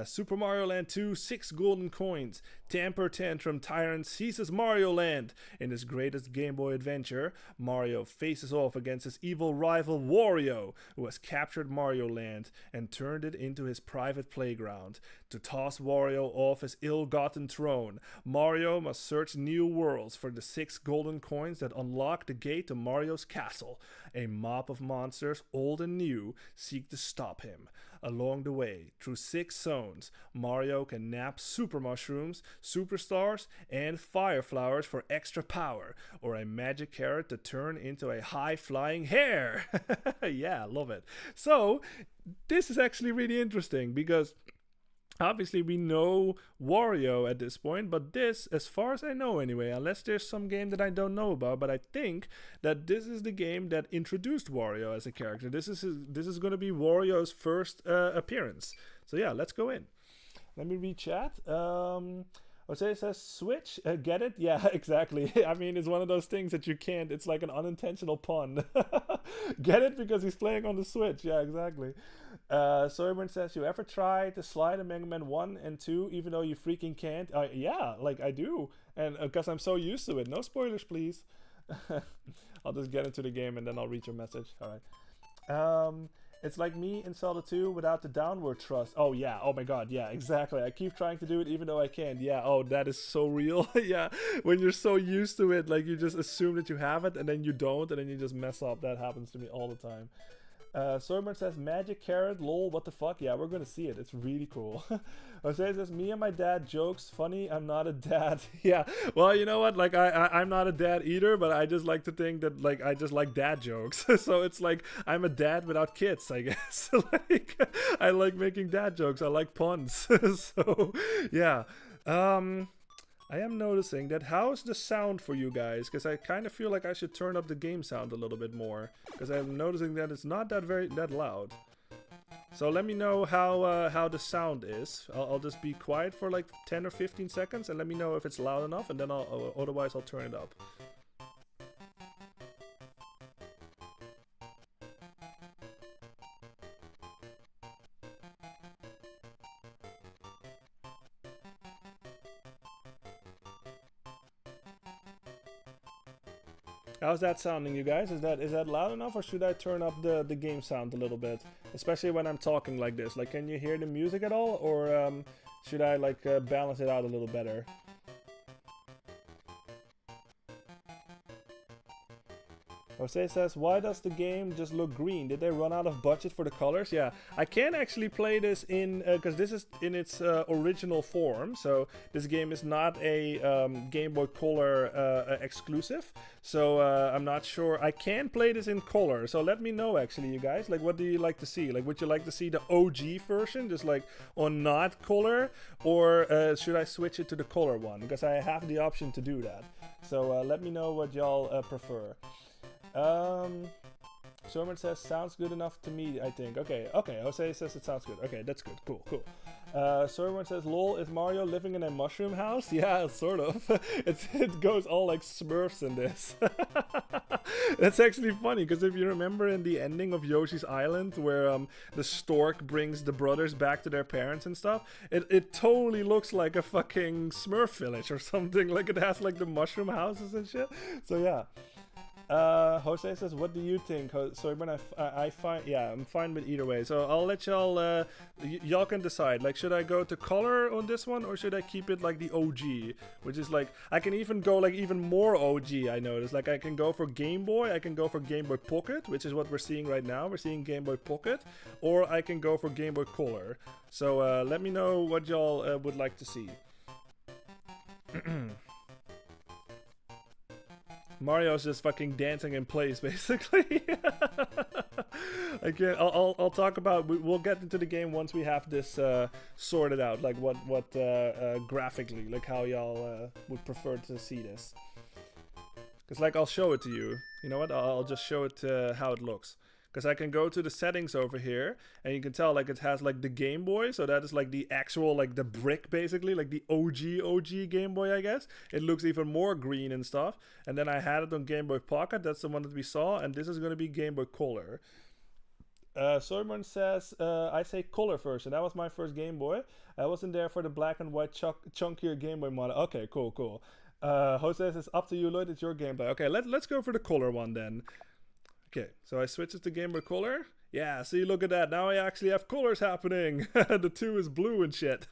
Super Mario Land 2, 6 golden coins. Temper Tantrum Tyrant seizes Mario Land. In his greatest Game Boy adventure, Mario faces off against his evil rival Wario, who has captured Mario Land and turned it into his private playground. To toss Wario off his ill-gotten throne, Mario must search new worlds for the 6 golden coins that unlock the gate to Mario's castle. A mob of monsters, old and new, seek to stop him. Along the way, through 6 zones, Mario can nap super mushrooms, superstars, and fire flowers for extra power, or a magic carrot to turn into a high-flying hare. Yeah, love it. So, this is actually really interesting because obviously we know Wario at this point, but this, as far as I know anyway, unless there's some game that I don't know about, but I think that this is the game that introduced Wario as a character. This is going to be Wario's first appearance. So yeah, let's go in. Let me read chat. Jose says, switch, get it? Yeah, exactly. I mean, it's one of those things that you can't, it's like an unintentional pun. Get it? Because he's playing on the Switch. Yeah, exactly. Soyburn says, you ever try to slide in Mega Man 1 and 2 even though you freaking can't? Yeah, like I do. And because I'm so used to it. No spoilers, please. I'll just get into the game and then I'll read your message. All right. It's like me in Zelda 2 without the downward thrust. Oh yeah, oh my god, yeah, exactly. I keep trying to do it even though I can't. Yeah, oh, that is so real. Yeah, when you're so used to it, like you just assume that you have it and then you don't and then you just mess up. That happens to me all the time. Soyburn says, magic carrot, lol, what the fuck? Yeah, we're gonna see it. It's really cool. Jose says, me and my dad jokes, funny, I'm not a dad. Yeah, well, you know what? Like, I'm not a dad either, but I just like to think that, like, I just like dad jokes. So it's like, I'm a dad without kids, I guess. Like, I like making dad jokes. I like puns. So, yeah. I am noticing that how's the sound for you guys, because I kind of feel like I should turn up the game sound a little bit more, because I'm noticing that it's not that loud. So let me know how the sound is. I'll just be quiet for like 10 or 15 seconds and let me know if it's loud enough, and then otherwise I'll turn it up. How's that sounding, you guys? Is that loud enough, or should I turn up the game sound a little bit? Especially when I'm talking like this. Like, can you hear the music at all, or should I like balance it out a little better? Jose says, why does the game just look green? Did they run out of budget for the colors? Yeah, I can actually play this in, because this is in its original form, so this game is not a Game Boy Color exclusive, so I'm not sure. I can play this in color, so let me know actually, you guys, like what do you like to see? Like, would you like to see the OG version, just like on not color, or should I switch it to the color one? Because I have the option to do that, so let me know what y'all prefer. Sorman says, sounds good enough to me, I think. Okay, Jose says it sounds good. Okay, that's good. Cool. Sorman says, lol, is Mario living in a mushroom house? Yeah, sort of. It goes all like Smurfs in this. That's actually funny, because if you remember in the ending of Yoshi's Island, where the stork brings the brothers back to their parents and stuff, it totally looks like a fucking Smurf village or something. Like, it has like the mushroom houses and shit. So yeah. Jose says, what do you think? So when I find, yeah, I'm fine with either way. So I'll let y'all, y'all can decide. Like, should I go to color on this one, or should I keep it like the OG? Which is like, I can even go like even more OG, I noticed. Like, I can go for Game Boy, I can go for Game Boy Pocket, which is what we're seeing right now. We're seeing Game Boy Pocket, or I can go for Game Boy Color. So let me know what y'all would like to see. Mario's just fucking dancing in place, basically. Again, I'll talk about. We'll get into the game once we have this sorted out, like what graphically, like how y'all would prefer to see this. Because like I'll show it to you. You know what? I'll just show it how it looks. Because I can go to the settings over here, and you can tell like it has like the Game Boy, so that is like the actual, like the brick basically, like the OG Game Boy, I guess. It looks even more green and stuff. And then I had it on Game Boy Pocket, that's the one that we saw, and this is going to be Game Boy Color. Soyman says, I say color version. That was my first Game Boy. I wasn't there for the black and white chunkier Game Boy model. Okay, cool. Jose says, up to you, Lloyd, it's your Game Boy. Okay, let's go for the color one then. Okay, so I switch it to Game Boy Color. Yeah, see, look at that. Now I actually have colors happening. The 2 is blue and shit.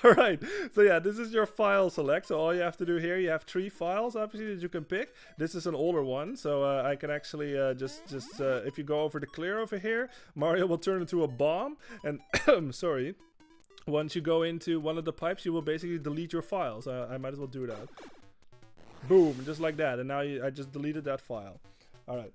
Alright, so yeah, this is your file select. So all you have to do here, you have 3 files, obviously, that you can pick. This is an older one, so I can actually just if you go over the clear over here, Mario will turn into a bomb. And, sorry, once you go into one of the pipes, you will basically delete your files. I might as well do that. Boom, just like that. And now I just deleted that file. Alright.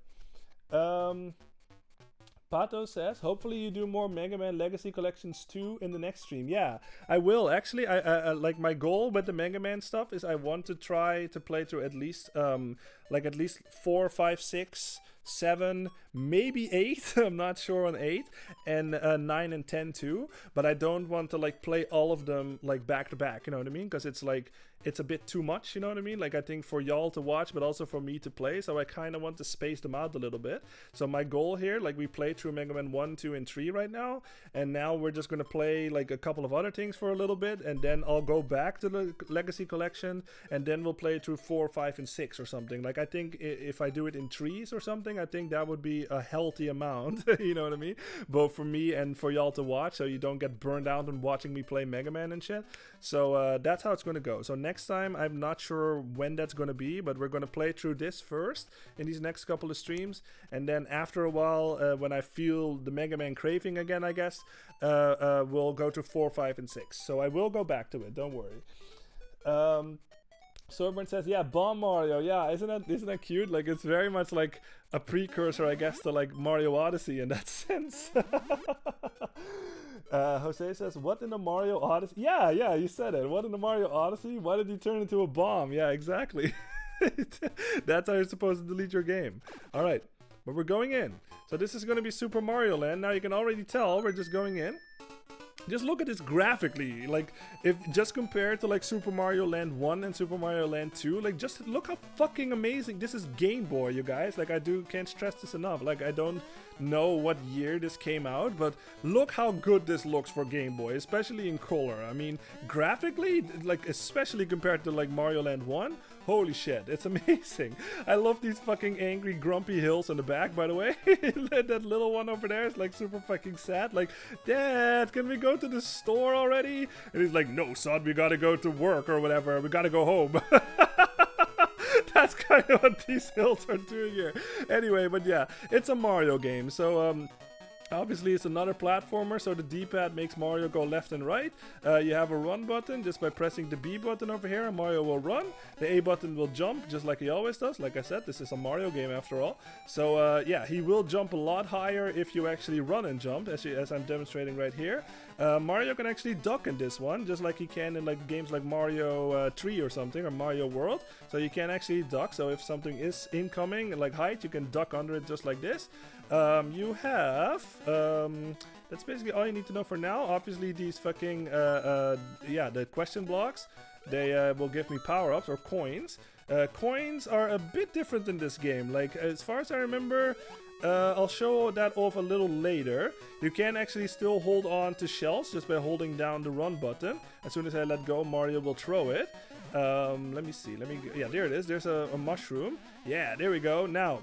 Pato says, hopefully you do more Mega Man Legacy Collections 2 in the next stream. Yeah, I will. Actually, I like my goal with the Mega Man stuff is I want to try to play through at least at least 4, 5, 6, 7, maybe 8. I'm not sure on 8, and 9 and 10 too. But I don't want to like play all of them like back to back. You know what I mean? Because it's like it's a bit too much. You know what I mean? Like I think for y'all to watch, but also for me to play. So I kind of want to space them out a little bit. So my goal here, like we played through Mega Man 1, 2, and 3 right now, and now we're just gonna play like a couple of other things for a little bit, and then I'll go back to the Legacy Collection, and then we'll play through 4, 5, and 6 or something. Like I think if I do it in threes or something, I think that would be a healthy amount. You know what I mean? Both for me and for y'all to watch, so you don't get burned out on watching me play Mega Man and shit. So that's how it's gonna go. So next time, I'm not sure when that's gonna be, but we're gonna play through this first in these next couple of streams, and then after a while, when I feel the Mega Man craving again, I guess, we'll go to 4, 5, and 6. So I will go back to it. Don't worry. Sorborn says, yeah, Bomb Mario. Yeah, isn't that cute? Like, it's very much like a precursor, I guess, to like Mario Odyssey in that sense. Jose says, what in the Mario Odyssey? Yeah, you said it. What in the Mario Odyssey? Why did you turn into a bomb? Yeah, exactly. That's how you're supposed to delete your game. Alright, but we're going in. So this is going to be Super Mario Land. Now you can already tell we're just going in. Just look at this graphically, like, if just compared to like Super Mario Land 1 and Super Mario Land 2, like, just look how fucking amazing. This is Game Boy, you guys. Like, can't stress this enough. Like, I don't know what year this came out, but look how good this looks for Game Boy, especially in color. I mean, graphically, like, especially compared to like Mario Land 1, Holy shit, it's amazing. I love these fucking angry, grumpy hills in the back, by the way. That little one over there is like super fucking sad. Like, Dad, can we go to the store already? And he's like, no, son, we gotta go to work or whatever. We gotta go home. That's kind of what these hills are doing here. Anyway, but yeah, it's a Mario game. So, obviously, it's another platformer, so the D-pad makes Mario go left and right. You have a run button just by pressing the B button over here, and Mario will run. The A button will jump, just like he always does. Like I said, this is a Mario game after all. So, yeah, he will jump a lot higher if you actually run and jump, as I'm demonstrating right here. Mario can actually duck in this one, just like he can in like games like Mario 3 or something, or Mario World. So you can actually duck, so if something is incoming, like height, you can duck under it just like this. You have, that's basically all you need to know for now. Obviously, these fucking, yeah, the question blocks, they will give me power-ups or coins. Coins are a bit different in this game. Like, as far as I remember, I'll show that off a little later. You can actually still hold on to shells just by holding down the run button. As soon as I let go, Mario will throw it. Let me see, yeah, there it is. There's a mushroom. Yeah, there we go. Now,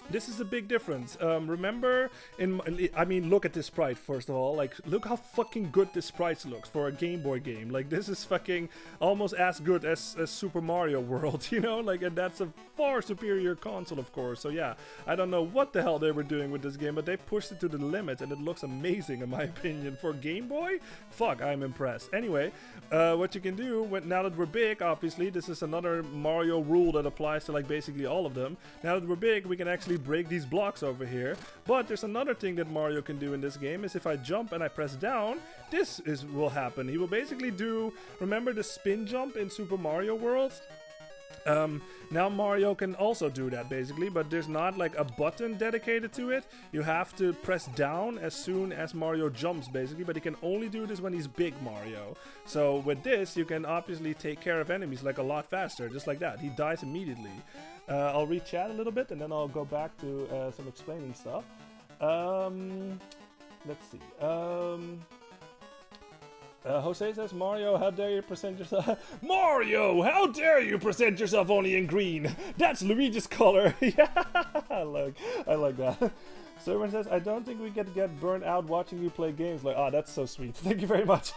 this is a big difference. Remember, I mean, look at this sprite, first of all. Like, look how fucking good this sprite looks for a Game Boy game. Like, this is fucking almost as good as Super Mario World, you know? Like, and that's a far superior console, of course. So, yeah, I don't know what the hell they were doing with this game, but they pushed it to the limit, and it looks amazing, in my opinion. For Game Boy? Fuck, I'm impressed. Anyway, what you can do, now that we're big, obviously, this is another Mario rule that applies to, like, basically all of them. Now that we're big, we can actually break these blocks over here. But there's another thing that Mario can do in this game, is if I jump and I press down, this will happen. He will basically do, remember the spin jump in Super Mario World? Now Mario can also do that basically, but there's not like a button dedicated to it. You have to press down as soon as Mario jumps basically, but he can only do this when he's big Mario. So with this, you can obviously take care of enemies like a lot faster, just like that. He dies immediately. I'll read chat a little bit and then I'll go back to some explaining stuff. Let's see. Jose says, Mario, how dare you present yourself? Mario, how dare you present yourself only in green? That's Luigi's color. Yeah, I like that. Servant says, I don't think we get burnt out watching you play games. Like, oh, that's so sweet. Thank you very much.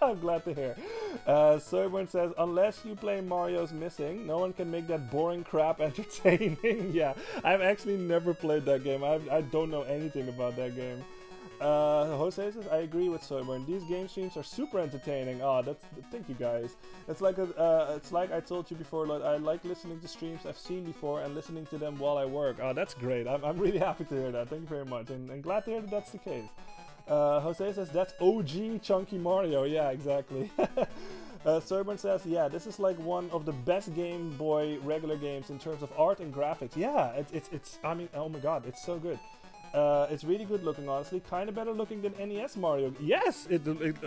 I'm glad to hear. Servant says, unless you play Mario's Missing, no one can make that boring crap entertaining. Yeah, I've actually never played that game. I don't know anything about that game. Jose says, I agree with Soyburn. These game streams are super entertaining. Thank you guys. It's like I told you before, like, I like listening to streams I've seen before and listening to them while I work. Oh, that's great. I'm really happy to hear that. Thank you very much, and glad to hear that that's the case. Jose says, that's OG Chunky Mario. Yeah, exactly. Serban says, yeah, this is like one of the best Game Boy regular games in terms of art and graphics. Yeah, it's I mean, oh my god, it's so good. It's really good looking, honestly. Kind of better looking than NES Mario. Yes!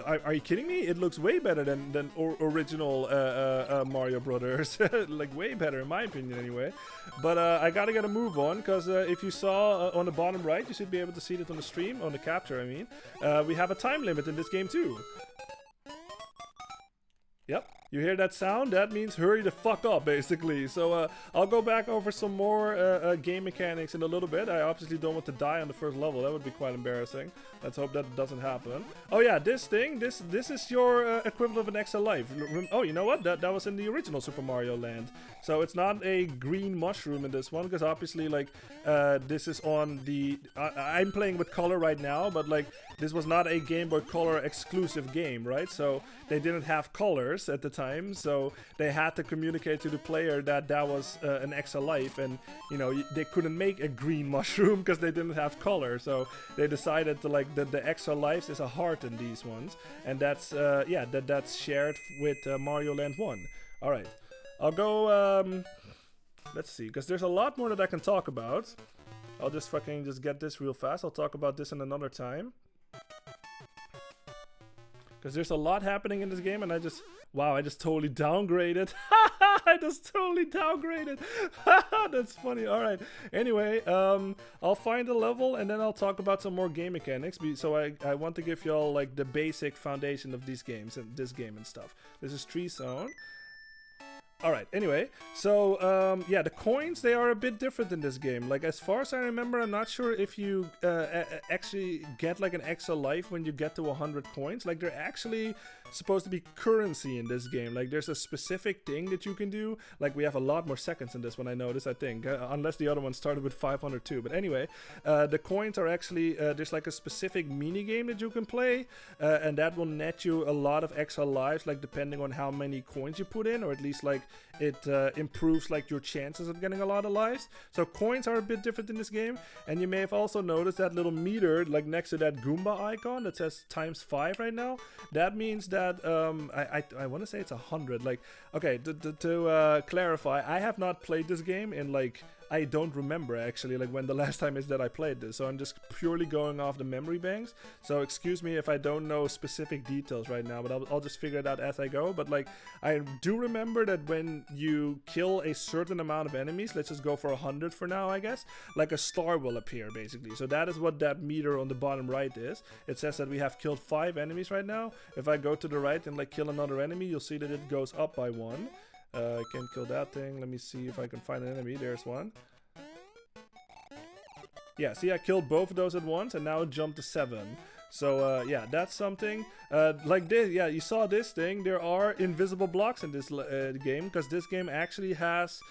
Are you kidding me? It looks way better than original Mario Brothers. Like, way better, in my opinion, anyway. But I gotta get a move on, because if you saw on the bottom right, you should be able to see it on the stream, on the capture, I mean. We have a time limit in this game, too. Yep. You hear that sound? That means hurry the fuck up, basically. So I'll go back over some more game mechanics in a little bit. I obviously don't want to die on the first level. That would be quite embarrassing. Let's hope that doesn't happen. Oh yeah, this thing, this is your equivalent of an extra life. Oh, you know what? That was in the original Super Mario Land. So it's not a green mushroom in this one, because obviously, like, this is on the... I'm playing with color right now, but, like, this was not a Game Boy Color exclusive game, right? So they didn't have colors at the time, so they had to communicate to the player that that was an extra life, and, you know, they couldn't make a green mushroom because they didn't have color. So they decided to, like, the extra lives is a heart in these ones, and that's yeah, that's shared with Mario Land 1. All right, I'll go. Let's see, because there's a lot more that I can talk about. I'll just get this real fast. I'll talk about this in another time. Because there's a lot happening in this game, and I just totally downgraded. I just totally downgraded. That's funny. All right. Anyway, I'll find a level, and then I'll talk about some more game mechanics. So I want to give y'all, like, the basic foundation of these games and this game and stuff. This is Tree Zone. All right. Anyway, so yeah, the coins, they are a bit different in this game. Like, as far as I remember, I'm not sure if you actually get like an extra life when you get to 100 coins. Like, they're actually supposed to be currency in this game. Like, there's a specific thing that you can do. Like, we have a lot more seconds in this one, I noticed, I think, unless the other one started with 502. But anyway, the coins are actually there's like a specific mini game that you can play, and that will net you a lot of extra lives, like depending on how many coins you put in, or at least like it improves like your chances of getting a lot of lives. So coins are a bit different in this game, and you may have also noticed that little meter like next to that Goomba icon that says ×5 right now. That means that I want to say it's 100. Like, okay, to clarify, I have not played this game in like, I don't remember actually like when the last time is that I played this, so I'm just purely going off the memory banks. So excuse me if I don't know specific details right now, but I'll just figure it out as I go. But like, I do remember that when you kill a certain amount of enemies, let's just go for 100 for now, I guess, like a star will appear basically. So that is what that meter on the bottom right is. It says that we have killed 5 enemies right now. If I go to the right and like kill another enemy, you'll see that it goes up by 1. I can't kill that thing. Let me see if I can find an enemy. There's one. Yeah, see, I killed both of those at once, and now it jumped to 7. So, yeah, that's something. Like this, yeah, you saw this thing. There are invisible blocks in this game, because this game actually has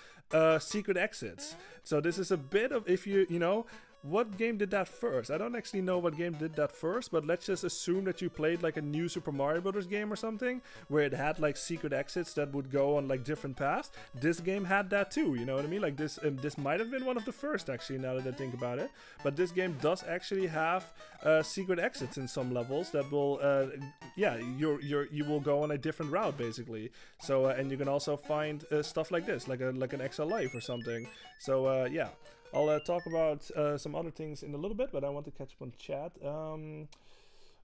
secret exits. So this is a bit of, if you know, what game did that first? I don't actually know what game did that first, but let's just assume that you played like a new Super Mario Brothers game or something, where it had like secret exits that would go on like different paths. This game had that too, you know what I mean? Like this might have been one of the first actually, now that I think about it. But this game does actually have secret exits in some levels that will, yeah, you will go on a different route basically. So and you can also find stuff like this, like an extra life or something. So yeah. I'll talk about some other things in a little bit, but I want to catch up on chat.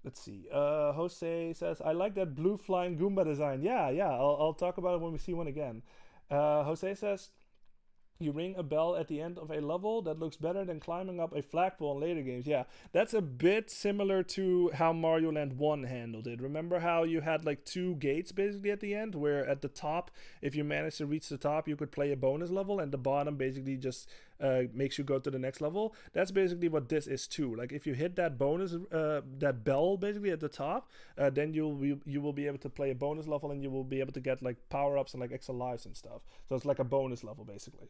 Let's see. Jose says, I like that blue flying Goomba design. Yeah, I'll talk about it when we see one again. Jose says, you ring a bell at the end of a level that looks better than climbing up a flagpole in later games. Yeah, that's a bit similar to how Mario Land 1 handled it. Remember how you had like 2 gates basically at the end, where at the top, if you managed to reach the top, you could play a bonus level, and the bottom basically just makes you go to the next level. That's basically what this is too. Like, if you hit that bonus, that bell basically at the top, then you will be able to play a bonus level, and you will be able to get like power-ups and like extra lives and stuff. So it's like a bonus level basically.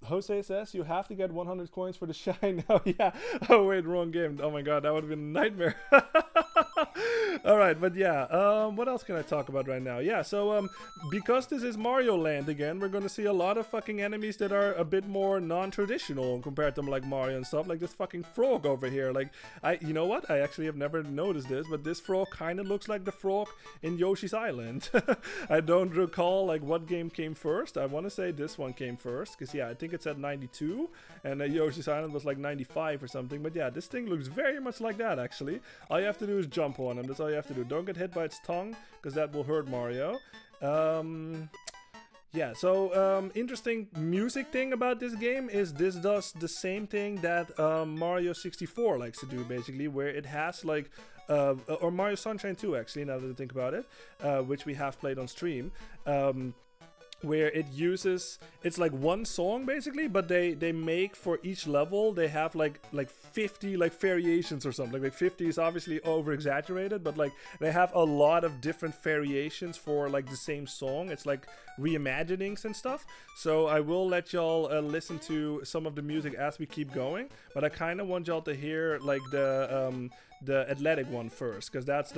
Jose says you have to get 100 coins for the shine now. Yeah. Oh wait, wrong game. Oh my god, that would have been a nightmare. Alright, but yeah, what else can I talk about right now? Yeah, so because this is Mario Land again, we're gonna see a lot of fucking enemies that are a bit more non-traditional compared to like Mario and stuff. Like this fucking frog over here. Like, you know what? I actually have never noticed this, but this frog kind of looks like the frog in Yoshi's Island. I don't recall like what game came first. I want to say this one came first, because yeah, I think it's at 92, and Yoshi's Island was like 95 or something. But yeah, this thing looks very much like that actually. All you have to do is jump on him. That's all you have to do. Don't get hit by its tongue, because that will hurt Mario. Yeah, so interesting music thing about this game is this does the same thing that Mario 64 likes to do basically, where it has like or Mario Sunshine 2 actually, now that I think about it, which we have played on stream. Where it uses, it's like one song basically, but they make for each level, they have like 50 like variations or something. Like 50 is obviously over exaggerated, but like they have a lot of different variations for like the same song. It's like reimaginings and stuff. So I will let y'all listen to some of the music as we keep going, but I kind of want y'all to hear like the athletic one first, because that's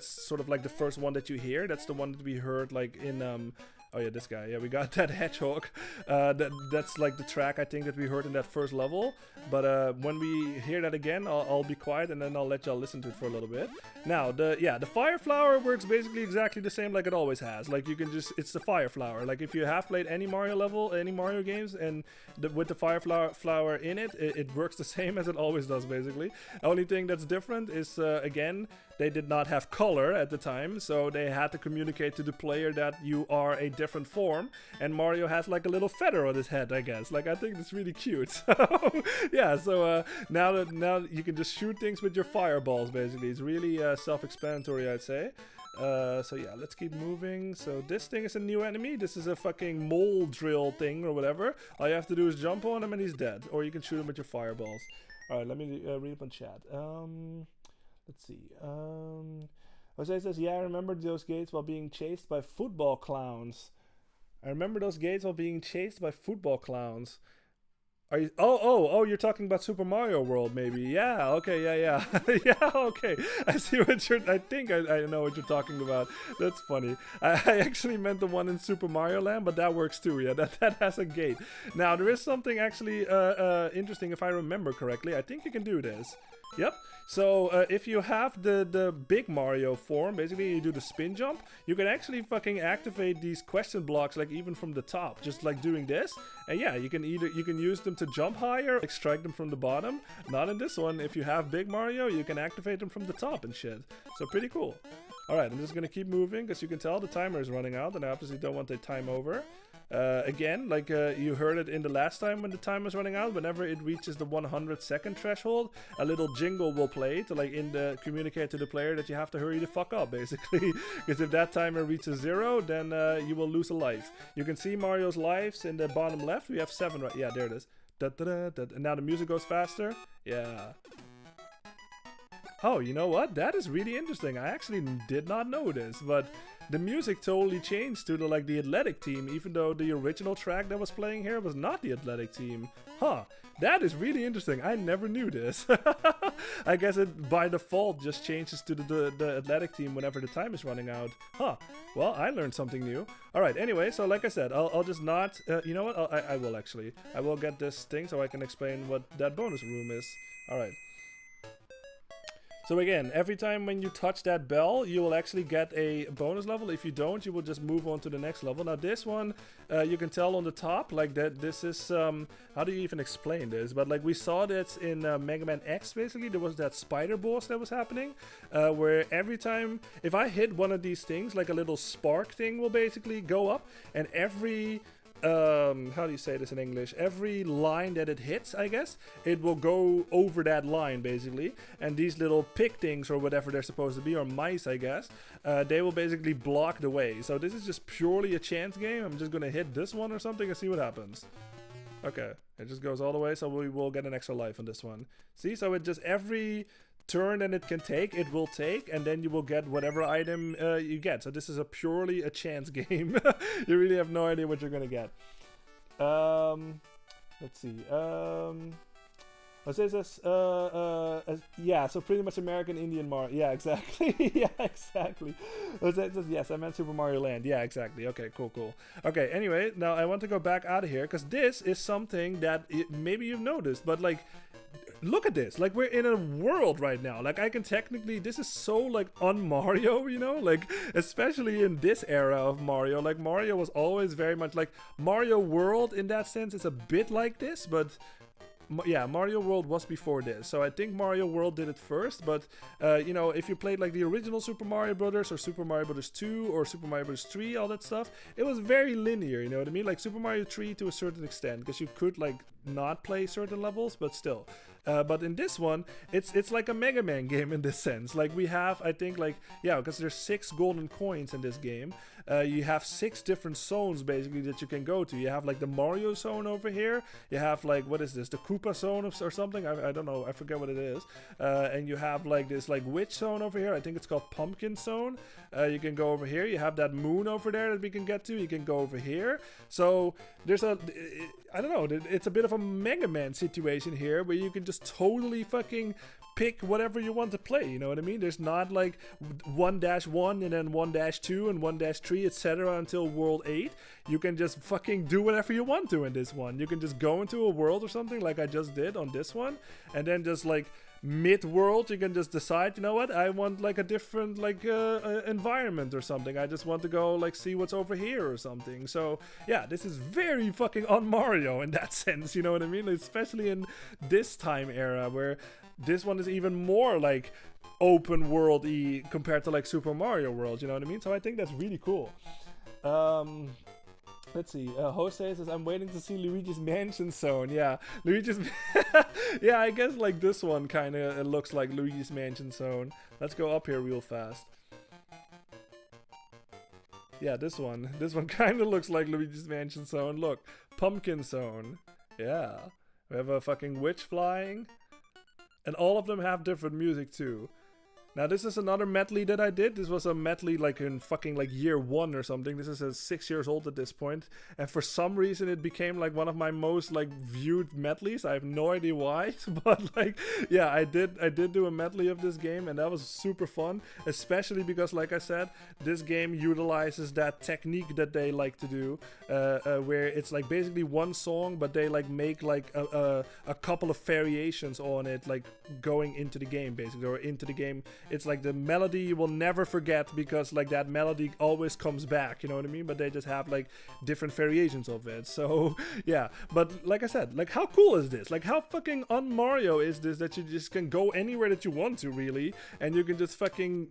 sort of like the first one that you hear. That's the one that we heard like in oh yeah, this guy. Yeah, we got that hedgehog. That's like the track I think that we heard in that first level. But when we hear that again, I'll be quiet, and then I'll let y'all listen to it for a little bit. Now, the fire flower works basically exactly the same like it always has. Like you can just, it's the fire flower. Like if you have played any Mario level, any Mario games, and with the fire flower in it, it works the same as it always does basically. Only thing that's different is again, they did not have color at the time, so they had to communicate to the player that you are a different form, and Mario has like a little feather on his head, I guess. Like, I think it's really cute. So yeah, so now you can just shoot things with your fireballs, basically. It's really self-explanatory, I'd say. So yeah, let's keep moving. So this thing is a new enemy. This is a fucking mole drill thing or whatever. All you have to do is jump on him and he's dead. Or you can shoot him with your fireballs. Alright, let me read up on chat. Let's see. Jose says, yeah, I remember those gates while being chased by football clowns. I remember those gates while being chased by football clowns. Are you? Oh! You're talking about Super Mario World, maybe? Yeah. Okay. Yeah. Yeah. Okay. I see what you're. I think I know what you're talking about. That's funny. I actually meant the one in Super Mario Land, but that works too. Yeah. That has a gate. Now there is something actually interesting, if I remember correctly. I think you can do this. Yep. So if you have the big Mario form, basically you do the spin jump, you can actually fucking activate these question blocks like even from the top, just like doing this. And yeah, you can use them to jump higher, like strike them from the bottom. Not in this one. If you have big Mario, you can activate them from the top and shit. So pretty cool. Alright, I'm just gonna keep moving because you can tell the timer is running out and I obviously don't want the time over. Again, like you heard it in the last time when the time was running out, whenever it reaches the 100-second threshold, a little jingle will play to like communicate to the player that you have to hurry the fuck up, basically. Because if that timer reaches 0, then you will lose a life. You can see Mario's lives in the bottom left. We have 7 right. Yeah, there it is. And now the music goes faster. Yeah. Oh, you know what? That is really interesting. I actually did not know this, but the music totally changed to the athletic team, even though the original track that was playing here was not the athletic team. Huh. That is really interesting. I never knew this. I guess it by default just changes to the athletic team whenever the time is running out. Huh. Well, I learned something new. Alright, anyway, so like I said, I'll just not... you know what? I will actually. I will get this thing so I can explain what that bonus room is. Alright. So again, every time when you touch that bell, you will actually get a bonus level. If you don't, you will just move on to the next level. Now this one, you can tell on the top, like that this is, how do you even explain this? But like we saw that in Mega Man X, basically, there was that spider boss that was happening, where every time, if I hit one of these things, like a little spark thing will basically go up, and every... how do you say this in English? Every line that it hits, I guess, it will go over that line, basically. And these little pig things, or whatever they're supposed to be, or mice, I guess, they will basically block the way. So this is just purely a chance game. I'm just gonna hit this one or something and see what happens. Okay, it just goes all the way, so we will get an extra life on this one. See, so it just every turn that it can take, it will take, and then you will get whatever item you get. So this is purely a chance game. You really have no idea what you're gonna get. Let's see. Jose says, yeah, so pretty much American Indian Mario. Yeah, exactly. Yeah, exactly. Jose says, yes, I meant Super Mario Land. Yeah, exactly. Okay, cool. Okay, anyway, now I want to go back out of here, because this is something that maybe you've noticed, but like, look at this. Like, we're in a world right now. Like, I can technically, this is so like on Mario, you know, like especially in this era of Mario. Like, Mario was always very much like Mario World in that sense. It's a bit like this, but yeah, Mario World was before this, so I think Mario World did it first. But you know, if you played like the original Super Mario Brothers or Super Mario Brothers 2 or Super Mario Brothers 3, all that stuff, it was very linear, you know what I mean? Like Super Mario 3 to a certain extent, because you could like not play certain levels, but still. But in this one, it's like a Mega Man game in this sense. Like we have, I think, like, yeah, because there's 6 golden coins in this game. You have 6 different zones basically that you can go to. You have like the Mario zone over here. You have like, what is this? The Koopa zone or something? I don't know. I forget what it is. And you have like this like witch zone over here. I think it's called Pumpkin Zone. You can go over here. You have that moon over there that we can get to. You can go over here. So there's I don't know. It's a bit of a Mega Man situation here where you can just totally fucking pick whatever you want to play, you know what I mean? There's not like 1-1 and then 1-2 and 1-3, etc. until World 8. You can just fucking do whatever you want to in this one. You can just go into a world or something like I just did on this one, and then just like mid-world you can just decide, you know what, I want like a different like environment or something. I just want to go like see what's over here or something. So yeah, this is very fucking on Mario in that sense, you know what I mean? Especially in this time era where this one is even more like open world-y compared to like Super Mario World, you know what I mean? So I think that's really cool. Um, let's see. Jose says, I'm waiting to see Luigi's Mansion Zone. Yeah, Luigi's. Yeah, I guess like this one kind of looks like Luigi's Mansion Zone. Let's go up here real fast. Yeah, this one. This one kind of looks like Luigi's Mansion Zone. Look, Pumpkin Zone. Yeah. We have a fucking witch flying. And all of them have different music too. Now this is another medley that I did. This was a medley like in fucking like year 1 or something. This is 6 years old at this point. And for some reason it became like one of my most like viewed medleys. I have no idea why. But like, yeah, I did do a medley of this game and that was super fun. Especially because like I said, this game utilizes that technique that they like to do. Where it's like basically one song, but they like make like a couple of variations on it, like going into the game basically, or into the game. It's like the melody you will never forget because like that melody always comes back, you know what I mean? But they just have like different variations of it. So yeah, but like I said, like how cool is this? Like how fucking un-Mario is this that you just can go anywhere that you want to really, and you can just fucking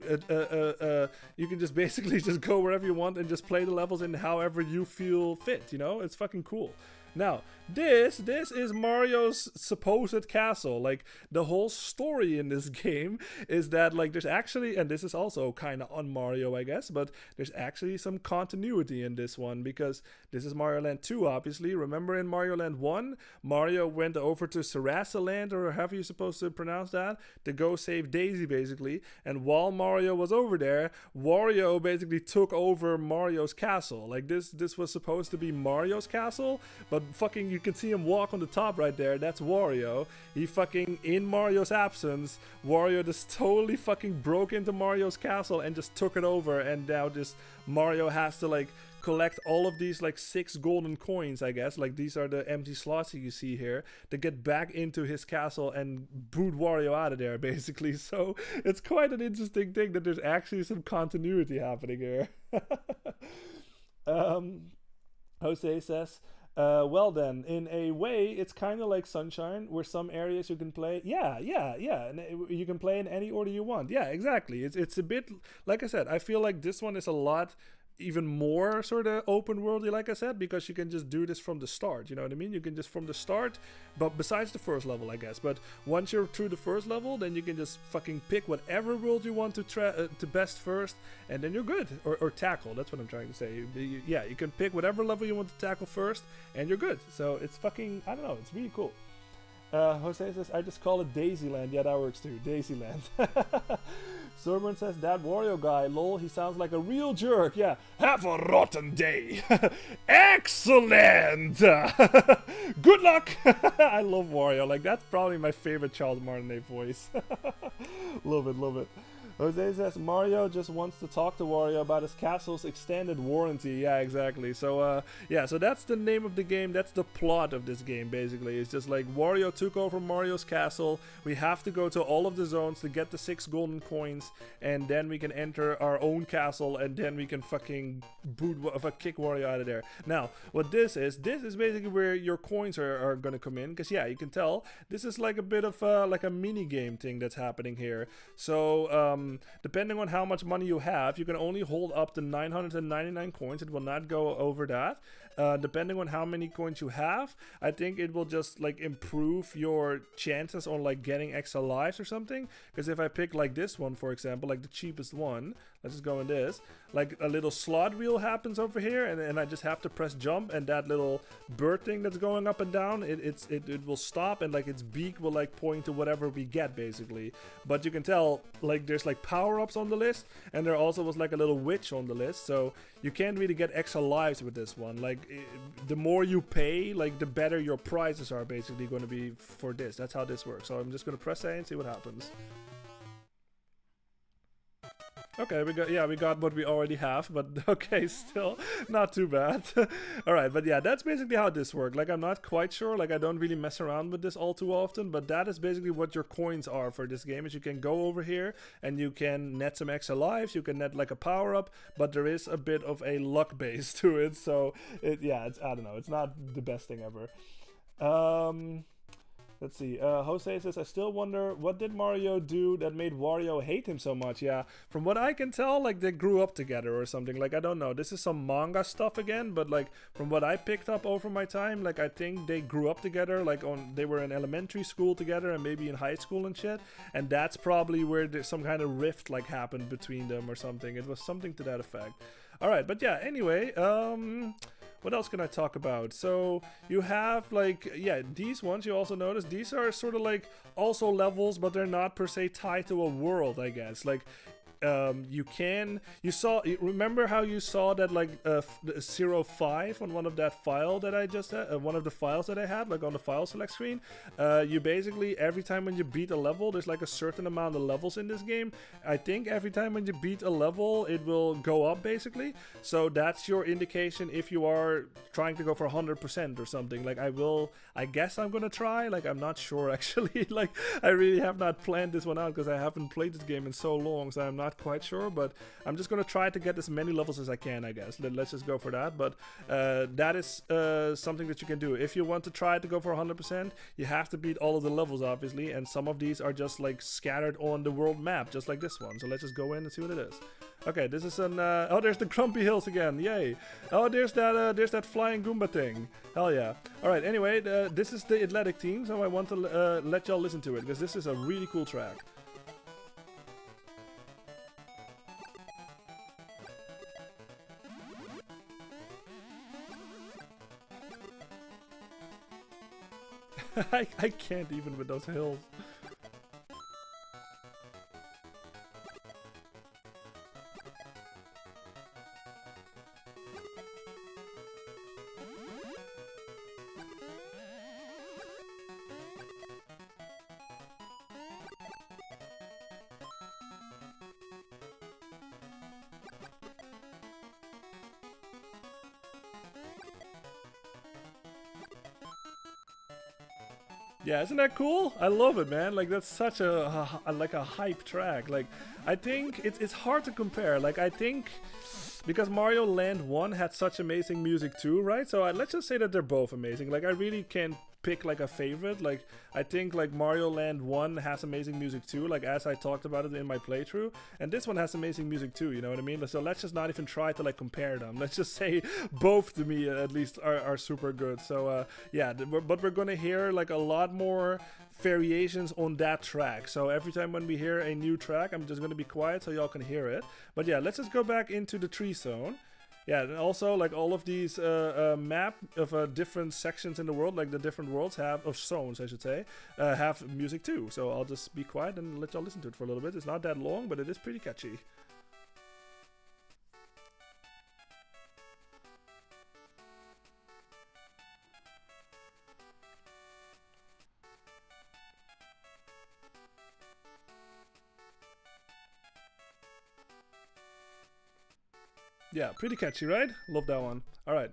you can just basically just go wherever you want and just play the levels in however you feel fit, you know? It's fucking cool. Now, this is Mario's supposed castle. Like, the whole story in this game is that, like, there's actually, and this is also kind of on Mario, I guess, but there's actually some continuity in this one, because this is Mario Land 2, obviously. Remember in Mario Land 1, Mario went over to Sarasaland, or however you're supposed to pronounce that, to go save Daisy, basically, and while Mario was over there, Wario basically took over Mario's castle. Like, this was supposed to be Mario's castle, but fucking you can see him walk on the top right there. That's Wario. He fucking, in Mario's absence, Wario just totally fucking broke into Mario's castle and just took it over, and now just Mario has to like collect all of these like 6 golden coins, I guess. Like these are the empty slots that you see here, to get back into his castle and boot Wario out of there basically. So it's quite an interesting thing that there's actually some continuity happening here. Jose says, well then, in a way, it's kind of like Sunshine, where some areas you can play. Yeah. And you can play in any order you want. Yeah, exactly. It's a bit, like I said, I feel like this one is a lot even more sort of open worldy, like I said, because you can just do this from the start, you know what I mean? You can just from the start, but besides the first level, I guess. But once you're through the first level, then you can just fucking pick whatever world you want to best first, and then you're good. Or tackle, that's what I'm trying to say. Yeah, you can pick whatever level you want to tackle first, and you're good. So it's fucking, I don't know, it's really cool. Jose says, I just call it Daisyland. Yeah, that works too, Daisyland. Sorburn says, that Wario guy, lol, he sounds like a real jerk. Yeah, have a rotten day. Excellent. Good luck. I love Wario. Like, that's probably my favorite Charles Martinet voice. Love it. Jose says, Mario just wants to talk to Wario about his castle's extended warranty. Yeah, exactly. So, yeah, so that's the name of the game. That's the plot of this game, basically. It's just like Wario took over Mario's castle. We have to go to all of the zones to get the 6 golden coins, and then we can enter our own castle, and then we can fucking kick Wario out of there. Now, what this is basically where your coins are gonna come in, because, yeah, you can tell, this is like a bit of like a mini-game thing that's happening here. So, depending on how much money you have, you can only hold up to 999 coins. It will not go over that. Depending on how many coins you have, I think it will just like improve your chances on like getting extra lives or something. Because if I pick like this one, for example, like the cheapest one, let's just go in this, like a little slot wheel happens over here, and I just have to press jump, and that little bird thing that's going up and down, it will stop, and like its beak will like point to whatever we get basically. But you can tell like there's like power-ups on the list, and there also was like a little witch on the list, so you can't really get extra lives with this one. Like the more you pay, like the better your prizes are basically going to be for this. That's how this works. So I'm just going to press A and see what happens. Okay, we got what we already have, but okay, still not too bad. Alright, but yeah, that's basically how this works. Like, I'm not quite sure, like I don't really mess around with this all too often, but that is basically what your coins are for this game, is you can go over here and you can net some extra lives, you can net like a power up, but there is a bit of a luck base to it, so yeah, it's, I don't know, it's not the best thing ever. Let's see. Jose says, I still wonder what did Mario do that made Wario hate him so much? Yeah, from what I can tell, like they grew up together or something. Like I don't know. This is some manga stuff again, but like from what I picked up over my time, like I think they grew up together. Like they were in elementary school together and maybe in high school and shit. And that's probably where some kind of rift like happened between them or something. It was something to that effect. All right, but yeah. Anyway, what else can I talk about? So you have like, yeah, these ones you also notice, these are sort of like also levels, but they're not per se tied to a world, I guess. Like remember how you saw that like 05 on one of that file that I just had, one of the files that I had, like on the file select screen. You basically, every time when you beat a level, there's like a certain amount of levels in this game. I think every time when you beat a level, it will go up basically. So that's your indication if you are trying to go for 100% or something. Like I guess I'm gonna try. Like I'm not sure actually. Like I really have not planned this one out because I haven't played this game in so long, so I'm not quite sure, but I'm just gonna try to get as many levels as I can, I guess. Let's just go for that. But that is something that you can do if you want to try to go for 100%. You have to beat all of the levels obviously, and some of these are just like scattered on the world map, just like this one. So let's just go in and see what it is. Okay, this is an oh, there's the Grumpy Hills again. Yay. Oh, there's that flying Goomba thing. Hell yeah. All right, anyway, this is the Athletic team, so I want to let y'all listen to it because this is a really cool track. I can't even with those hills. Yeah, isn't that cool? I love it, man. Like that's such a like a hype track. Like I think it's hard to compare. Like I think because Mario Land 1 had such amazing music too, right? So let's just say that they're both amazing. Like I really can't pick like a favorite. Like I think like Mario Land 1 has amazing music too, like as I talked about it in my playthrough, and this one has amazing music too, you know what I mean? So let's just not even try to like compare them. Let's just say both to me at least are super good. So yeah, but we're gonna hear like a lot more variations on that track. So every time when we hear a new track, I'm just gonna be quiet so y'all can hear it. But yeah, let's just go back into the tree zone. Yeah, and also like all of these map of different sections in the world, like the different worlds have, of zones I should say, have music too. So I'll just be quiet and let y'all listen to it for a little bit. It's not that long, but it is pretty catchy. Yeah, pretty catchy, right? Love that one. Alright.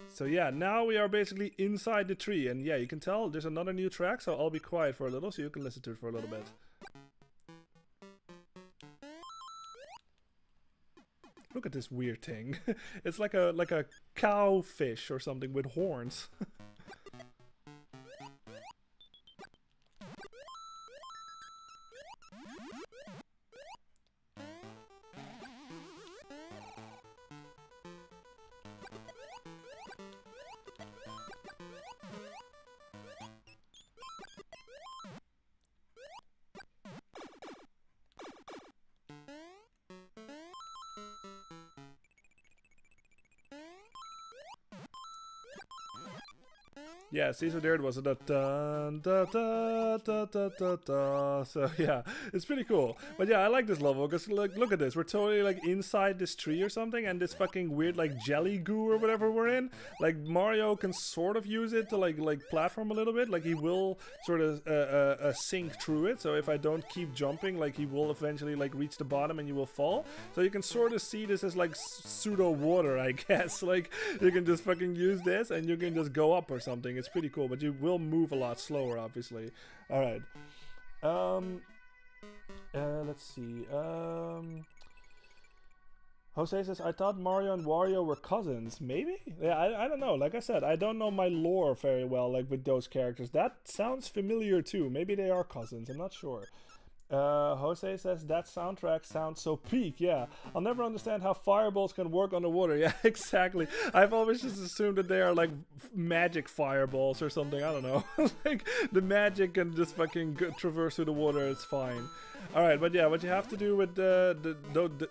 So yeah, now we are basically inside the tree, and yeah, you can tell there's another new track, so I'll be quiet for a little so you can listen to it for a little bit. Look at this weird thing. It's like a cowfish or something with horns. Yeah, see, so there it was. Da, da, da, da, da, da, da. So yeah, it's pretty cool. But yeah, I like this level because look at this. We're totally like inside this tree or something, and this fucking weird like jelly goo or whatever we're in. Like Mario can sort of use it to like platform a little bit. Like he will sort of sink through it. So if I don't keep jumping, like he will eventually like reach the bottom and you will fall. So you can sort of see this as like pseudo water, I guess. Like you can just fucking use this and you can just go up or something. It's pretty cool, but you will move a lot slower, obviously. All right. Let's see. Jose says, I thought Mario and Wario were cousins. Maybe? Yeah, I don't know. Like I said, I don't know my lore very well, like with those characters. That sounds familiar too. Maybe they are cousins. I'm not sure. Jose says, that soundtrack sounds so peak. Yeah, I'll never understand how fireballs can work underwater. Yeah, exactly. I've always just assumed that they are like magic fireballs or something. I don't know. Like the magic can just fucking traverse through the water. It's fine. Alright, but yeah, what you have to do with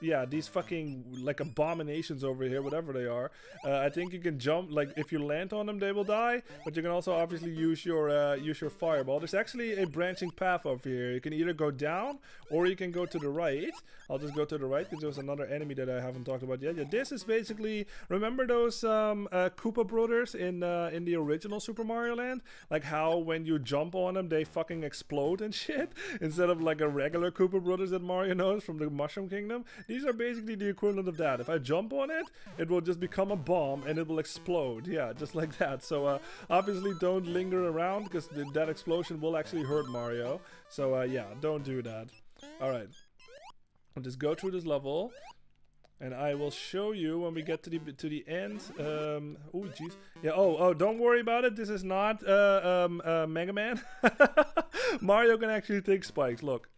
yeah, these fucking like abominations over here, whatever they are, I think you can jump, like if you land on them they will die, but you can also obviously use your fireball. There's actually a branching path over here. You can either go down or you can go to the right. I'll just go to the right because there's another enemy that I haven't talked about yet. Yeah, this is basically, remember those Koopa brothers in the original Super Mario Land? Like how when you jump on them they fucking explode and shit instead of like a regular Koopa brothers that Mario knows from the Mushroom Kingdom. These are basically the equivalent of that. If I jump on it, it will just become a bomb and it will explode. Yeah, just like that. So obviously don't linger around because that explosion will actually hurt Mario. So yeah, don't do that. Alright. I'll just go through this level. And I will show you when we get to the end. Oh jeez. Yeah. Oh, don't worry about it. This is not Mega Man. Mario can actually take spikes. Look.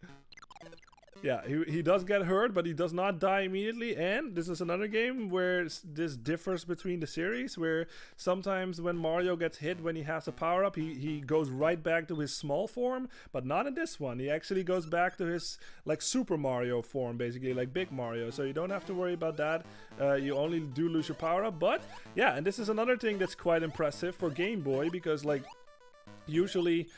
Yeah, he does get hurt, but he does not die immediately. And this is another game where this differs between the series, where sometimes when Mario gets hit when he has a power-up, he goes right back to his small form, but not in this one. He actually goes back to his like Super Mario form, basically, like Big Mario. So you don't have to worry about that. You only do lose your power-up. But yeah, and this is another thing that's quite impressive for Game Boy, because like usually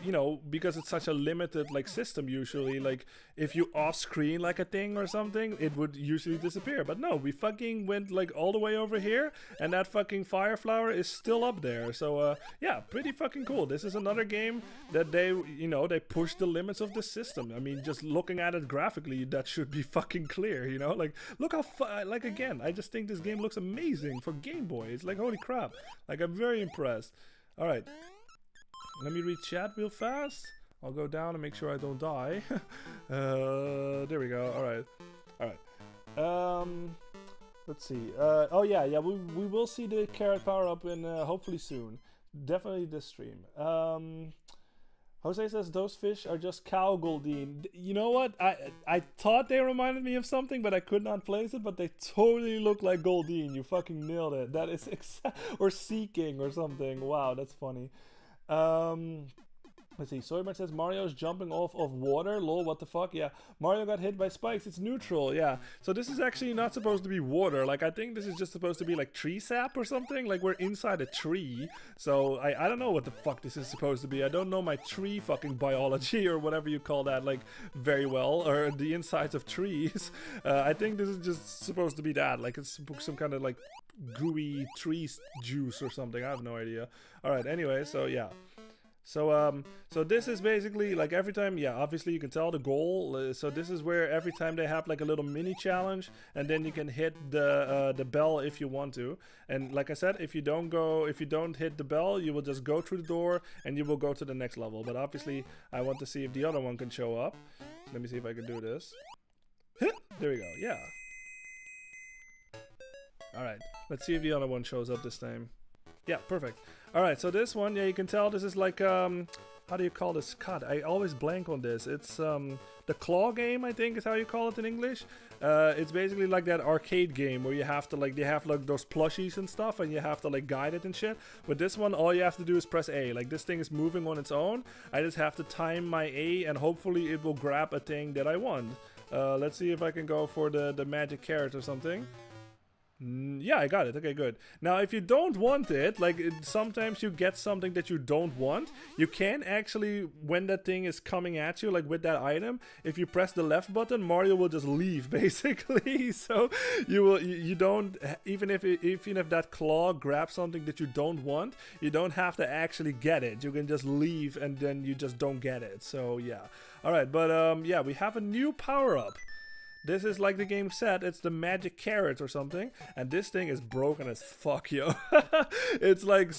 you know, because it's such a limited like system, usually like if you off screen like a thing or something, it would usually disappear. But no, we fucking went like all the way over here and that fucking fire flower is still up there. So yeah, pretty fucking cool. This is another game that they, you know, they push the limits of the system. I mean, just looking at it graphically, that should be fucking clear, you know? Like look how like again, I just think this game looks amazing for Game Boy. It's like holy crap. Like I'm very impressed. All right. Let me read chat real fast. I'll go down and make sure I don't die. There we go. All right. Let's see. Oh yeah. We will see the carrot power up in hopefully soon. Definitely this stream. Jose says those fish are just cow Goldeen. You know what? I thought they reminded me of something, but I could not place it. But they totally look like Goldeen. You fucking nailed it. That is or Sea King or something. Wow, that's funny. Let's see. Soyman says Mario's jumping off of water. Lol, what the fuck? Yeah, Mario got hit by spikes. It's neutral. Yeah. So this is actually not supposed to be water. Like I think this is just supposed to be like tree sap or something. Like we're inside a tree. So I don't know what the fuck this is supposed to be. I don't know my tree fucking biology or whatever you call that like very well, or the insides of trees. I think this is just supposed to be that. Like it's some kind of like gooey tree juice or something. I have no idea. All right. Anyway, so yeah. So so this is basically like every time, yeah, obviously you can tell the goal. So this is where every time they have like a little mini challenge, and then you can hit the bell if you want to. And like I said, if you don't hit the bell, you will just go through the door and you will go to the next level. But obviously, I want to see if the other one can show up. Let me see if I can do this. There we go. Yeah. All right. Let's see if the other one shows up this time. Yeah, perfect. Alright, so this one, yeah, you can tell this is like, how do you call this? God, I always blank on this. It's, the claw game, I think is how you call it in English. It's basically like that arcade game where you have to, like, they have, like, those plushies and stuff, and you have to, like, guide it and shit. With this one, all you have to do is press A. Like, this thing is moving on its own. I just have to time my A, and hopefully it will grab a thing that I want. Let's see if I can go for the magic carrot or something. Yeah, I got it. Okay, good. Now, if you don't want it, like sometimes you get something that you don't want, you can actually, when that thing is coming at you, like with that item, if you press the left button, Mario will just leave, basically. So you don't, even if that claw grabs something that you don't want, you don't have to actually get it. You can just leave and then you just don't get it. So yeah. All right, but yeah, we have a new power-up. This is like the game said, it's the magic carrot or something, and this thing is broken as fuck, yo. It's like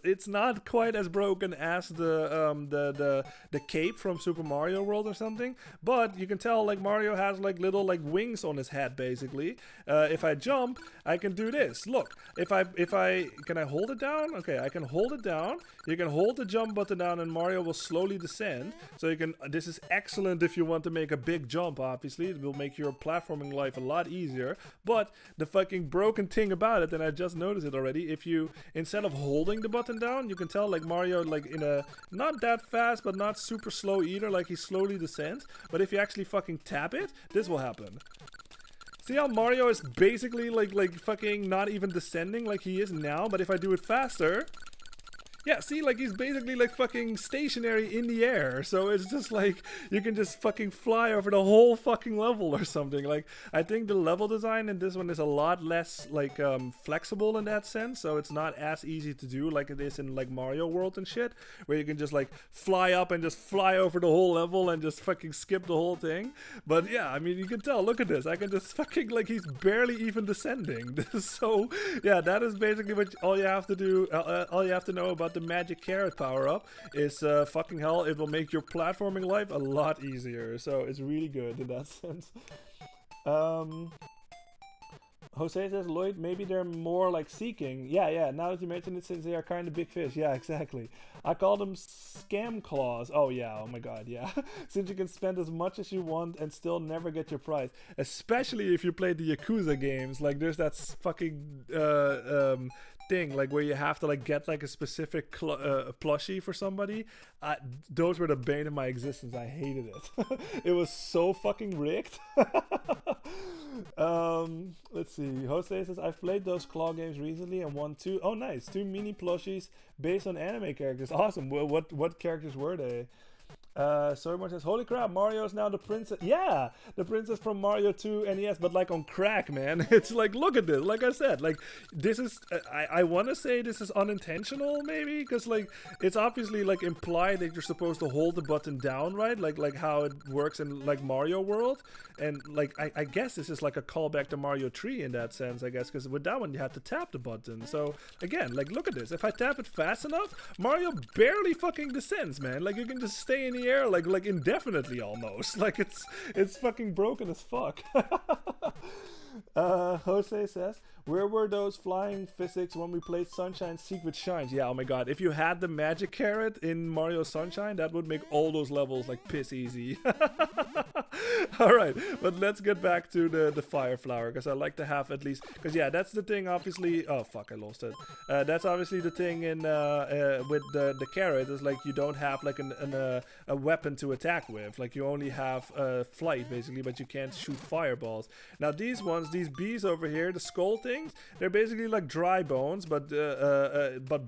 it's not quite as broken as the cape from Super Mario World or something, but you can tell like Mario has like little like wings on his head basically. If I jump, I can do this. Look, if I can I hold it down? Okay, I can hold it down. You can hold the jump button down and Mario will slowly descend. So you can, this is excellent if you want to make a big jump, obviously. It will make your platforming life a lot easier. But the fucking broken thing about it, and I just noticed it already, if you, instead of holding the button down, you can tell like Mario like in a, not that fast, but not super slow either, like he slowly descends. But if you actually fucking tap it, this will happen. See how Mario is basically like fucking not even descending like he is now, but if I do it faster... Yeah, see, like he's basically like fucking stationary in the air. So it's just like you can just fucking fly over the whole fucking level or something. Like I think the level design in this one is a lot less like flexible in that sense. So it's not as easy to do like it is in like Mario World and shit, where you can just like fly up and just fly over the whole level and just fucking skip the whole thing. But yeah, I mean, you can tell, look at this. I can just fucking like he's barely even descending. So yeah, that is basically what all you have to do. All you have to know about the magic carrot power-up is fucking hell, it will make your platforming life a lot easier. So it's really good in that sense. Jose says, Lloyd, maybe they're more like seeking. Yeah, now that you mention it, since they are kind of big fish. Yeah, exactly. I call them scam claws. Oh yeah, oh my god, yeah. Since you can spend as much as you want and still never get your prize. Especially if you play the Yakuza games. Like there's that fucking thing like where you have to like get like a specific plushie for somebody. Those were the bane of my existence. I hated it. It was so fucking rigged. Let's see. Jose says, I've played those claw games recently and won 2. Oh nice, 2 mini plushies based on anime characters. Awesome. What characters were they? Soymore says, holy crap, Mario's now the princess. Yeah, the princess from Mario 2 NES, but like on crack, man. It's like, look at this. Like I said, like this is, I want to say this is unintentional maybe, because like it's obviously like implied that you're supposed to hold the button down, right? Like how it works in like Mario World. And like, I guess this is like a callback to Mario 3 in that sense, I guess, because with that one you had to tap the button. So again, like look at this. If I tap it fast enough, Mario barely fucking descends, man. Like you can just stay in the air like indefinitely almost. Like it's fucking broken as fuck. Jose says, where were those flying physics when we played Sunshine Secret Shines? Yeah, oh my god, if you had the magic carrot in Mario Sunshine, that would make all those levels like piss easy. Alright, but let's get back to the fire flower, because I like to have at least, because yeah, that's the thing obviously. Oh fuck, I lost it. That's obviously the thing in with the carrot, is like you don't have like a weapon to attack with. Like you only have flight basically, but you can't shoot fireballs. Now these ones, these bees over here, the skull things, they're basically like dry bones, but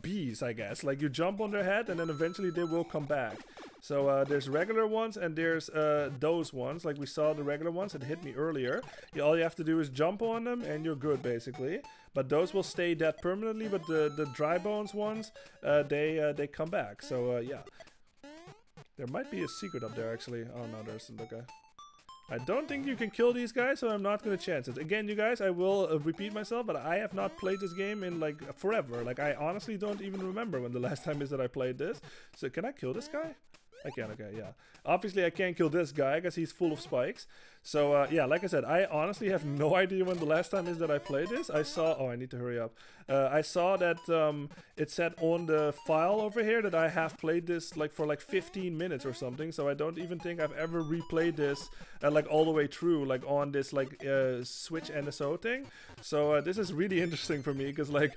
bees, I guess. Like you jump on their head and then eventually they will come back. So there's regular ones and there's those ones, like we saw the regular ones that hit me earlier. All you have to do is jump on them and you're good basically. But those will stay dead permanently, but the dry bones ones, they come back. So yeah. There might be a secret up there actually. Oh no, there isn't. Okay. I don't think you can kill these guys, so I'm not gonna chance it. Again, you guys, I will repeat myself, but I have not played this game in like forever. Like I honestly don't even remember when the last time is that I played this. So can I kill this guy? I can, okay, yeah. Obviously I can't kill this guy because he's full of spikes. So yeah, like I said, I honestly have no idea when the last time is that I played this. I saw, oh, I need to hurry up. I saw that it said on the file over here that I have played this like for like 15 minutes or something. So I don't even think I've ever replayed this like all the way through, like on this like Switch NSO thing. So this is really interesting for me because like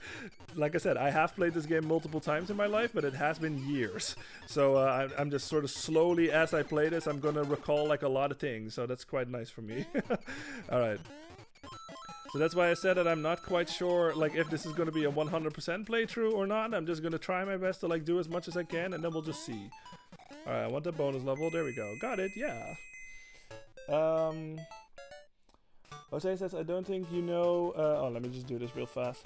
I said, I have played this game multiple times in my life, but it has been years. So I'm just sort of slowly, as I play this, I'm gonna recall like a lot of things. So that's quite nice for me. Alright. So that's why I said that I'm not quite sure like if this is going to be a 100% playthrough or not. I'm just going to try my best to like do as much as I can and then we'll just see. Alright, I want the bonus level. There we go. Got it, yeah. Jose says, I don't think you know... oh, let me just do this real fast.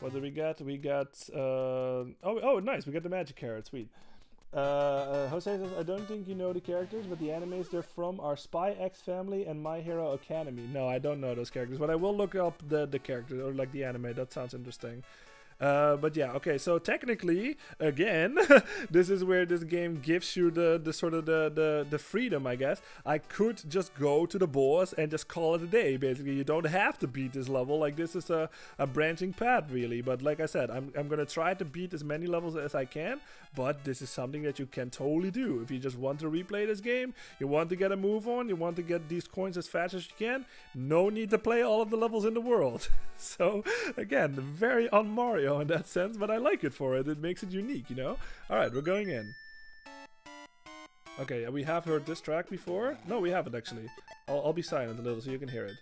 What did we get? We got... oh, nice. We got the magic carrot. Sweet. Jose says, I don't think you know the characters, but the animes they're from are Spy X Family and My Hero Academy. No, I don't know those characters, but I will look up the characters, or like the anime. That sounds interesting. But yeah, okay, so technically, again, this is where this game gives you the sort of the freedom, I guess. I could just go to the boss and just call it a day, basically. You don't have to beat this level. Like, this is a branching path, really. But like I said, I'm gonna try to beat as many levels as I can, but this is something that you can totally do. If you just want to replay this game, you want to get a move on, you want to get these coins as fast as you can, no need to play all of the levels in the world. So, again, very on Mario in that sense, but I like it for it. It makes it unique, you know? Alright, we're going in. Okay, we have heard this track before. No, we haven't actually. I'll be silent a little so you can hear it.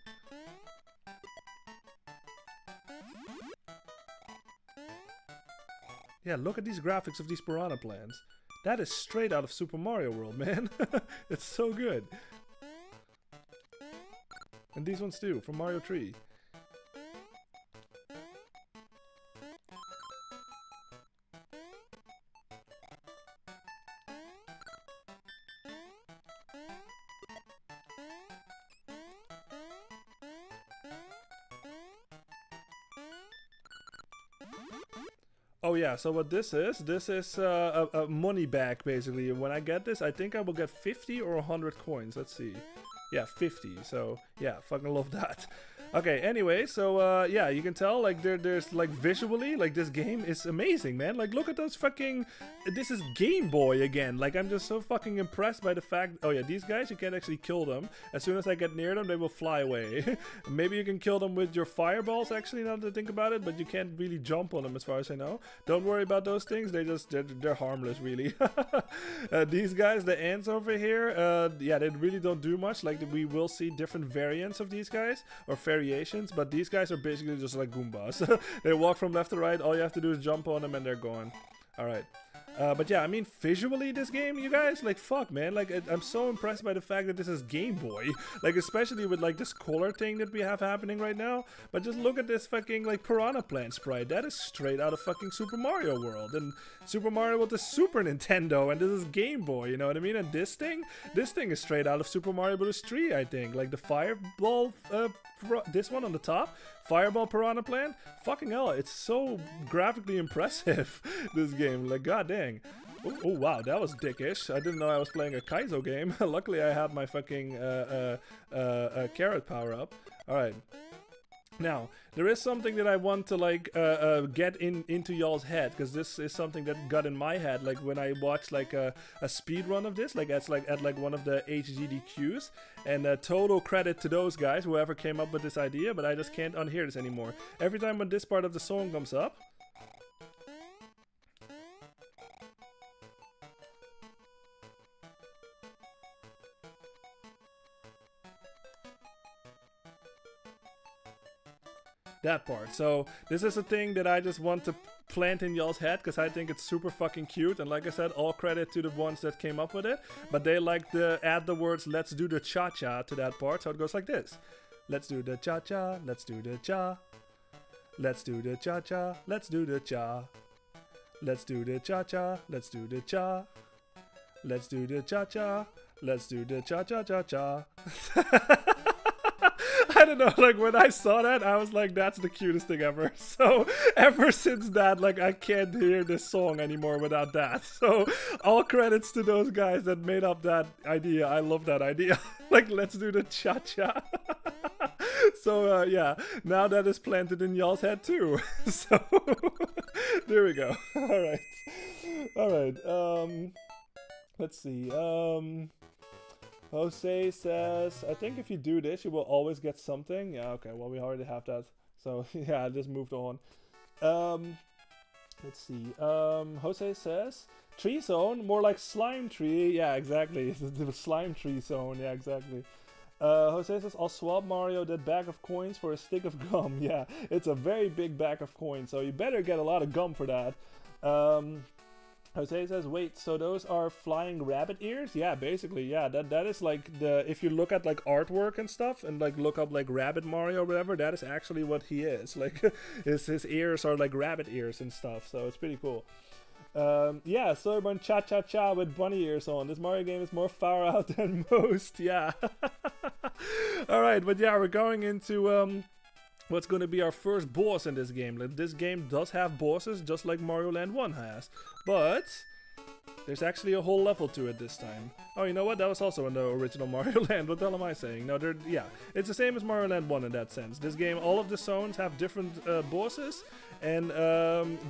Yeah, look at these graphics of these piranha plants. That is straight out of Super Mario World, man. It's so good. And these ones too, from Mario 3. Oh yeah, so what this is a money bag, basically. When I get this, I think I will get 50 or 100 coins. Let's see. Yeah, 50. So yeah, fucking love that. Okay, anyway, so yeah, you can tell, like, there's like visually, like, this game is amazing, man. Like, look at those fucking, this is Game Boy again. Like, I'm just so fucking impressed by the fact, oh yeah, these guys, you can't actually kill them. As soon as I get near them, they will fly away. Maybe you can kill them with your fireballs, actually, now that I think about it, but you can't really jump on them as far as I know. Don't worry about those things, they're harmless, really. These guys, the ants over here, yeah, they really don't do much. Like, we will see different variants of these guys, or variations, but these guys are basically just like Goombas. They walk from left to right, all you have to do is jump on them and they're gone. Alright. But yeah, I mean, visually this game, you guys, like, fuck, man. Like, I'm so impressed by the fact that this is Game Boy. Like, especially with, like, this color thing that we have happening right now. But just look at this fucking, like, piranha plant sprite. That is straight out of fucking Super Mario World. And Super Mario with the Super Nintendo, and this is Game Boy, you know what I mean? And this thing is straight out of Super Mario Bros. 3, I think. Like, the fireball, this one on the top. Fireball Piranha Plant? Fucking hell, it's so graphically impressive, this game. Like, god dang. Oh, wow, that was dickish. I didn't know I was playing a Kaizo game. Luckily, I had my fucking carrot power up. Alright. Now, there is something that I want to, like, get into y'all's head, because this is something that got in my head, like, when I watched, like, a speed run of this, like, at one of the HGDQs, and total credit to those guys, whoever came up with this idea, but I just can't unhear this anymore. Every time when this part of the song comes up, that part. So this is a thing that I just want to plant in y'all's head, because I think it's super fucking cute, and like I said, all credit to the ones that came up with it, but they like to add the words "let's do the cha-cha" to that part, so it goes like this: let's do the cha-cha, let's do the cha, let's do the cha-cha, let's do the cha, let's do the cha-cha, let's do the cha, let's do the cha-cha, let's do the cha-cha-cha-cha. I don't know, like, when I saw that, I was like, that's the cutest thing ever. So, ever since that, like, I can't hear this song anymore without that. So, all credits to those guys that made up that idea. I love that idea. Like, let's do the cha-cha. So, yeah, now that is planted in y'all's head, too. So, there we go. Alright. Alright, let's see, Jose says, I think if you do this, you will always get something. Yeah, okay, well, we already have that. So, yeah, I just moved on. Let's see. Jose says, tree zone, more like slime tree. Yeah, exactly. The slime tree zone. Yeah, exactly. Jose says, I'll swap Mario that bag of coins for a stick of gum. Yeah, it's a very big bag of coins, so you better get a lot of gum for that. Jose says, wait, so those are flying rabbit ears? Yeah, basically, yeah, that is like if you look at like artwork and stuff and like look up like Rabbit Mario or whatever, that is actually what he is. Like, his ears are like rabbit ears and stuff, so it's pretty cool. Yeah, Soyborn cha-cha-cha with bunny ears on. This Mario game is more far out than most. Yeah. Alright, but yeah, we're going into what's going to be our first boss in this game. Like, this game does have bosses, just like Mario Land 1 has. But there's actually a whole level to it this time. Oh, you know what? That was also in the original Mario Land. What the hell am I saying? No, yeah, it's the same as Mario Land 1 in that sense. This game, all of the zones have different bosses, and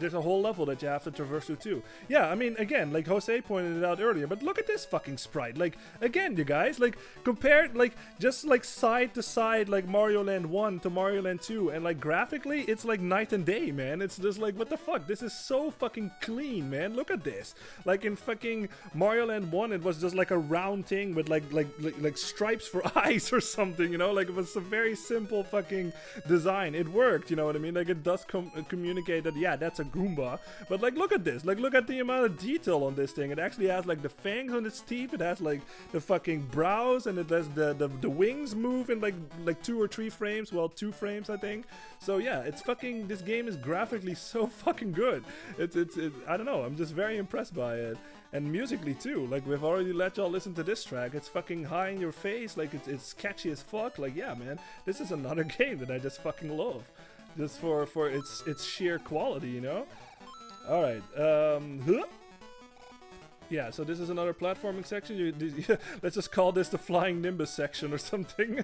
there's a whole level that you have to traverse through too. Yeah, I mean, again, like Jose pointed it out earlier, but look at this fucking sprite. Like, again, you guys, like, compared, like, just like side to side, like Mario Land 1 to Mario Land 2, and like graphically, it's like night and day, man. It's just like, what the fuck? This is so fucking clean, man. Look at this. Like in fucking Mario Land 1, it was just like a round thing with like stripes for eyes or something, you know? Like, it was a very simple fucking design. It worked, you know what I mean? Like, it does communicate that, yeah, that's a Goomba. But like, look at this. Like, look at the amount of detail on this thing. It actually has like the fangs on its teeth. It has like the fucking brows, and it has the wings move in like 2 or 3 frames. Well, 2 frames, I think. So yeah, it's fucking, this game is graphically so fucking good. It's I don't know, I'm just very impressed by it. And musically too, like, we've already let y'all listen to this track. It's fucking high in your face, like it's catchy as fuck. Like, yeah, man, this is another game that I just fucking love, just for its sheer quality, you know. All right, yeah, so this is another platforming section. Let's just call this the Flying Nimbus section or something.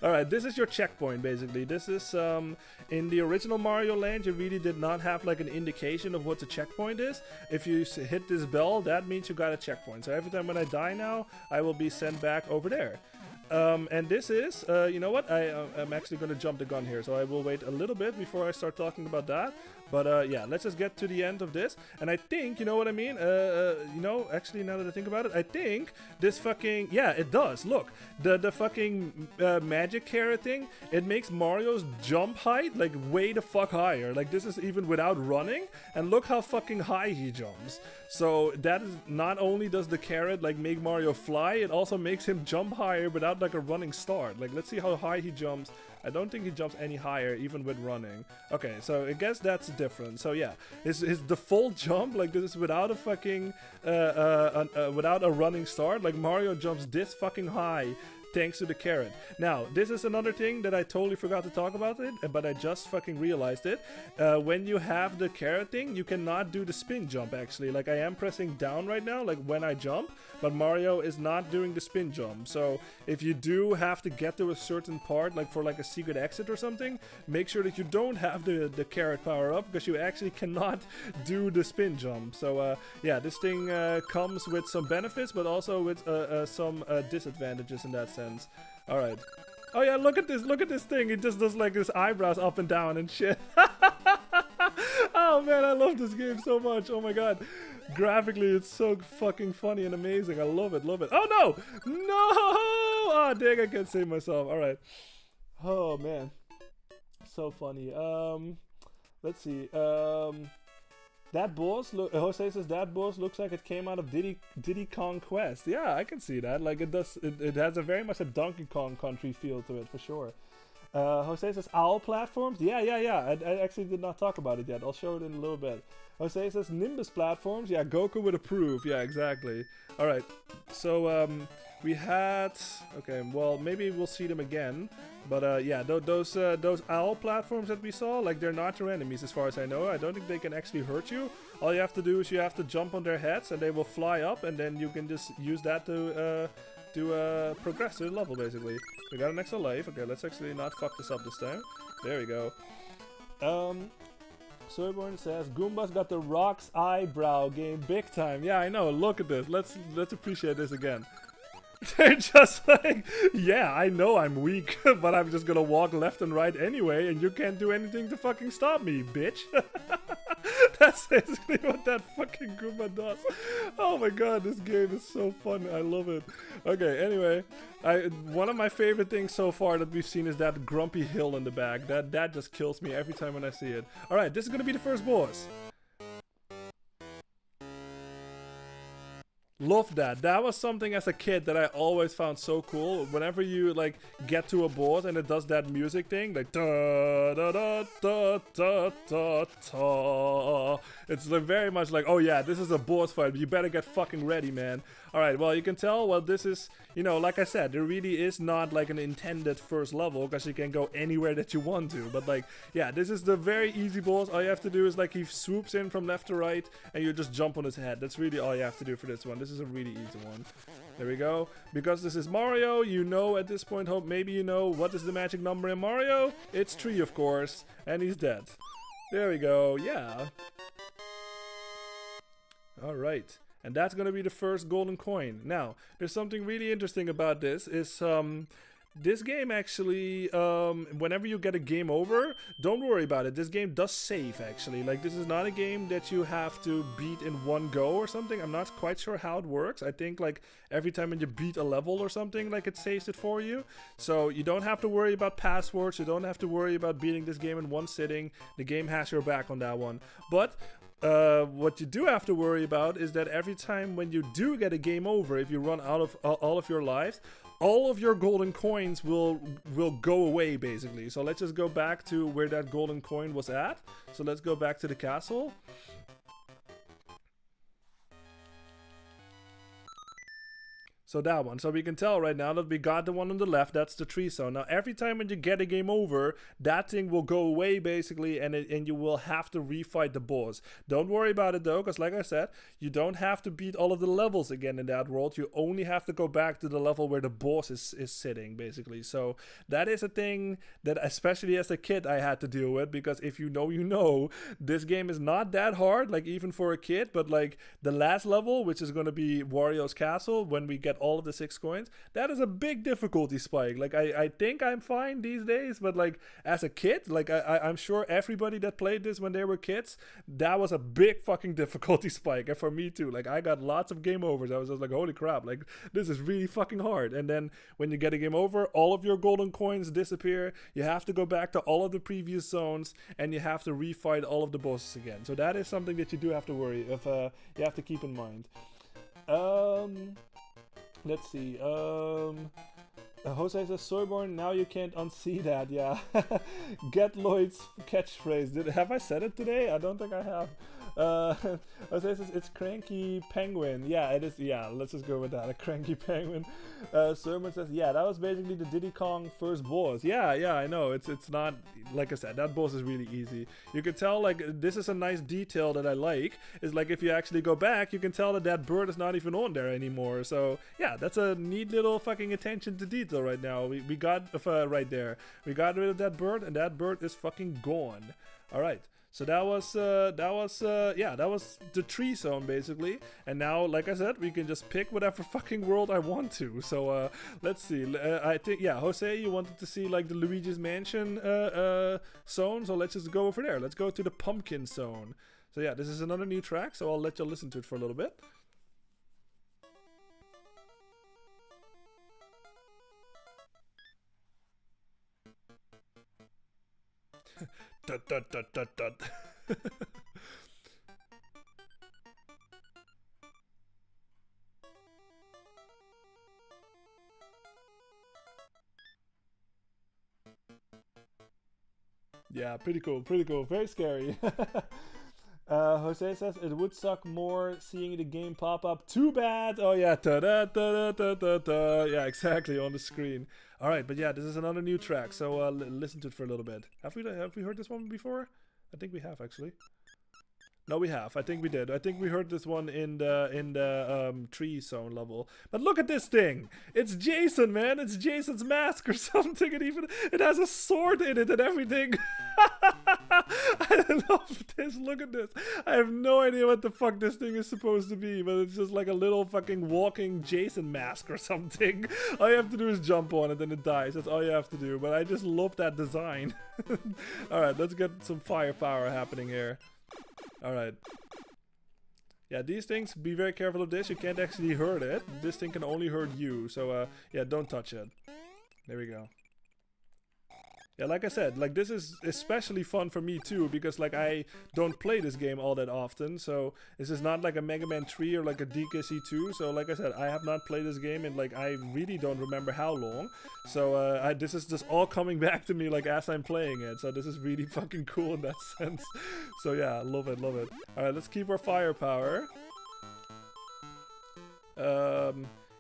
Alright, this is your checkpoint, basically. This is, in the original Mario Land, you really did not have, like, an indication of what the checkpoint is. If you hit this bell, that means you got a checkpoint. So every time when I die now, I will be sent back over there. And this is, you know what, I'm actually going to jump the gun here, so I will wait a little bit before I start talking about that. But yeah, let's just get to the end of this. And I think, you know what I mean? You know, actually, now that I think about it, I think this fucking, yeah, it does. Look, the fucking magic carrot thing, it makes Mario's jump height like way the fuck higher. Like, this is even without running. And look how fucking high he jumps. So that is, not only does the carrot like make Mario fly, it also makes him jump higher without like a running start. Like, let's see how high he jumps. I don't think he jumps any higher even with running. Okay, so I guess that's different. So yeah, his default jump, like, this is without a fucking without a running start. Like, Mario jumps this fucking high thanks to the carrot. Now, this is another thing that I totally forgot to talk about it, but I just fucking realized it. When you have the carrot thing, you cannot do the spin jump, actually. Like, I am pressing down right now, like, when I jump, but Mario is not doing the spin jump. So, if you do have to get to a certain part, like, for, like, a secret exit or something, make sure that you don't have the carrot power up, because you actually cannot do the spin jump. So, yeah, this thing comes with some benefits, but also with some disadvantages in that sense. Alright. Oh yeah, look at this thing. It just does like his eyebrows up and down and shit. Oh man, I love this game so much. Oh my god. Graphically, it's so fucking funny and amazing. I love it, love it. Oh no! No! Oh dang, I can't save myself. Alright. Oh man. So funny. Let's see. That boss, Jose says that boss looks like it came out of Diddy Kong Quest. Yeah, I can see that. Like, it does. It has a very much a Donkey Kong Country feel to it for sure. Jose says owl platforms. Yeah. I actually did not talk about it yet. I'll show it in a little bit. Jose says Nimbus platforms. Yeah, Goku would approve. Yeah, exactly. All right. So we had. Okay. Well, maybe we'll see them again. But yeah, those owl platforms that we saw, like, they're not your enemies as far as I know. I don't think they can actually hurt you. All you have to do is you have to jump on their heads and they will fly up, and then you can just use that to progress to the level, basically. We got an extra life. Okay, let's actually not fuck this up this time. There we go. Soyborn says Goomba's got the Rock's eyebrow game big time. Yeah, I know. Look at this. Let's appreciate this again. They're just like, yeah, I know I'm weak, but I'm just gonna walk left and right anyway, and you can't do anything to fucking stop me, bitch. That's basically what that fucking Goomba does. Oh my god, this game is so fun. I love it. Okay, anyway, one of my favorite things so far that we've seen is that grumpy hill in the back. That just kills me every time when I see it. Alright, this is gonna be the first boss. Love that. That was something as a kid that I always found so cool. Whenever you like get to a boss and it does that music thing, like da da da da da da da. It's like very much like, oh yeah, this is a boss fight. You better get fucking ready, man. All right. Well, you can tell. Well, this is, you know, like I said, there really is not like an intended first level because you can go anywhere that you want to. But like, yeah, this is the very easy boss. All you have to do is like he swoops in from left to right, and you just jump on his head. That's really all you have to do for this one. This is a really easy one. There we go. Because this is Mario, you know at this point, hope maybe you know what is the magic number in Mario? It's 3, of course, and he's dead. There we go. Yeah. All right. And that's gonna be the first golden coin. Now, there's something really interesting about this is this game actually, whenever you get a game over, don't worry about it. This game does save actually. Like, this is not a game that you have to beat in one go or something. I'm not quite sure how it works. I think like every time when you beat a level or something, like it saves it for you. So you don't have to worry about passwords. You don't have to worry about beating this game in one sitting. The game has your back on that one. But what you do have to worry about is that every time when you do get a game over, if you run out of all of your lives, all of your golden coins will go away basically. So let's just go back to where that golden coin was at. So let's go back to the castle. So that one. So we can tell right now that we got the one on the left. That's the tree zone. Now every time when you get a game over, that thing will go away basically, and you will have to refight the boss. Don't worry about it though, because like I said, you don't have to beat all of the levels again in that world. You only have to go back to the level where the boss is sitting basically. So that is a thing that especially as a kid I had to deal with, because if you know, you know, this game is not that hard, like even for a kid. But like the last level, which is going to be Wario's Castle, when we get all of the 6 coins, that is a big difficulty spike. Like I think I'm fine these days, but like as a kid, like I'm sure everybody that played this when they were kids, that was a big fucking difficulty spike. And for me too, like I got lots of game overs. I was just like, holy crap, like this is really fucking hard. And then when you get a game over, all of your golden coins disappear. You have to go back to all of the previous zones, and you have to refight all of the bosses again. So that is something that you do have to worry if you have to keep in mind. Let's see. Jose says, Soyborn, now you can't unsee that. Yeah. Get Lloyd's catchphrase. Have I said it today? I don't think I have. Jose says, it's Cranky Penguin. Yeah, it is. Yeah, let's just go with that. A Cranky Penguin. Soyborn says, yeah, that was basically the Diddy Kong first boss. Yeah, I know. It's not, like I said, that boss is really easy. You can tell, like, this is a nice detail that I like. Is like, if you actually go back, you can tell that that bird is not even on there anymore. So, yeah, that's a neat little fucking attention to detail right now. We got, right there. We got rid of that bird, and that bird is fucking gone. Alright. So that was the tree zone basically, and now, like I said, we can just pick whatever fucking world I want to. So let's see. I think, yeah, Jose, you wanted to see like the Luigi's Mansion zone, so let's just go over there. Let's go to the Pumpkin zone. So yeah, this is another new track, so I'll let you listen to it for a little bit. Dut, dut, dut, dut, dut. Yeah, pretty cool, very scary. Jose says it would suck more seeing the game pop up. Too bad. Oh yeah, da da da da da da. Yeah, exactly, on the screen. All right, but yeah, this is another new track, so listen to it for a little bit. Have we heard this one before? I think we have actually. No, we have. I think we did. I think we heard this one in the tree zone level. But look at this thing. It's Jason, man. It's Jason's mask or something, and even it has a sword in it and everything. I love this. Look at this. I have no idea what the fuck this thing is supposed to be, but it's just like a little fucking walking Jason mask or something. All you have to do is jump on it and it dies. That's all you have to do. But I just love that design. Alright, let's get some firepower happening here. Alright. Yeah, these things, be very careful of this. You can't actually hurt it. This thing can only hurt you. So, yeah, don't touch it. There we go. Yeah, like I said, like this is especially fun for me too, because like I don't play this game all that often, so this is not like a Mega Man 3 or like a DKC 2, so like I said, I have not played this game in like, I really don't remember how long, so this is just all coming back to me like as I'm playing it, so this is really fucking cool in that sense. So yeah, love it, love it. Alright, let's keep our firepower.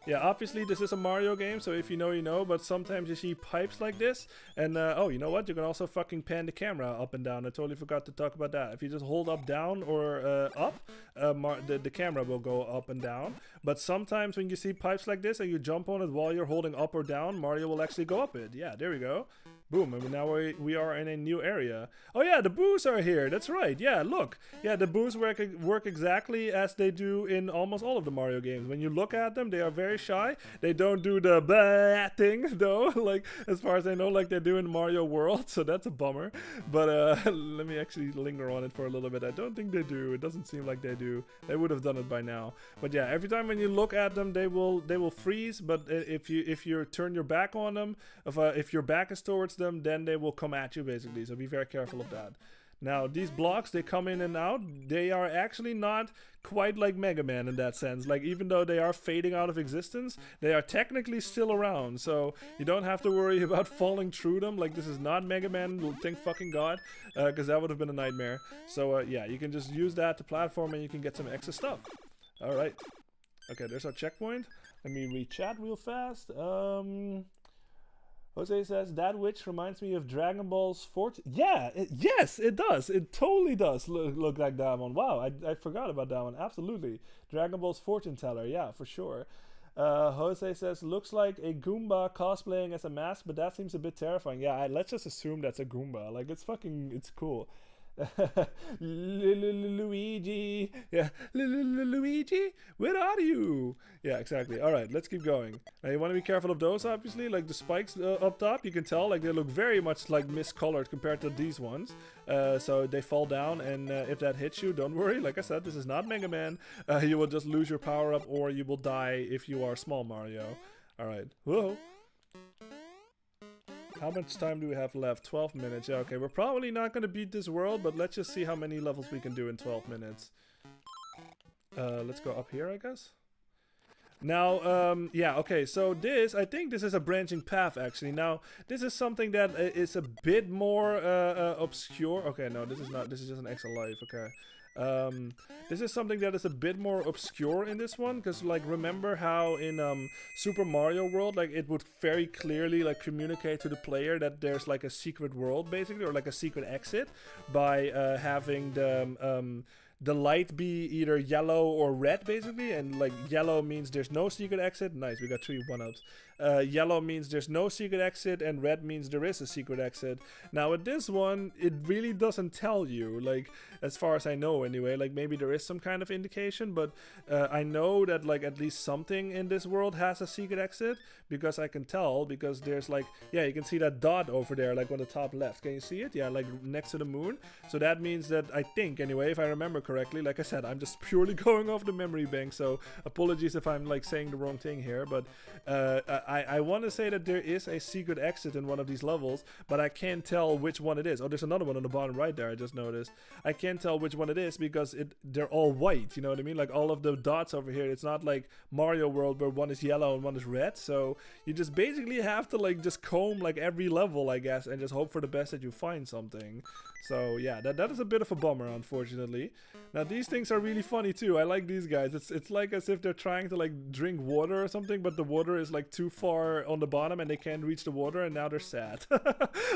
Yeah, obviously this is a Mario game, so if you know, you know, but sometimes you see pipes like this, and oh, you know what, you can also fucking pan the camera up and down. I totally forgot to talk about that. If you just hold up, down, or up, the camera will go up and down. But sometimes when you see pipes like this and you jump on it while you're holding up or down, Mario will actually go up it. Yeah, there we go. Boom, and now we are in a new area. Oh yeah, the boos are here, that's right, yeah, look. Yeah, the boos work exactly as they do in almost all of the Mario games. When you look at them, they are very shy. They don't do the blah thing, though, like, as far as I know, like they do in Mario World, so that's a bummer. But let me actually linger on it for a little bit. I don't think they do, it doesn't seem like they do. They would have done it by now. But yeah, every time when you look at them, they will freeze, but if you turn your back on them, if your back is towards them, then they will come at you basically, so be very careful of that. Now these blocks, they come in and out. They are actually not quite like Mega Man in that sense. Like, even though they are fading out of existence, they are technically still around, so you don't have to worry about falling through them. Like, this is not Mega Man, thank fucking god, because that would have been a nightmare. So yeah, you can just use that to platform and you can get some extra stuff. Alright, okay, there's our checkpoint. Let me read chat real fast. Jose says, that witch reminds me of Dragon Ball's Fortune. Yeah, yes, it does. It totally does look like that one. Wow, I forgot about that one. Absolutely. Dragon Ball's Fortune Teller. Yeah, for sure. Jose says, looks like a Goomba cosplaying as a mask, but that seems a bit terrifying. Yeah, let's just assume that's a Goomba. Like, it's cool. Luigi, yeah, Luigi, where are you? Yeah, exactly. All right, let's keep going. Now you want to be careful of those, obviously. Like the spikes up top, you can tell like they look very much like miscolored compared to these ones. So they fall down, and if that hits you, don't worry. Like I said, this is not Mega Man. You will just lose your power up, or you will die if you are small Mario. All right. Whoa. How much time do we have left? 12 minutes. Yeah, okay. We're probably not going to beat this world, but let's just see how many levels we can do in 12 minutes. Let's go up here, I guess. Now, yeah, okay, so I think this is a branching path, actually. Now, this is something that is a bit more obscure. Okay, no, this is not. This is just an extra life, okay. This is something that is a bit more obscure in this one, because like remember how in Super Mario World, like it would very clearly like communicate to the player that there's like a secret world basically, or like a secret exit, by having the light be either yellow or red basically, and like yellow means there's no secret exit. Nice, we got 3 1-ups. Yellow means there's no secret exit, and red means there is a secret exit. Now with this one, it really doesn't tell you, like as far as I know anyway. Like maybe there is some kind of indication, but I know that like at least something in this world has a secret exit, because I can tell, because there's like, yeah, you can see that dot over there, like on the top left. Can you see it? Yeah, like next to the moon. So that means that, I think anyway, if I remember correctly, like I said, I'm just purely going off the memory bank, so apologies if I'm like saying the wrong thing here, but I want to say that there is a secret exit in one of these levels, but I can't tell which one it is. Oh, there's another one on the bottom right there, I just noticed. I can't tell which one it is because they're all white, you know what I mean? Like all of the dots over here, it's not like Mario World where one is yellow and one is red, so you just basically have to like just comb like every level, I guess, and just hope for the best that you find something. So yeah, that is a bit of a bummer, unfortunately. Now these things are really funny too. I like these guys. It's like as if they're trying to like drink water or something, but the water is like too far on the bottom and they can't reach the water, and now they're sad.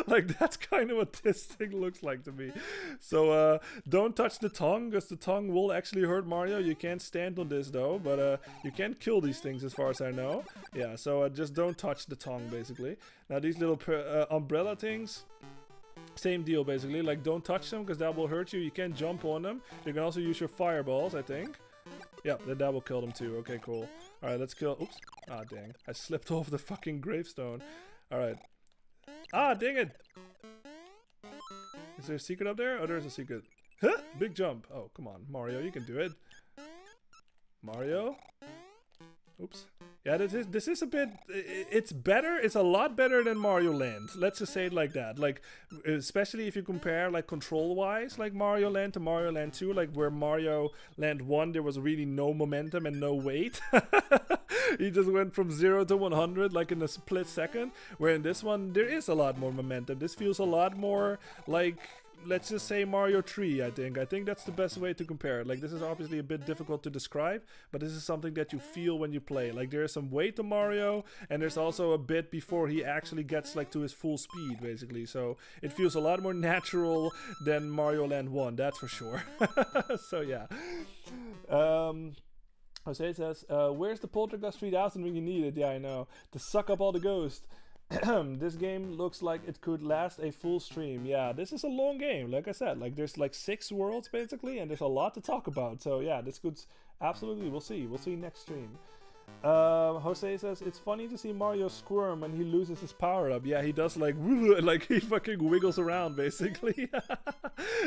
Like that's kind of what this thing looks like to me. So don't touch the tongue, because the tongue will actually hurt Mario. You can't stand on this though, but you can't kill these things as far as I know. Yeah, so just don't touch the tongue basically. Now these little umbrella things, same deal basically, like don't touch them because that will hurt you. You can't jump on them. You can also use your fireballs, I think. Yep, that will kill them too. Okay, cool. Alright, let's kill. Oops. Ah, dang. I slipped off the fucking gravestone. Alright. Ah, dang it! Is there a secret up there? Oh, there's a secret. Huh? Big jump. Oh, come on. Mario, you can do it. Mario? Oops. Yeah, this is a bit. It's better. It's a lot better than Mario Land. Let's just say it like that. Like, especially if you compare like control-wise, like Mario Land to Mario Land 2, like where Mario Land 1 there was really no momentum and no weight. He just went from 0 to 100 like in a split second. Where in this one there is a lot more momentum. This feels a lot more like, let's just say Mario 3, I think that's the best way to compare it. Like, this is obviously a bit difficult to describe, but this is something that you feel when you play. Like, there's some weight to Mario, and there's also a bit before he actually gets like to his full speed, basically. So it feels a lot more natural than Mario Land 1, that's for sure. So yeah. Jose says, where's the Poltergust 3000 when you need it? Yeah, I know. To suck up all the ghosts. This game looks like it could last a full stream. Yeah, this is a long game, like I said. Like, there's like 6 worlds basically, and there's a lot to talk about. So yeah, this could absolutely, we'll see next stream. Jose says, it's funny to see Mario squirm when he loses his power up. Yeah, he does like he fucking wiggles around basically.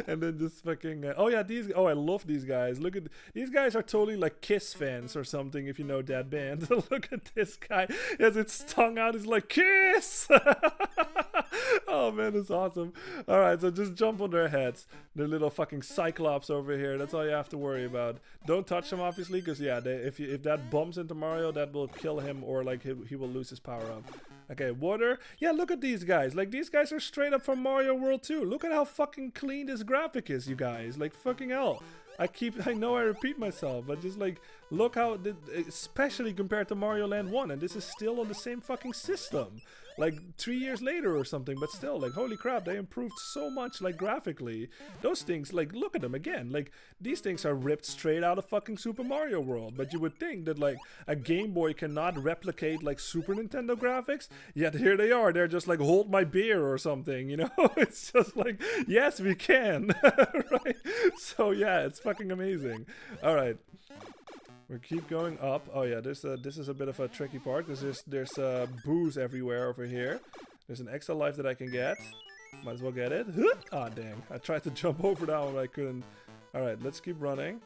And then just fucking oh yeah, I love these guys. Look at these guys, are totally like Kiss fans or something, if you know that band. Look at this guy. He has its tongue out, he's like, Kiss. Oh man, it's awesome. All right, so just jump on their heads. The little fucking Cyclops over here, that's all you have to worry about. Don't touch them obviously, because yeah, if that bumps into Mario, that will kill him, or like he will lose his power up. Okay, water. Yeah, look at these guys. Like, these guys are straight up from Mario World 2. Look at how fucking clean this graphic is, you guys. Like, fucking hell. I know I repeat myself, but just like, look how, especially compared to Mario Land 1, and this is still on the same fucking system. Like 3 years later or something, but still, like, holy crap, they improved so much, like, graphically. Those things, like, look at them again. Like, these things are ripped straight out of fucking Super Mario World. But you would think that, like, a Game Boy cannot replicate, like, Super Nintendo graphics. Yet here they are. They're just like, hold my beer or something, you know? It's just like, yes, we can. Right? So, yeah, it's fucking amazing. All right. We keep going up. Oh yeah, this is a bit of a tricky part, because there's booze everywhere over here. There's an extra life that I can get. Might as well get it. Ah, dang. I tried to jump over that one, but I couldn't. Alright, let's keep running.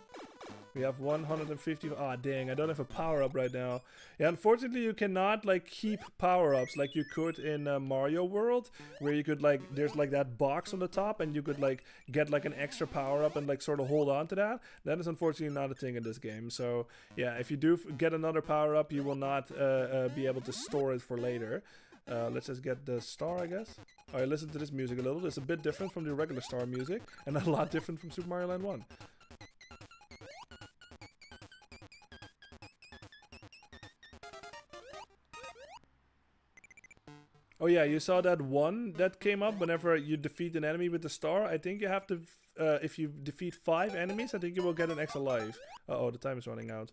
We have 150. Ah, dang, I don't have a power-up right now. Yeah, unfortunately, you cannot, like, keep power-ups like you could in Mario World, where you could, like, there's, like, that box on the top, and you could, like, get, like, an extra power-up and, like, sort of hold on to that. That is unfortunately not a thing in this game. So, yeah, if you do get another power-up, you will not be able to store it for later. Let's just get the star, I guess. Alright, listen to this music a little. It's a bit different from the regular star music, and a lot different from Super Mario Land 1. Oh yeah, you saw that one that came up whenever you defeat an enemy with the star. I think you have to, if you defeat 5 enemies, I think you will get an extra life. Uh-oh, the time is running out.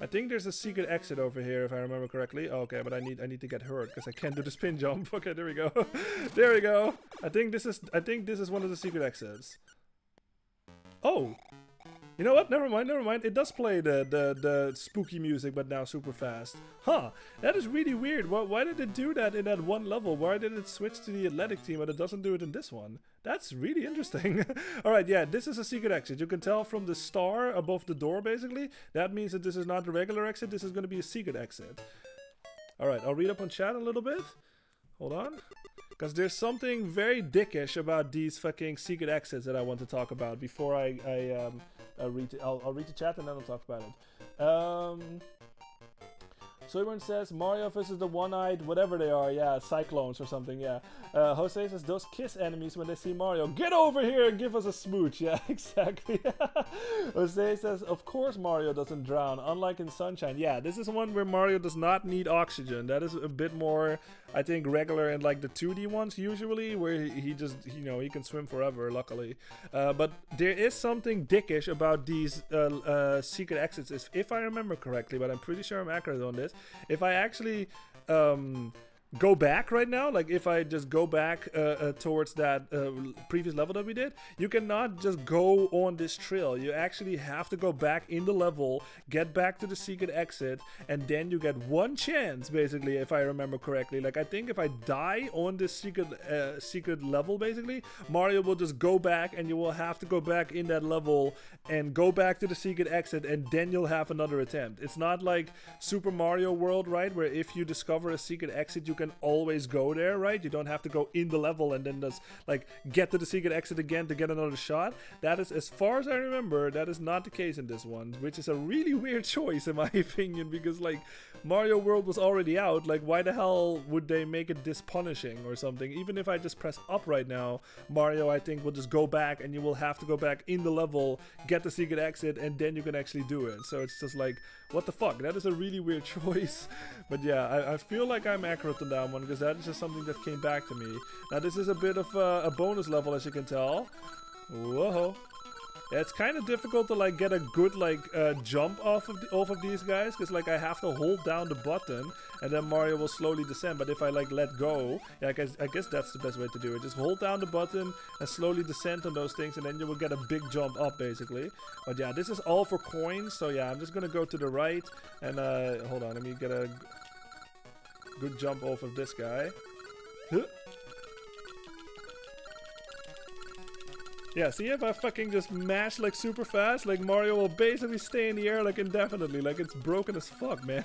I think there's a secret exit over here, if I remember correctly. Oh, okay, but I need to get hurt because I can't do the spin jump. Okay, there we go. There we go. I think this is one of the secret exits. Oh. You know what? Never mind. It does play the spooky music, but now super fast. Huh. That is really weird. Why did it do that in that one level? Why did it switch to the athletic team, but it doesn't do it in this one? That's really interesting. Alright, yeah, this is a secret exit. You can tell from the star above the door, basically. That means that this is not the regular exit. This is going to be a secret exit. Alright, I'll read up on chat a little bit. Hold on. Because there's something very dickish about these fucking secret exits that I want to talk about before I'll read the chat and then I'll talk about it. Soyburn says Mario versus the one-eyed whatever they are, yeah, cyclones or something, yeah. Jose says those Kiss enemies when they see Mario, get over here and give us a smooch, yeah, exactly. Jose says of course Mario doesn't drown, unlike in Sunshine. Yeah, this is one where Mario does not need oxygen. That is a bit more, I think, regular in like the 2D ones usually, where he just, you know, he can swim forever, luckily. But there is something dickish about these secret exits, if I remember correctly, but I'm pretty sure I'm accurate on this. If I actually go back right now, like if I just go back towards that previous level that we did, you cannot just go on this trail. You actually have to go back in the level, get back to the secret exit, and then you get one chance, basically, if I remember correctly. Like I think if I die on this secret level, basically, Mario will just go back and you will have to go back in that level and go back to the secret exit, and then you'll have another attempt. It's not like Super Mario World, right, where if you discover a secret exit, you can always go there, right? You don't have to go in the level and then just like get to the secret exit again to get another shot. That is, as far as I remember, that is not the case in this one, which is a really weird choice in my opinion, because like Mario World was already out. Like why the hell would they make it this punishing or something? Even if I just press up right now, Mario I think will just go back and you will have to go back in the level, get the secret exit, and then you can actually do it. So it's just like, what the fuck? That is a really weird choice. But yeah, I feel like I'm accurate on that one, because that is just something that came back to me. Now this is a bit of a bonus level, as you can tell. Whoa. Yeah, it's kind of difficult to like get a good like jump off of these guys, because like I have to hold down the button and then Mario will slowly descend. But if I like let go, yeah, I guess that's the best way to do it. Just hold down the button and slowly descend on those things, and then you will get a big jump up basically. But yeah, this is all for coins, so yeah, I'm just gonna go to the right and hold on, let me get a good jump off of this guy. Yeah, see, if I fucking just mash like super fast, like Mario will basically stay in the air like indefinitely. Like it's broken as fuck, man.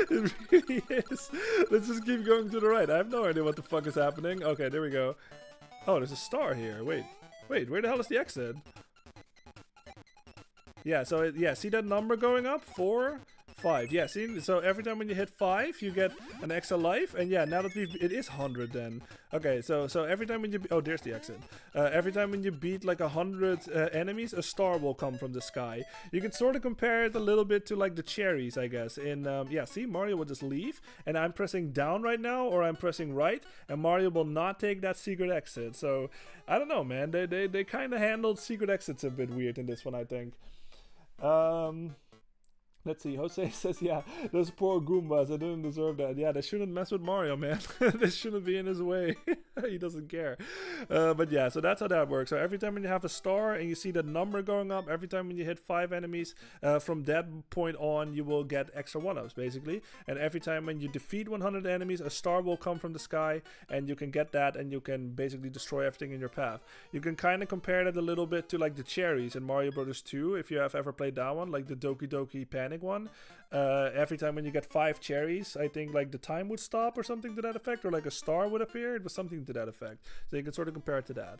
It really is. Let's just keep going to the right. I have no idea what the fuck is happening. Okay, there we go. Oh, there's a star here. Wait, where the hell is the exit? Yeah, so yeah, see that number going up? 4, 5. Yeah, see, so every time when you hit 5, you get an extra life. And yeah, now that it is 100 then. Okay, so every time when you, oh, there's the exit. Every time when you beat like 100 enemies, a star will come from the sky. You can sort of compare it a little bit to like the cherries, I guess. In yeah, see, Mario will just leave, and I'm pressing down right now, or I'm pressing right, and Mario will not take that secret exit. So I don't know, man. They kind of handled secret exits a bit weird in this one, I think. Let's see, Jose says, yeah, those poor Goombas, I didn't deserve that. Yeah, they shouldn't mess with Mario, man. They shouldn't be in his way. He doesn't care. But yeah, so that's how that works. So every time when you have a star and you see the number going up, every time when you hit 5 enemies, from that point on, you will get extra 1-ups, basically. And every time when you defeat 100 enemies, a star will come from the sky, and you can get that, and you can basically destroy everything in your path. You can kind of compare that a little bit to like the cherries in Mario Bros. 2, if you have ever played that one, like the Doki Doki Panic one. Every time when you get 5 cherries, I think like the time would stop or something to that effect, or like a star would appear. It was something to that effect, so you can sort of compare it to that.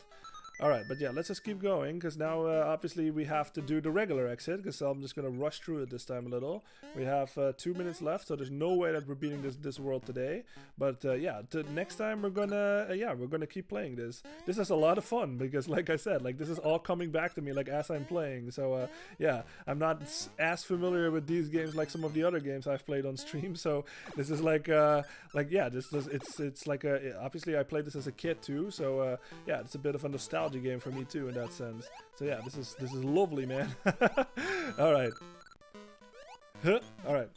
Alright, but yeah, let's just keep going, because now obviously we have to do the regular exit, because I'm just going to rush through it this time a little. We have 2 minutes left, so there's no way that we're beating this world today. But yeah, next time we're gonna, yeah, we're gonna keep playing this. This is a lot of fun, because like I said, like this is all coming back to me like as I'm playing. So yeah, I'm not as familiar with these games like some of the other games I've played on stream. So this is like yeah, it's like obviously I played this as a kid too. So yeah, it's a bit of a nostalgia game for me too in that sense. So yeah, this is lovely, man. All right. All right.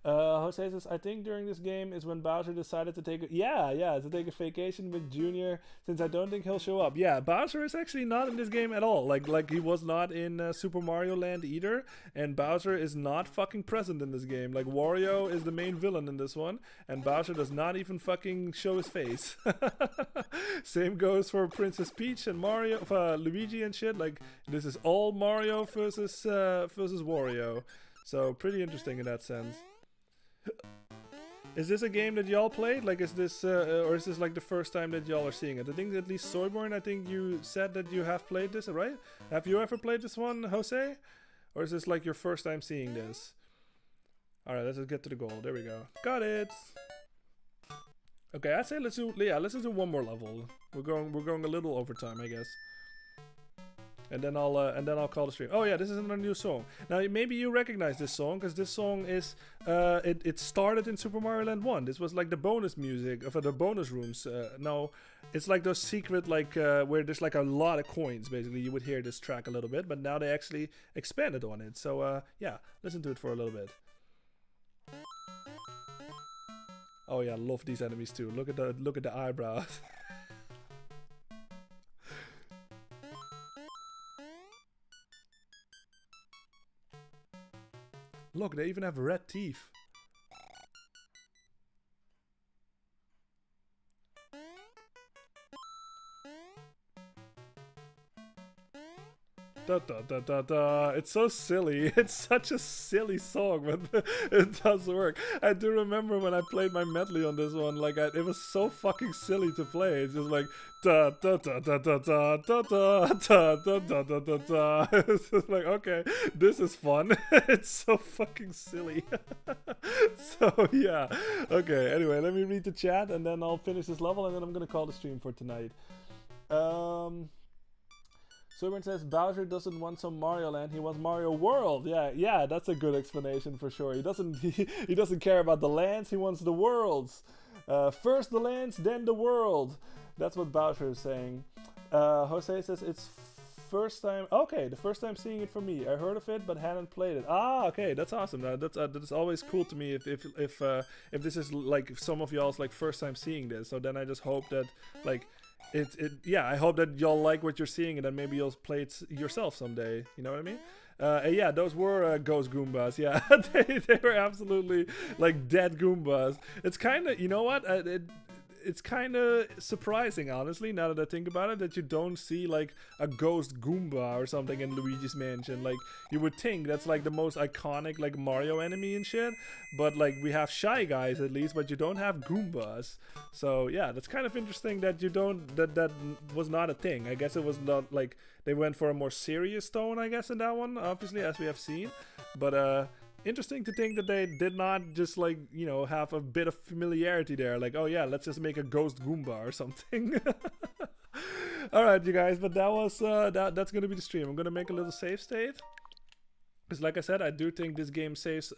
Jose says, I think during this game is when Bowser decided to take to take a vacation with Junior, since I don't think he'll show up. Yeah, Bowser is actually not in this game at all. Like he was not in Super Mario Land either, and Bowser is not fucking present in this game. Like Wario is the main villain in this one, and Bowser does not even fucking show his face. Same goes for Princess Peach and Mario, Luigi and shit. Like this is all Mario versus Wario. So pretty interesting in that sense. Is this a game that y'all played? Like, is this, or is this like the first time that y'all are seeing it? I think at least Soyborn, I think you said that you have played this, right? Have you ever played this one, Jose? Or is this like your first time seeing this? Alright, let's just get to the goal. There we go. Got it! Okay, I'd say let's do one more level. We're going a little over time, I guess. And then I'll call the stream. Oh yeah, this is another new song. Now maybe you recognize this song, because this song is it started in Super Mario Land 1. This was like the bonus music of the bonus rooms. No, it's like those secret where there's like a lot of coins. Basically, you would hear this track a little bit, but now they actually expanded on it. So yeah, listen to it for a little bit. Oh yeah, love these enemies too. Look at the eyebrows. Look, they even have red teeth. Da, da, da, da, da. It's so silly. It's such a silly song, but it does work. I do remember when I played my medley on this one, like it was so fucking silly to play. It's just like da da da da da da da da da da da da da da. It's just like, okay, this is fun. It's so fucking silly. So yeah. Okay. Anyway, let me read the chat and then I'll finish this level and then I'm gonna call the stream for tonight. Sorbern says Bowser doesn't want some Mario Land, he wants Mario World. Yeah, that's a good explanation for sure. He doesn't care about the lands, he wants the worlds. First the lands, then the world. That's what Bowser is saying. Jose says it's first time. Okay, the first time seeing it for me. I heard of it but hadn't played it. Ah, okay, that's awesome. That's always cool to me if this is like some of y'all's like first time seeing this. So then I just hope that like. I hope that y'all like what you're seeing and then maybe you'll play it yourself someday. You know what I mean? Yeah, those were ghost Goombas. Yeah, they were absolutely like dead Goombas. It's kind of, you know what? It's kind of surprising, honestly, now that I think about it, that you don't see like a ghost Goomba or something in Luigi's Mansion. Like, you would think that's like the most iconic like Mario enemy and shit, but like we have Shy Guys at least, but you don't have Goombas. So yeah, that's kind of interesting that you don't, that was not a thing. I guess it was not like, they went for a more serious tone, I guess, in that one, obviously, as we have seen. But interesting to think that they did not just like, you know, have a bit of familiarity there, like, oh yeah, let's just make a ghost Goomba or something. All right, you guys, but that was that's gonna be the stream. I'm gonna make a little save state, because like I said, I do think this game saves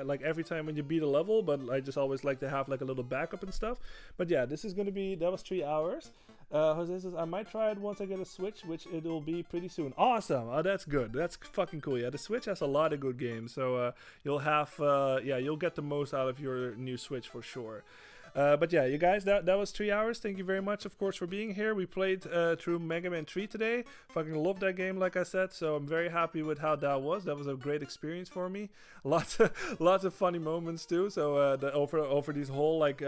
like every time when you beat a level, but I just always like to have like a little backup and stuff. But yeah, this is gonna be, that was 3 hours. Jose says, I might try it once I get a Switch, which it'll be pretty soon. Awesome! Oh, that's good. That's fucking cool. Yeah, the Switch has a lot of good games, so you'll have, yeah, you'll get the most out of your new Switch for sure. But yeah, you guys, that was 3 hours. Thank you very much, of course, for being here. We played through Mega Man 3 today. Fucking love that game, like I said, so I'm very happy with how that was. That was a great experience for me. Lots of funny moments too. So over these whole like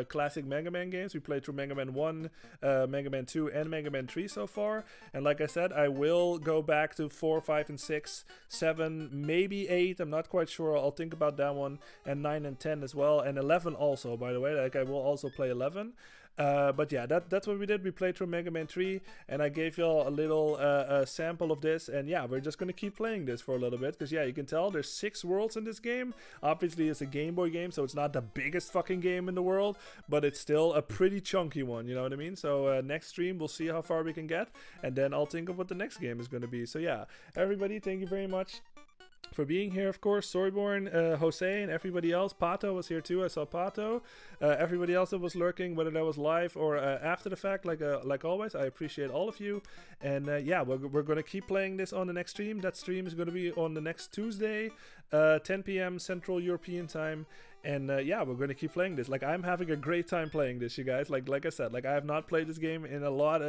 classic Mega Man games, we played through Mega Man 1, Mega Man 2, and Mega Man 3 so far. And like I said, I will go back to 4, 5, and 6, 7, maybe 8. I'm not quite sure. I'll think about that one. And 9 and 10 as well, and 11 also, by the way. Like, I will also play 11. But yeah, that's what we did. We played through Mega Man 3, and I gave y'all a little sample of this. And yeah, we're just gonna keep playing this for a little bit, because yeah, you can tell there's 6 worlds in this game. Obviously, it's a Game Boy game, so it's not the biggest fucking game in the world, but it's still a pretty chunky one, you know what I mean? So next stream, we'll see how far we can get, and then I'll think of what the next game is gonna be. So yeah, everybody, thank you very much for being here, of course. Soyborn, Jose, and everybody else. Pato was here too. I saw Pato. Everybody else that was lurking, whether that was live or after the fact, like always, I appreciate all of you. And yeah, we're gonna keep playing this on the next stream. That stream is gonna be on the next Tuesday, 10 p.m. Central European time. And yeah, we're going to keep playing this. Like, I'm having a great time playing this, you guys. Like I said, like, I have not played this game in a lot,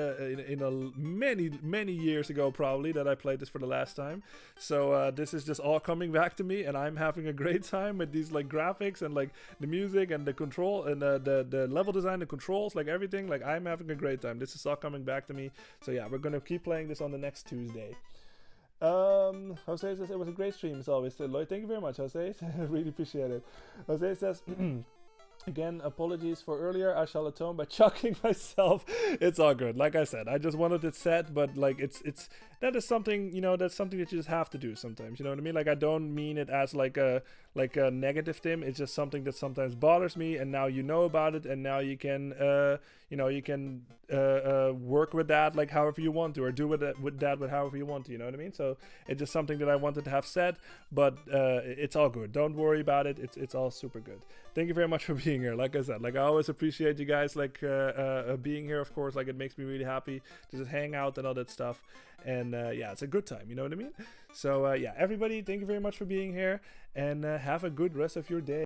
many years ago, probably, that I played this for the last time. So this is just all coming back to me, and I'm having a great time with these, like, graphics and, like, the music and the control and the level design, the controls, like, everything. Like, I'm having a great time. This is all coming back to me. So yeah, we're going to keep playing this on the next Tuesday. Jose says it was a great stream as always. Lloyd, thank you very much, Jose. I really appreciate it. Jose says again, apologies for earlier. I shall atone by chucking myself. It's all good. Like I said, I just wanted it set, but like it's that is something, you know, that's something that you just have to do sometimes. You know what I mean? Like, I don't mean it as like a negative thing. It's just something that sometimes bothers me, and now you know about it, and now you can work with that like however you want to, or do with that however you want to. You know what I mean? So it's just something that I wanted to have said, but it's all good. Don't worry about it. It's all super good. Thank you very much for being here. Like I said, like, I always appreciate you guys like being here. Of course, like, it makes me really happy to just hang out and all that stuff. And yeah, it's a good time, you know what I mean? So yeah, everybody, thank you very much for being here, and have a good rest of your day.